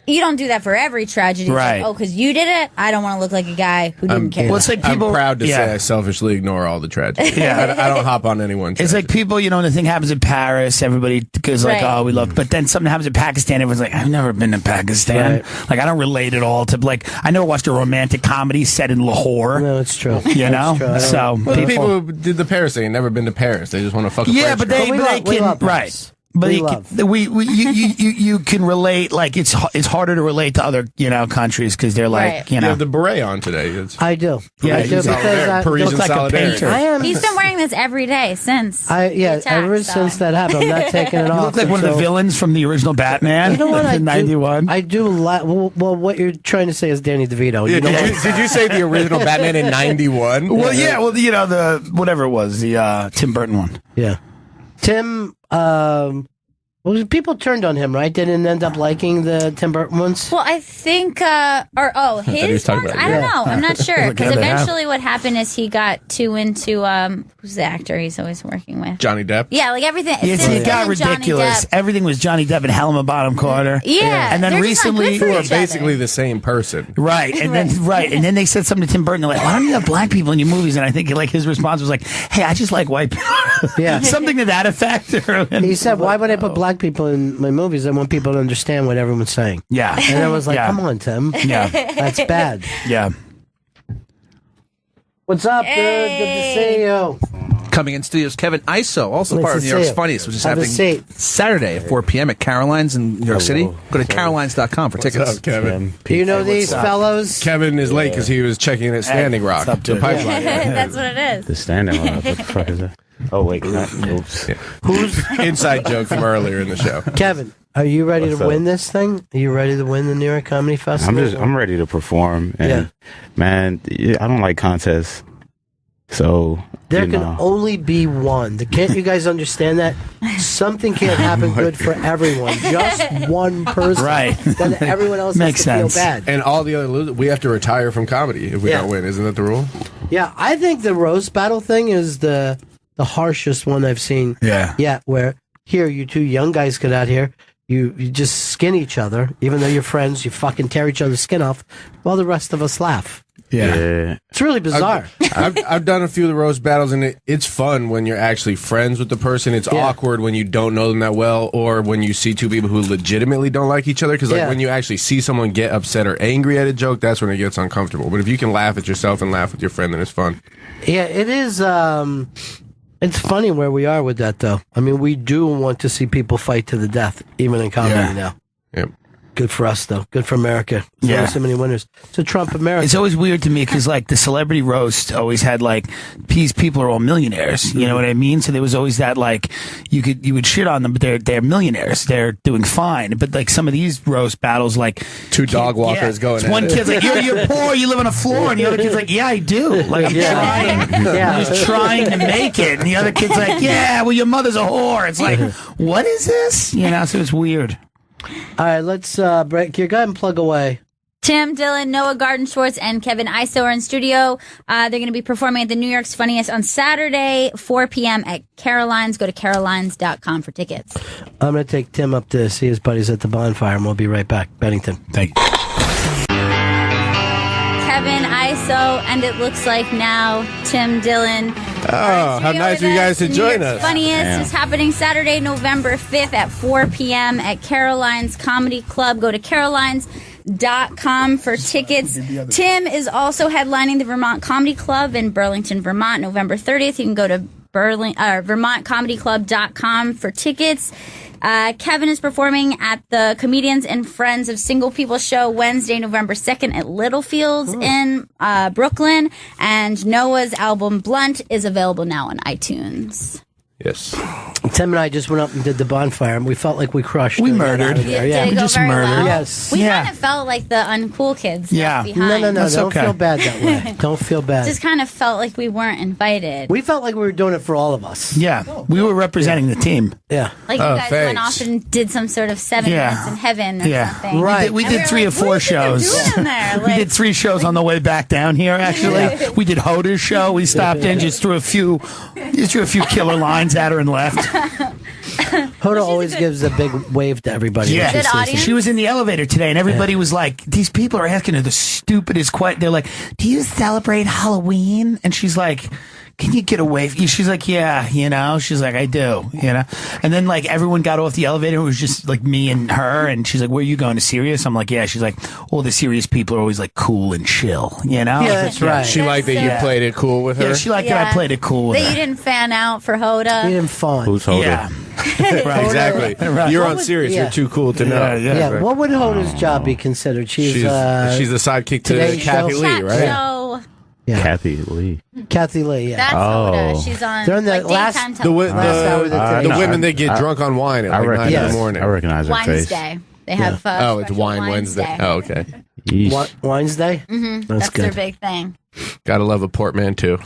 you don't do that for every tragedy. It's Right. Like, oh, because you did it, I don't want to look like a guy who didn't care. Well, it's like people. I'm proud to yeah. say I selfishly ignore all the tragedies. Yeah. I don't hop on anyone. It's like people, when the thing happens in Paris, everybody goes like, Right. oh, we love, but then something happens in Pakistan, everyone's like, I've never been to Pakistan. Right. Like, I don't relate at all to, I never watched a romantic comedy set in Lahore. No, it's true. You know? It's true. So, Well, people who did the Paris thing, never been to Paris. They just want to fuck a yeah, French but girl. they, we but love they can, Paris. right. But We love. you can relate. Like it's harder to relate to other countries because they're like Right. You have the beret on today. It's I do. Yeah, I do he's because I, Parisian looks like a solidarity. painter. I am. He's been wearing this every day since. the attack, ever so. since that happened, I'm not taking it You off. look like one of the until- villains from the original Batman. You know what? in '91. I do. Well, what you're trying to say is Danny DeVito. You know what? Did you say the original Batman in '91? Well, yeah. Well, the whatever it was, the Tim Burton one. Yeah. Tim. People turned on him, right? Didn't end up liking the Tim Burton ones. Well, I think, he his was talking ones? about I don't you. know. I'm not sure. Look, Because yeah, they have. eventually what happened is he got too into, who's the actor he's always working with? Johnny Depp. Yeah, like everything. Yes, since it got him and Johnny ridiculous. Depp- Everything was Johnny Depp and Helena Bottom Carter. Yeah, and then they're just not good recently, for Who are each other. basically the same person. right, and then they said something to Tim Burton. They're like, "Why don't you have black people in your movies?" And I think like his response was like, "Hey, I just like white people." Yeah. something to that effect. He said, "Why would I put black people in my movies? I want people to understand what everyone's saying." Yeah, And I was like, Yeah. "Come on, Tim. yeah, That's bad." yeah. What's up, dude? Good to see you. Coming in studios, Kevin Iso, also Nice part to of New see York's you. Funniest, which is Have a happening seat. Saturday at 4 p.m. at Caroline's in New York City. Go to carolines.com for tickets. What's up, Kevin? Do you know these fellows? Kevin is late because he was checking at Standing Rock, what's up, the dude? pipeline. That's what it is. The standing rock. What the fuck is that? Oh wait, oops. Who's Inside joke from earlier in the show. Kevin? Are you ready What's to up? win this thing? Are you ready to win the New York Comedy Festival? I'm ready to perform, and Yeah. man, I don't like contests. So There you can know. only be one. Can't you guys understand that? Something can't happen good for everyone. Just one person. Right. Then everyone else Makes has to sense. feel bad. And all the other losers, we have to retire from comedy if we Yeah. don't win. Isn't that the rule? Yeah, I think the roast battle thing is the harshest one I've seen Yeah. yet. Where here, you two young guys get out here, you just skin each other, even though you're friends. You fucking tear each other's skin off, while the rest of us laugh. Yeah. It's really bizarre. I've done a few of the roast battles, and it's fun when you're actually friends with the person. It's Yeah. awkward when you don't know them that well, or when you see two people who legitimately don't like each other. Because like Yeah. when you actually see someone get upset or angry at a joke, that's when it gets uncomfortable. But if you can laugh at yourself and laugh with your friend, then it's fun. Yeah, it is. It's funny where we are with that, though. I mean, we do want to see people fight to the death, even in comedy Yeah. now. Yep. Good for us, though. Good for America. There's Yeah. only so many winners. It's a Trump America. It's always weird to me because like the celebrity roast always had like these people are all millionaires. You know what I mean? So there was always that like you would shit on them, but they're millionaires. They're doing fine. But like some of these roast battles, like Two dog walkers going at One it. kid's like, you're poor, you live on a floor, and the other kid's like, yeah, I do. Like I'm trying, Yeah. I'm just trying to make it. And the other kid's like, yeah, well, your mother's a whore. It's like, what is this? You know, so it's weird. All right, let's break here. Go ahead and plug away. Tim Dillon, Noah Garden Schwartz, and Kevin Iso are in studio. They're going to be performing at the New York's Funniest on Saturday, 4 p.m. at Caroline's. Go to carolines.com for tickets. I'm going to take Tim up to see his buddies at the bonfire, and we'll be right back. Bennington. Thank you. Kevin Iso, and it looks like now Tim Dillon. Oh, how nice of you guys to New join York's us. Funniest is happening Saturday, November 5th at 4 p.m. at Caroline's Comedy Club. Go to carolines.com for tickets. Tim is also headlining the Vermont Comedy Club in Burlington, Vermont, November 30th. You can go to vermontcomedyclub.com for tickets. Kevin is performing at the Comedians and Friends of Single People show Wednesday, November 2nd at Littlefields in Brooklyn. And Noah's album Blunt is available now on iTunes. Yes. Tim and I just went up and did the bonfire, and we felt like we crushed. We and got murdered. out of there. Did Yeah, it go just very murdered. well? Yes. We Yeah. kind of felt like the uncool kids Yeah. left No, behind. no, no. That's Don't okay. feel bad that way. Don't feel bad. Just kind of felt like we weren't invited. We felt like we were doing it for all of us. Yeah, we were representing the team. Yeah. Like you Oh, guys went thanks. off and did some sort of 7 Yeah. minutes in heaven or Yeah. something. Right. We And did were 3 like, or 4 what do you think shows. they're doing in there? We did 3 shows on the way back down here. Actually, Yeah. we did Hoda's show. We stopped in, just threw a few killer lines at her and left. Hoda always gives a big wave to everybody. Yeah, when she Good sees us. audience. she was in the elevator today, and everybody was like, "These people are asking her the stupidest question." They're like, "Do you celebrate Halloween?" And she's like, can you get away? She's like, yeah, she's like, I do, and then like everyone got off the elevator. It was just like me and her, and she's like, where are you going, to Sirius? I'm like, yeah. She's like, all the Sirius people are always like cool and chill, Yeah, that's right. She liked that you played it cool with her. Yeah, she liked that I played it cool with that her. you didn't fan out for Hoda. You didn't fawn. Who's Hoda? Yeah. Right, exactly. Right. You're What on would- Sirius. yeah. You're too cool to know. Yeah, Right. what would Hoda's job be considered? She's She's the sidekick to Today Kathy Show? Lee, right? Show. Yeah. Kathy Lee. Kathy Lee, yeah. That's Hoda. She's on They're on the like last- daytime The, television. the women that get drunk on wine at like 9 in the morning. I recognize her face. Wednesday. They have Oh, it's special Wine Wednesday. Oh, okay. Wednesday? That's good. their big thing. Gotta love a portmanteau.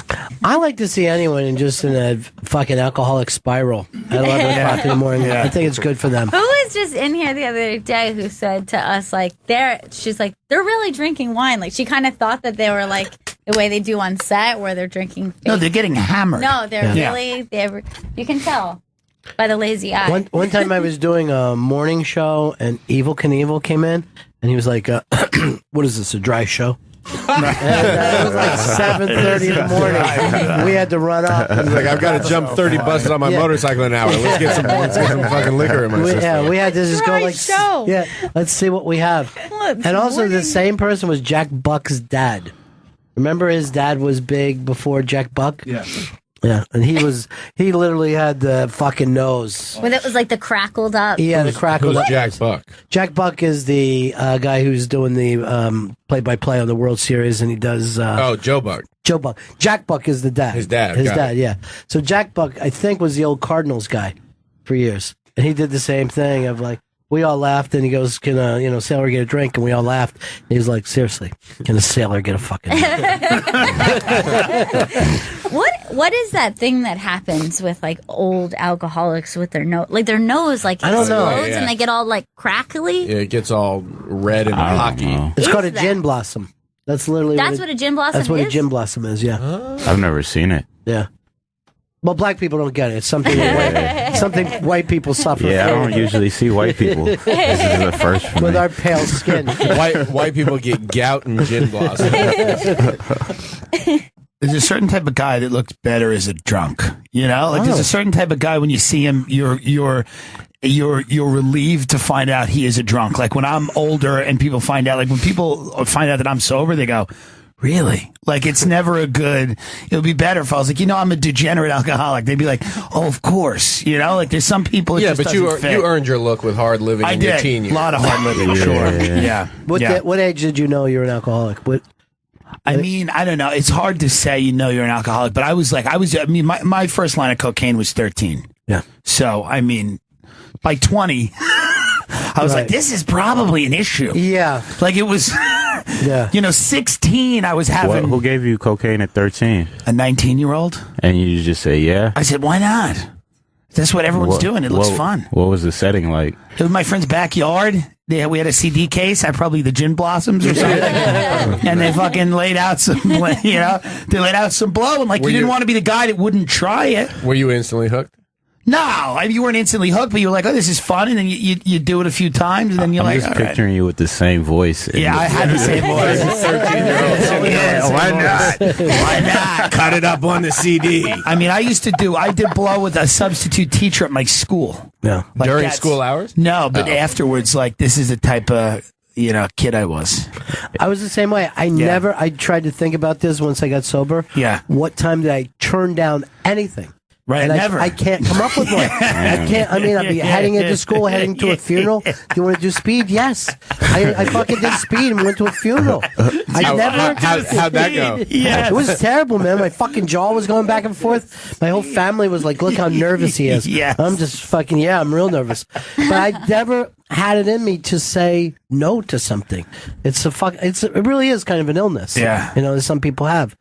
I like to see anyone in just in a fucking alcoholic spiral at 11 o'clock in the morning. I think it's good for them. Who was just in here the other day who said to us, like, she's like, they're really drinking wine. Like, she kind of thought that they were like the way they do on set where they're drinking fake. No, they're getting hammered. No, they're really, you can tell by the lazy eye. One time I was doing a morning show and Evel Knievel came in and he was like, what is this, a dry show? And it was like 7:30 in the morning. We had to run up. He's like, I've got to jump 30 buses on my motorcycle an hour. Let's get some fucking liquor in my system. Yeah, we had to just go like, show. yeah, let's see what we have. And also the same person was Jack Buck's dad. Remember his dad was big before Jack Buck? Yeah. Yeah, and he literally had the fucking nose. When it was like the crackled up. Yeah, the crackled up. Who's Jack Buck? Jack Buck is the guy who's doing the play-by-play on the World Series, and he does. Joe Buck. Joe Buck. Jack Buck is the dad. His dad. His got dad. it. Yeah. So Jack Buck, I think, was the old Cardinals guy for years, and he did the same thing of like. We all laughed, and he goes, "Can a sailor get a drink?" And we all laughed. And he was like, "Seriously, can a sailor get a fucking drink?" What is that thing that happens with like old alcoholics with their nose? Like their nose like I don't know. explodes Yeah. and they get all like crackly. Yeah, it gets all red and hockey. It's called a that? gin blossom. That's literally That's what a gin blossom That's what a is? gin blossom is. Yeah. I've never seen it. Yeah. Well, black people don't get it. It's something something white people suffer Yeah, I from. don't usually see white people. This is the first for With me. our pale skin. White people get gout and gin blossom. There's a certain type of guy that looks better as a drunk. Like there's a certain type of guy when you see him, you're relieved to find out he is a drunk. Like when I'm older and people find out, like when people find out that I'm sober, they go, really? Like it's never a good. It would be better if I was like, I'm a degenerate alcoholic. They'd be like, oh, of course. Like there's some people. It Yeah, just but you doesn't fit. you earned your look with hard living I in your did. teen A years. lot of hard living. Sure. Yeah. What age did you know you were an alcoholic? I mean, I don't know. It's hard to say you're an alcoholic, but my first line of cocaine was 13. Yeah. So, I mean, by 20, I was like, this is probably an issue. Yeah. Like it was, 16, I was having Who gave you cocaine at 13? a 19-year-old. And you just say, yeah? I said, why not? That's what everyone's doing. It looks fun. What was the setting like? It was my friend's backyard. We had a CD case. I probably the Gin Blossoms or something. And they fucking laid out some, they laid out some blow. And like, you didn't want to be the guy that wouldn't try it. Were you instantly hooked? No, I mean, you weren't instantly hooked, but you were like, oh, this is fun. And then you do it a few times, and then you're I'm like, just all right. picturing you with the same voice. Yeah, I had the same voice. 13-year-old. Why not? Why not? Cut it up on the CD. I mean, I did blow with a substitute teacher at my school. Yeah. Like During that's- school hours? No, but afterwards, like, this is the type of, kid I was. I was the same way. I tried to think about this once I got sober. Yeah. What time did I turn down anything? Right, and never. I can't come up with one. I can't. I mean, I'd be heading into school, heading to a funeral. Do you want to do speed? Yes. I fucking did speed and went to a funeral. How'd that go? Yeah. It was terrible, man. My fucking jaw was going back and forth. My whole family was like, "Look how nervous he is." Yes. I'm just fucking. I'm real nervous. But I never had it in me to say no to something. It really is kind of an illness. Yeah. That some people have.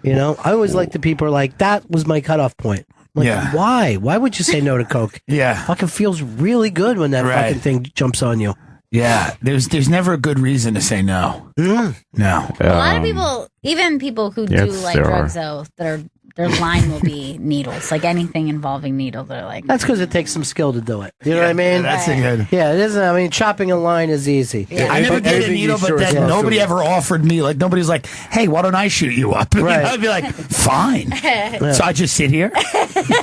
I always like the people who are like, that was my cutoff point. Like, Yeah. why? Why would you say no to Coke? Yeah. Fucking feels really good when that Right. fucking thing jumps on you. Yeah, there's never a good reason to say no. No. A lot of people, even people who do Yes, like there drugs are. though, that are their line will be needles, like anything involving needles. They're like, That's because it takes some skill to do it. You know what I mean? that's good. Yeah, it isn't. I mean, chopping a line is easy. I never did a needle, but then nobody ever offered me, like, nobody's like, hey, why don't I shoot you up? You know, Right. I'd be like, fine. So I just sit here.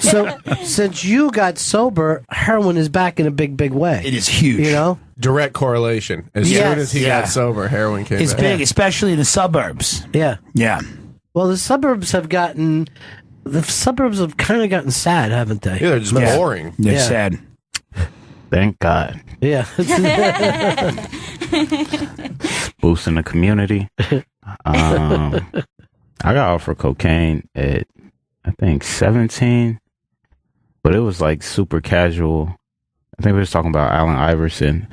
So, since you got sober, heroin is back in a big, big way. It is huge. You know? Direct correlation. As Yes. soon as he got sober, heroin came It's back. big, especially in the suburbs. Yeah. Yeah. Well, the suburbs have kind of gotten sad, haven't they? Yeah, they're just boring. They're sad. Thank God. Yeah. Boosting the community. I got offered cocaine at, I think, 17, but it was like super casual. I think we was talking about Allen Iverson,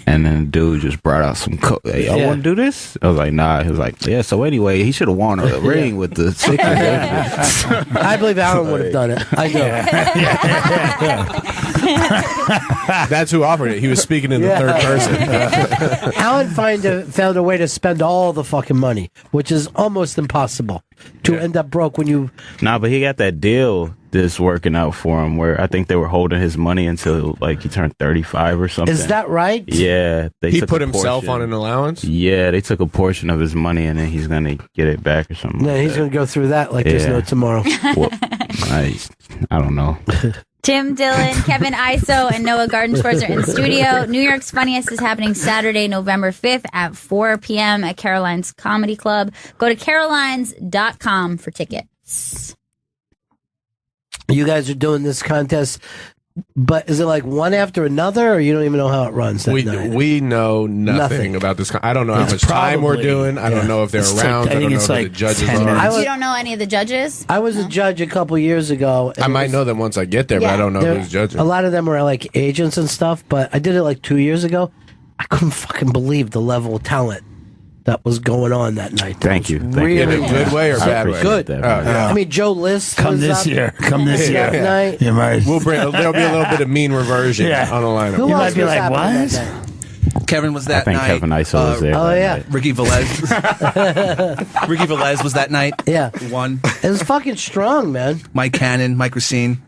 and then the dude just brought out some coke. Hey, y'all want to do this? I was like, nah. He was like, yeah. So anyway, he should have won a ring with the Sixers. I believe Allen would have done it. I know. That's who offered it. He was speaking in the third person. Allen found a way to spend all the fucking money, which is almost impossible to end up broke when you. Nah, but he got that deal that's working out for him where I think they were holding his money until like he turned 35 or something. Is that right? Yeah. He took put a himself portion. on an allowance? Yeah, they took a portion of his money and then he's going to get it back or something. Yeah, he's going to go through that like there's no tomorrow. Well, I don't know. Tim Dillon, Kevin Iso, and Noah Gardenschwartz are in studio. New York's Funniest is happening Saturday, November 5th at 4 p.m. at Caroline's Comedy Club. Go to carolines.com for tickets. You guys are doing this contest, but is it like one after another, or you don't even know how it runs that night? We know nothing about this. I don't know how It's much time we're probably- doing. I don't know if they're It's around. like- I I don't think know it's who like the judges 10 are. minutes. You don't know any of the judges? I was a judge a couple years ago. and I it might was- know them once I get there, but I don't know There- who's judging. A lot of them were like agents and stuff, but I did it like 2 years ago. I couldn't fucking believe the level of talent that was going on that night. Thank you. Thank Really you. In a good way or bad way? Good. Oh, yeah. I mean, Joe List. Come was this up year. Come this year. that night. You might. There'll be a little bit of mean reversion on the lineup. Who You else might be was like, happening what? that night? Kevin was I that think night. Kevin Iso was there. Oh that yeah, night. Ricky Velez. Ricky Velez was that night. yeah. One. It was fucking strong, man. Mike Cannon, Mike Racine.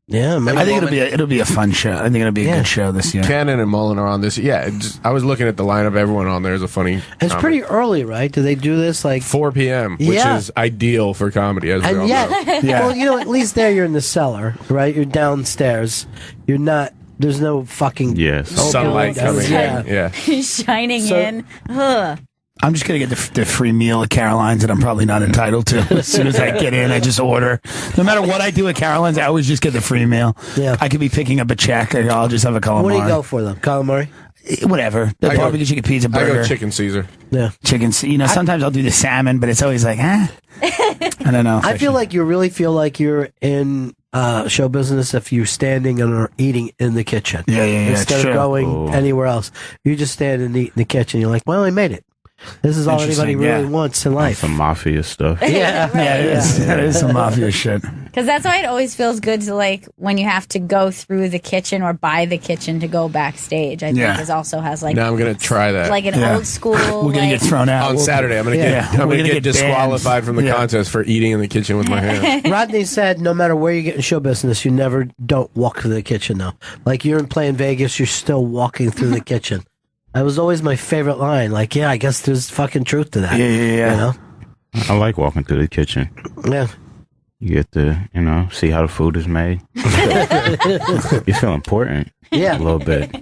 Yeah, man. I think it'll be a fun show. I think it'll be a good show this year. Cannon and Mullen are on this. Yeah, I was looking at the lineup. Everyone on there is a funny. It's comic. pretty early, right? Do they do this like 4 p.m., which Yeah. is ideal for comedy, as we all And yet, know. well, you know, at least there you're in the cellar, right? You're downstairs. You're not. There's no fucking Yes. Sunlight coming Yeah. in. Yeah. Shining So- in. Ugh. I'm just going to get the free meal at Caroline's that I'm probably not entitled to. As soon as I get in, I just order. No matter what I do at Caroline's, I always just get the free meal. Yeah. I could be picking up a check. I'll just have a calamari. What do you go for, though? Calamari? Whatever. The I go- barbecue chicken pizza I burger. go chicken Caesar. Yeah. Chicken. You know, sometimes I'll do the salmon, but it's always like, I don't know. I feel like you really feel like you're in show business if you're standing and or eating in the kitchen. Yeah, it's Instead true. of going Oh. anywhere else. You just stand and eat in the kitchen. You're like, well, I made it. This is all anybody Interesting, really yeah. wants in life. Some mafia stuff. Yeah. Yeah, it is. That is some mafia shit. Because that's why it always feels good to, like, when you have to go through the kitchen or by the kitchen to go backstage. I think Yeah. it also has, like, Now I'm going to try that. like an Yeah. old school. We're going to like, get thrown out. on Saturday. I'm going to Yeah. get I'm We're going to gonna get get disqualified from the banned. contest for eating in the kitchen with my hands. Rodney said no matter where you get in show business, you never don't walk through the kitchen, though. Like you're in playing Vegas, you're still walking through the kitchen. That was always my favorite line. Like, yeah, I guess there's fucking truth to that. Yeah. You know? I like walking through the kitchen. Yeah. You get to, see how the food is made. You feel important. Yeah. A little bit.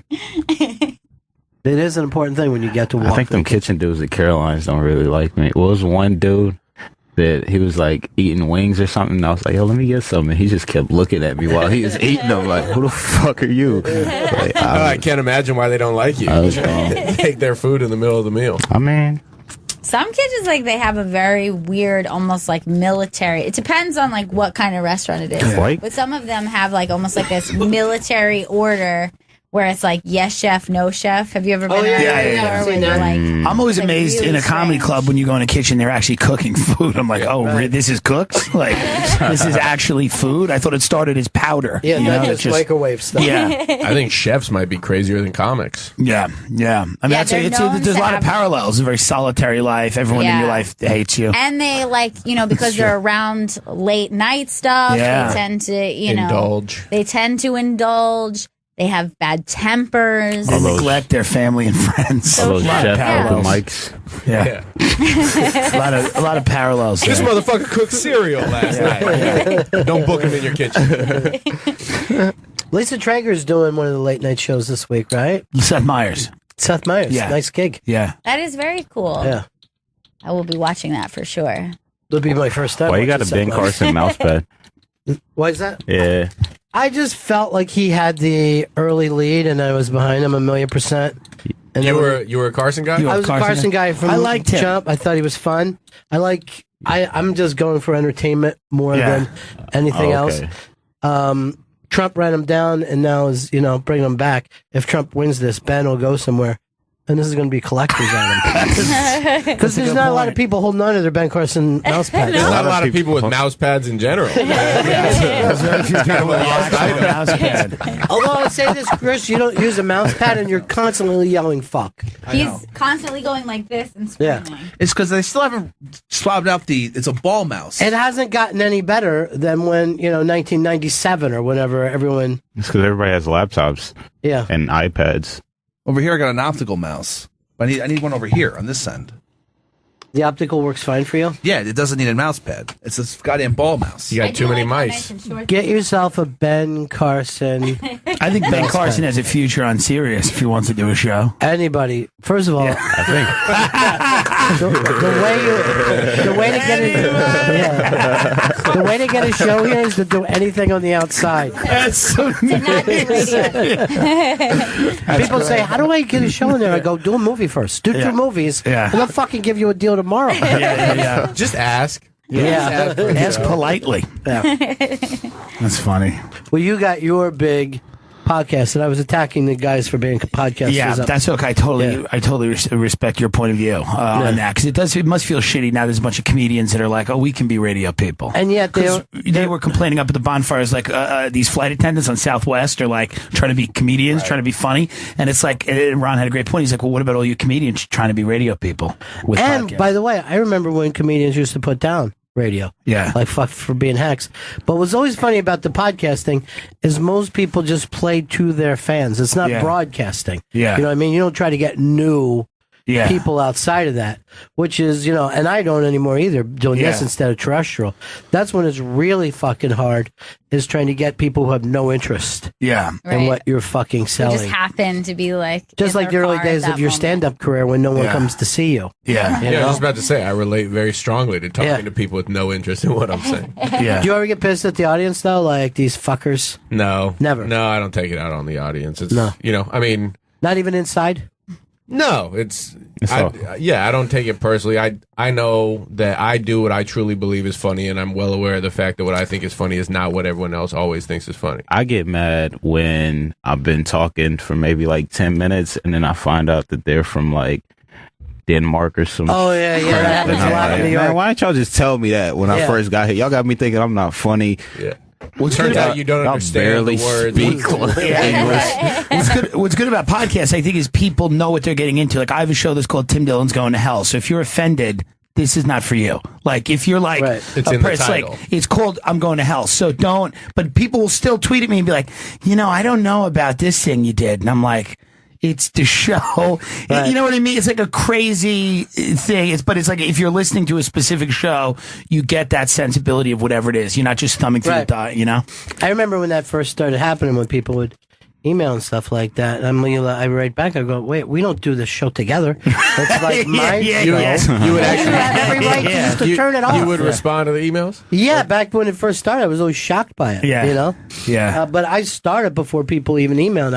It is an important thing when you get to walk. I think them kitchen dudes at Caroline's don't really like me. Well, was one dude that he was like eating wings or something. And I was like, yo, let me get some. And he just kept looking at me while he was eating them. Like, who the fuck are you? Like, I can't imagine why they don't like you. I was wrong. Take their food in the middle of the meal. I mean, Some kitchens, like, they have a very weird, almost like military. It depends on, like, what kind of restaurant it is. Like? But some of them have, like, almost like this military order where it's like yes chef, no chef. Have you ever been around before where they're like, I'm always like amazed really in a comedy club when you go in a kitchen, they're actually cooking food. I'm like, this is cooked? Like, this is actually food? I thought it started as powder. Yeah, you not know? just microwave stuff. Yeah. I think chefs might be crazier than comics. Yeah. I mean, that's they're known there's a to lot of have- parallels. It's a very solitary life. Everyone in your Yeah. life hates you. and they because they're around late night stuff, Yeah. they tend to, Indulge. They tend to indulge. They have bad tempers. They neglect their family and friends. All those A lot of chef parallels. open mics. Yeah. a lot of parallels. This there. motherfucker cooked cereal last night. Don't book him in your kitchen. Lisa Traeger's doing one of the late night shows this week, right? Seth Meyers. Yeah. Nice gig. Yeah. That is very cool. Yeah. I will be watching that for sure. It'll be my first time. Why you got a watching Ben Seth Meyers. Carson mouse pad? Why is that? Yeah. I just felt like he had the early lead, and I was behind him 1,000,000%. And You then were a Carson guy? I was a Carson guy from I liked him. Jump. I thought he was fun. I'm just going for entertainment more than anything else. Trump ran him down, and now is bringing him back. If Trump wins this, Ben will go somewhere. And this is going to be collectors on him. Because there's not a lot of people holding on to their Ben Carson mouse pads. There's not a lot of people with mouse pads in general. There's very few people with a mouse pad. Although I say this, Chris, you don't use a mouse pad and you're constantly yelling fuck. He's constantly going like this and Yeah. screaming. It's because they still haven't swapped out it's a ball mouse. It hasn't gotten any better than when, 1997 or whenever everyone. It's because everybody has laptops. Yeah. And iPads. Over here, I got an optical mouse. But I need one over here on this end. The optical works fine for you? Yeah, it doesn't need a mouse pad. It's this goddamn ball mouse. You got too many mice. Get yourself a Ben Carson. I think Ben mouse Carson pad. has a future on Sirius if he wants to do a show. Anybody. First of all, I the way to get it, the way to get a show here is to do anything on the outside. That's People say, "How do I get a show in there?" I go, "Do a movie first. Do 2 movies, Yeah. and they'll fucking give you a deal tomorrow." yeah. Just ask. Yeah. Ask politely. That's funny. Well, you got your big podcast, and I was attacking the guys for being podcasters. Yeah, that's okay. I totally respect your point of view on that, because it must feel shitty now. There's a bunch of comedians that are like, "Oh, we can be radio people," and yet they were complaining up at the bonfires, like these flight attendants on Southwest are like trying to be comedians, trying to be funny, and it's like, and Ron had a great point. He's like, "Well, what about all you comedians trying to be radio people with And podcasts?" by the way, I remember when comedians used to put down radio. Yeah. Like fuck for being hacks. But what's always funny about the podcasting is most people just play to their fans. It's not Yeah. broadcasting. Yeah. You know what I mean? You don't try to get new people outside of that, which is, and I don't anymore either, doing this instead of terrestrial. That's when it's really fucking hard, is trying to get people who have no interest in Right. what you're fucking You selling. just happen to be like Just in like the their early car at days that of your moment. stand-up career when no one Yeah. comes to see you. Yeah. You I know? was about to say, I relate very strongly to talking Yeah. to people with no interest in what I'm saying. Yeah. Do you ever get pissed at the audience though? Like these fuckers? No. Never. No, I don't take it out on the audience. It's, No. I mean, Not even inside? no, I don't take it personally. I know that I do what I truly believe is funny, and I'm well aware of the fact that what I think is funny is not what everyone else always thinks is funny. I get mad when I've been talking for maybe like 10 minutes and then I find out that they're from like Denmark or some Oh, yeah, yeah. crap. That happens And a I'm lot in like, New man, York. why didn't y'all just tell me that when I Yeah. first got here? Y'all got me thinking I'm not funny. Yeah. What's Turns good out about- you don't Y'all understand barely the words. speak English. What's good about podcasts, I think, is people know what they're getting into. Like, I have a show that's called Tim Dillon's Going to Hell. So if you're offended, this is not for you. Like, if you're like, It's in the title. like, it's called I'm Going to Hell. So don't, but people will still tweet at me and be like, I don't know about this thing you did. And I'm like, it's the show. Right. You know what I mean? It's like a crazy thing. But it's like, if you're listening to a specific show, you get that sensibility of whatever it is. You're not just thumbing through Right. the dot, I remember when that first started happening, when people would email and stuff like that. And I write back, I go, wait, we don't do this show together. It's like my Yeah, show. yeah. You would You actually have every right to just to turn it off. You would respond to the emails? Yeah, back when it first started, I was always shocked by it. Yeah. Yeah. But I started before people even emailed.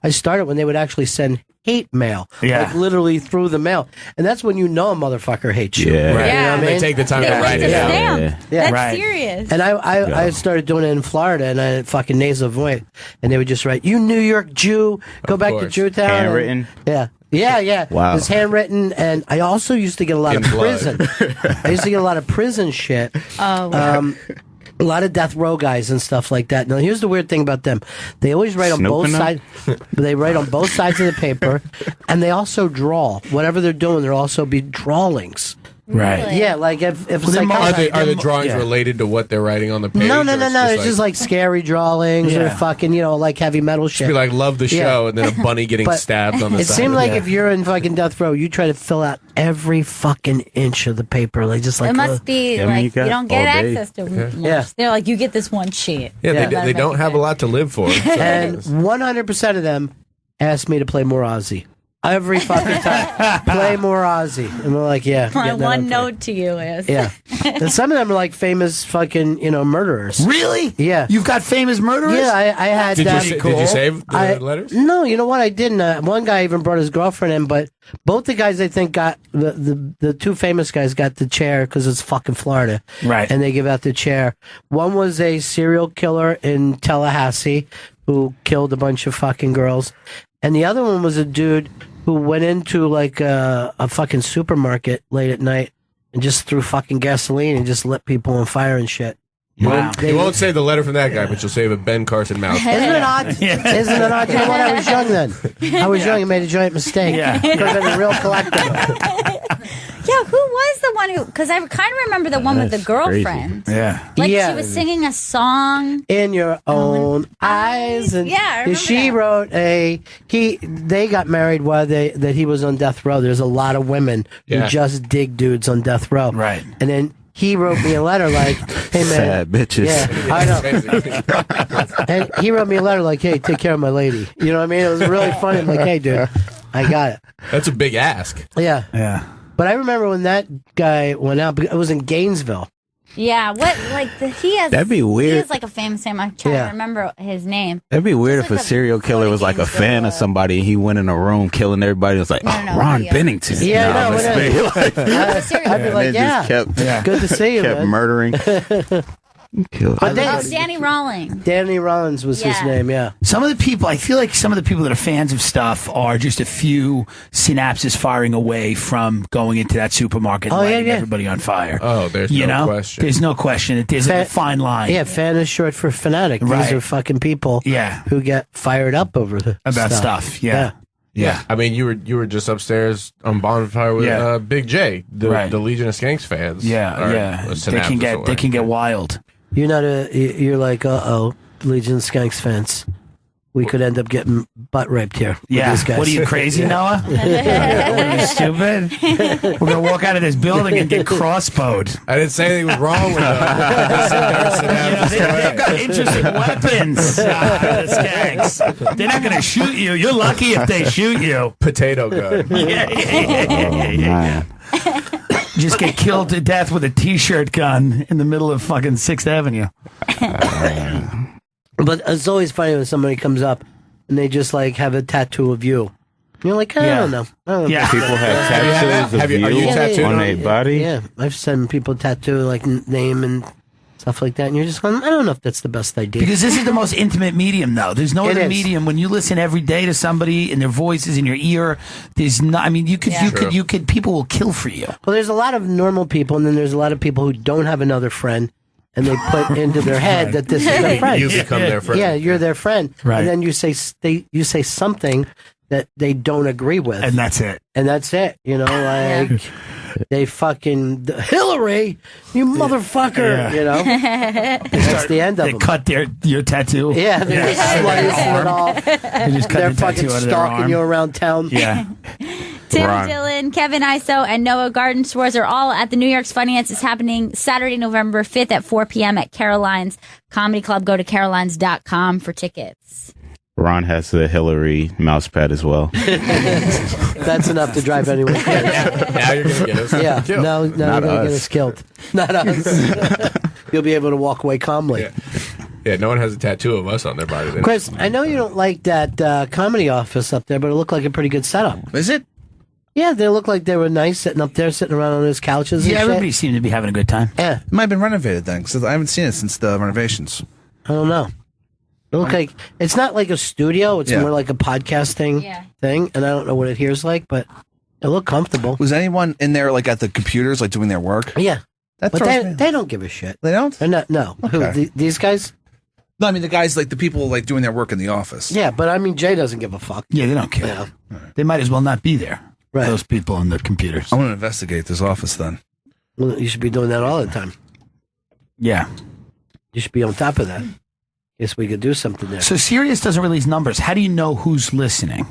I started when they would actually send hate mail. Yeah. Like literally through the mail. And that's when you know a motherfucker hates you. Yeah. You know Right. what I They mean? take the time to They write need it to out. stamp. Yeah. That's Right. serious. And I started doing it in Florida, and I had fucking nasal voice, and they would just write, "You New York Jew, go back to course. Jewtown." Handwritten? Yeah. Wow. It was handwritten, and I also used to get a lot In of blood. prison. I used to get a lot of prison shit. Oh, wow. A lot of death row guys and stuff like that. Now, here's the weird thing about them: they always write on both Snooping sides. They write on both sides of the paper, and they also draw. Whatever they're doing, there'll also be drawings. Right. Really? Yeah, like if Well, it's they're like Are the drawings related to what they're writing on the page? no. or It's just like scary drawings or Yeah. fucking, like heavy metal shit. be like love the Yeah. show, and then a bunny getting But stabbed on the It side. seemed like Yeah. if you're in fucking death row, you try to fill out every fucking inch of the paper. Like just like It must be Yeah, I mean, like you you got don't get all day. access to much. Yeah. They're like, you get this one sheet. yeah, Yeah. they don't have a lot to live for. So And 100% of them asked me to play more Ozzy. Every fucking time. Play more Ozzy. And we're like, yeah. My get that one on note to you is, Yeah. And some of them are like famous fucking, murderers. Really? Yeah. You've got famous murderers? Yeah, I had. did you save the letters? No, you know what? I didn't. One guy even brought his girlfriend in, but both the guys I think got the two famous guys got the chair because it's fucking Florida, Right. And they give out the chair. One was a serial killer in Tallahassee who killed a bunch of fucking girls, and the other one was a dude who went into like a fucking supermarket late at night and just threw fucking gasoline and just lit people on fire and shit. Wow. You won't save the letter from that guy, but you'll save a Ben Carson mouse. Isn't it odd? Isn't it odd? You know what? I was young then. I was young and made a giant mistake. Yeah. Could have been a real collector. yeah, who was the one who? Because I kind of remember the one with the That's crazy. girlfriend. Yeah. Like Yeah. she was singing a song. In your own eyes, and Yeah, I remember she that. wrote they got married while that he was on death row. There's a lot of women Yeah. who just dig dudes on death row, Right. And then he wrote me a letter like, "Hey man, Sad bitches. yeah, I know." And he wrote me a letter like, "Hey, take care of my lady." You know what I mean? It was really funny. I'm like, "Hey, dude, I got it." That's a big ask. Yeah. Yeah. But I remember when that guy went out. It was in Gainesville. Yeah, what he has? That'd be He weird. has like a famous name. I'm trying Yeah. to remember his name. That'd be weird Just if a like a serial killer was like a fan of somebody and he went in a room killing everybody. It was like, No, Ron yeah. Bennington. Yeah, Nah, no, let's it be is. like- I'd be And like, then yeah, just kept, good to see you, kept man. murdering. Kill But Oh, Danny Rawlings. Danny Rollins was his Yeah. name, yeah. Some of the people, I feel like some of the people that are fans of stuff are just a few synapses firing away from going into that supermarket and Oh, yeah, lighting yeah. everybody on fire. Oh, there's You no know? question. There's no question. There's a Fa- fine line. Yeah, fan is short for fanatic. Right. These are fucking people Yeah. who get fired up over the About stuff. Yeah. Yeah. I mean, you were just upstairs on bonfire with Yeah. Big J, Right. the Legion of Skanks fans. Yeah. are Yeah. a They synapse can get away. wild. You're like, Legion Skanks fans. We could end up getting butt raped here. with Yeah. these guys. What are you, crazy, Noah? What are you, stupid? We're going to walk out of this building and get crossbowed. I didn't say anything was wrong with them. They've got interesting weapons, the Skanks. They're not going to shoot you. You're lucky if they shoot you. Potato gun. Yeah. Just get killed to death with a T-shirt gun in the middle of fucking 6th Avenue. But it's always funny when somebody comes up and they just like have a tattoo of you. You're like, I Yeah. don't know. I don't know. Yeah. People have tattoos of Have you- are you you tattooed on on their you? body. Yeah, I've seen people tattoo like name and stuff like that, and you're just going, I don't know if that's the best idea. Because this is the most intimate medium, though. There's no It other is. medium when you listen every day to somebody and their voice is in your ear. There's not. I mean, you could. People will kill for you. Well, there's a lot of normal people, and then there's a lot of people who don't have another friend, and they put into their head that this is their friend. You become their friend. Yeah, you're their friend, Right. and then you say something that they don't agree with, And that's it. and that's it. You know, like they fucking Hillary, you motherfucker. Yeah. You know, that's the end of They them. cut your tattoo. Yeah, they're just slicing it off. They just cut They're the fucking tattoo out of their stalking arm. you around town. Yeah. Tim Ron. Dillon, Kevin Iso, and Noah Garden-Schwartz are all at the New York's Funniest. It's happening Saturday, November 5th at 4 p.m. at Caroline's Comedy Club. Go to carolines.com for tickets. Ron has the Hillary mouse pad as well. That's enough to drive anyone crazy. Now you're going to get us Yeah, killed. no, you're Not going to get us. us killed. Not us. You'll be able to walk away calmly. Yeah, no one has a tattoo of us on their body. Chris, I know you don't like that comedy office up there, but it looked like a pretty good setup. Is it? Yeah, they look like they were nice sitting up there, sitting around on those couches. And Yeah, shit. everybody seemed to be having a good time. Yeah. It might have been renovated then, because I haven't seen it since the renovations. I don't know. It look like it's not like a studio; it's more like a podcasting thing, and I don't know what it hears like, but it looked comfortable. Was anyone in there like at the computers, like doing their work? Yeah, That but throws me off. they don't give a shit. They don't. They're not. No, Okay. Who, these guys? No, I mean the guys, like the people, like doing their work in the office. Yeah, but I mean Jay doesn't give a fuck. Yeah, they don't care. They might as well not be there. Right. Those people on the computers. I want to investigate this office then. Well, you should be doing that all the time. Yeah. You should be on top of that. Guess we could do something there. So Sirius doesn't release numbers. How do you know who's listening?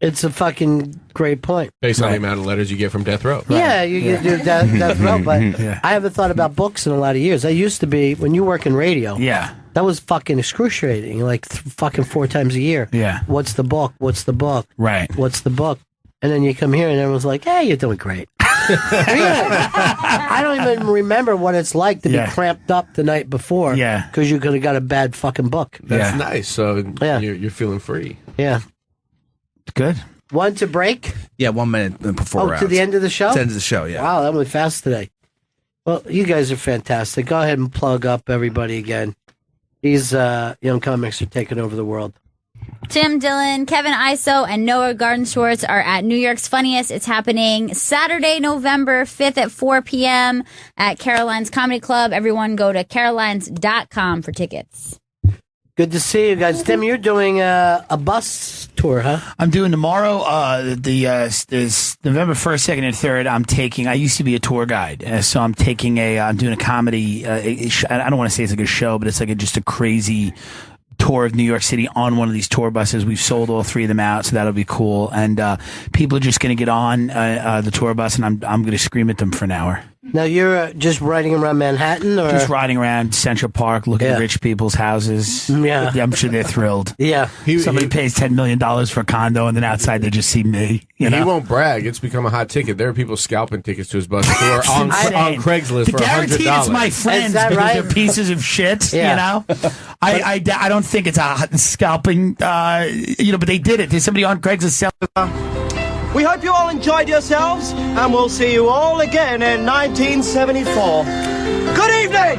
It's a fucking great point. Based on the amount of letters you get from Death Row. Yeah, you can do death row, but I haven't thought about books in a lot of years. That used to be when you work in radio. Yeah. That was fucking excruciating, like fucking 4 times a year. Yeah. What's the book? What's the book? Right. What's the book? And then you come here and everyone's like, hey, you're doing great. I don't even remember what it's like to be cramped up the night before. Yeah. Because you could have got a bad fucking book. That's nice. So you're feeling free. Yeah. Good. One to break? Yeah, 1 minute before we're to out. the end of the show? To the end of the show, yeah. Wow, that went fast today. Well, you guys are fantastic. Go ahead and plug up everybody again. These young comics are taking over the world. Tim Dillon, Kevin Iso, and Noah Garden-Schwartz are at New York's Funniest. It's happening Saturday, November 5th at 4 p.m. at Caroline's Comedy Club. Everyone go to carolines.com for tickets. Good to see you guys. Tim, you're doing a bus tour, huh? I'm doing tomorrow, this November 1st, 2nd, and 3rd. I'm taking, I used to be a tour guide, so I'm taking I'm doing a comedy, I don't want to say it's like a show, but it's like just a crazy tour of New York City on one of these tour buses. We've sold all 3 of them out, so that'll be cool. And people are just going to get on the tour bus, and I'm going to scream at them for an hour. Now, you're just riding around Manhattan? Or Just riding around Central Park, looking at rich people's houses. Yeah. I'm sure they're thrilled. Yeah. Somebody pays $10 million for a condo, and then outside they just see me. You know? He won't brag. It's become a hot ticket. There are people scalping tickets to his bus who are on Craigslist for $100. Guaranteed it's my friends Is that because right? they're pieces of shit, Yeah. you know? I don't think it's a scalping, but they did it. There's somebody on Craigslist selling. We hope you all enjoyed yourselves, and we'll see you all again in 1974. Good evening!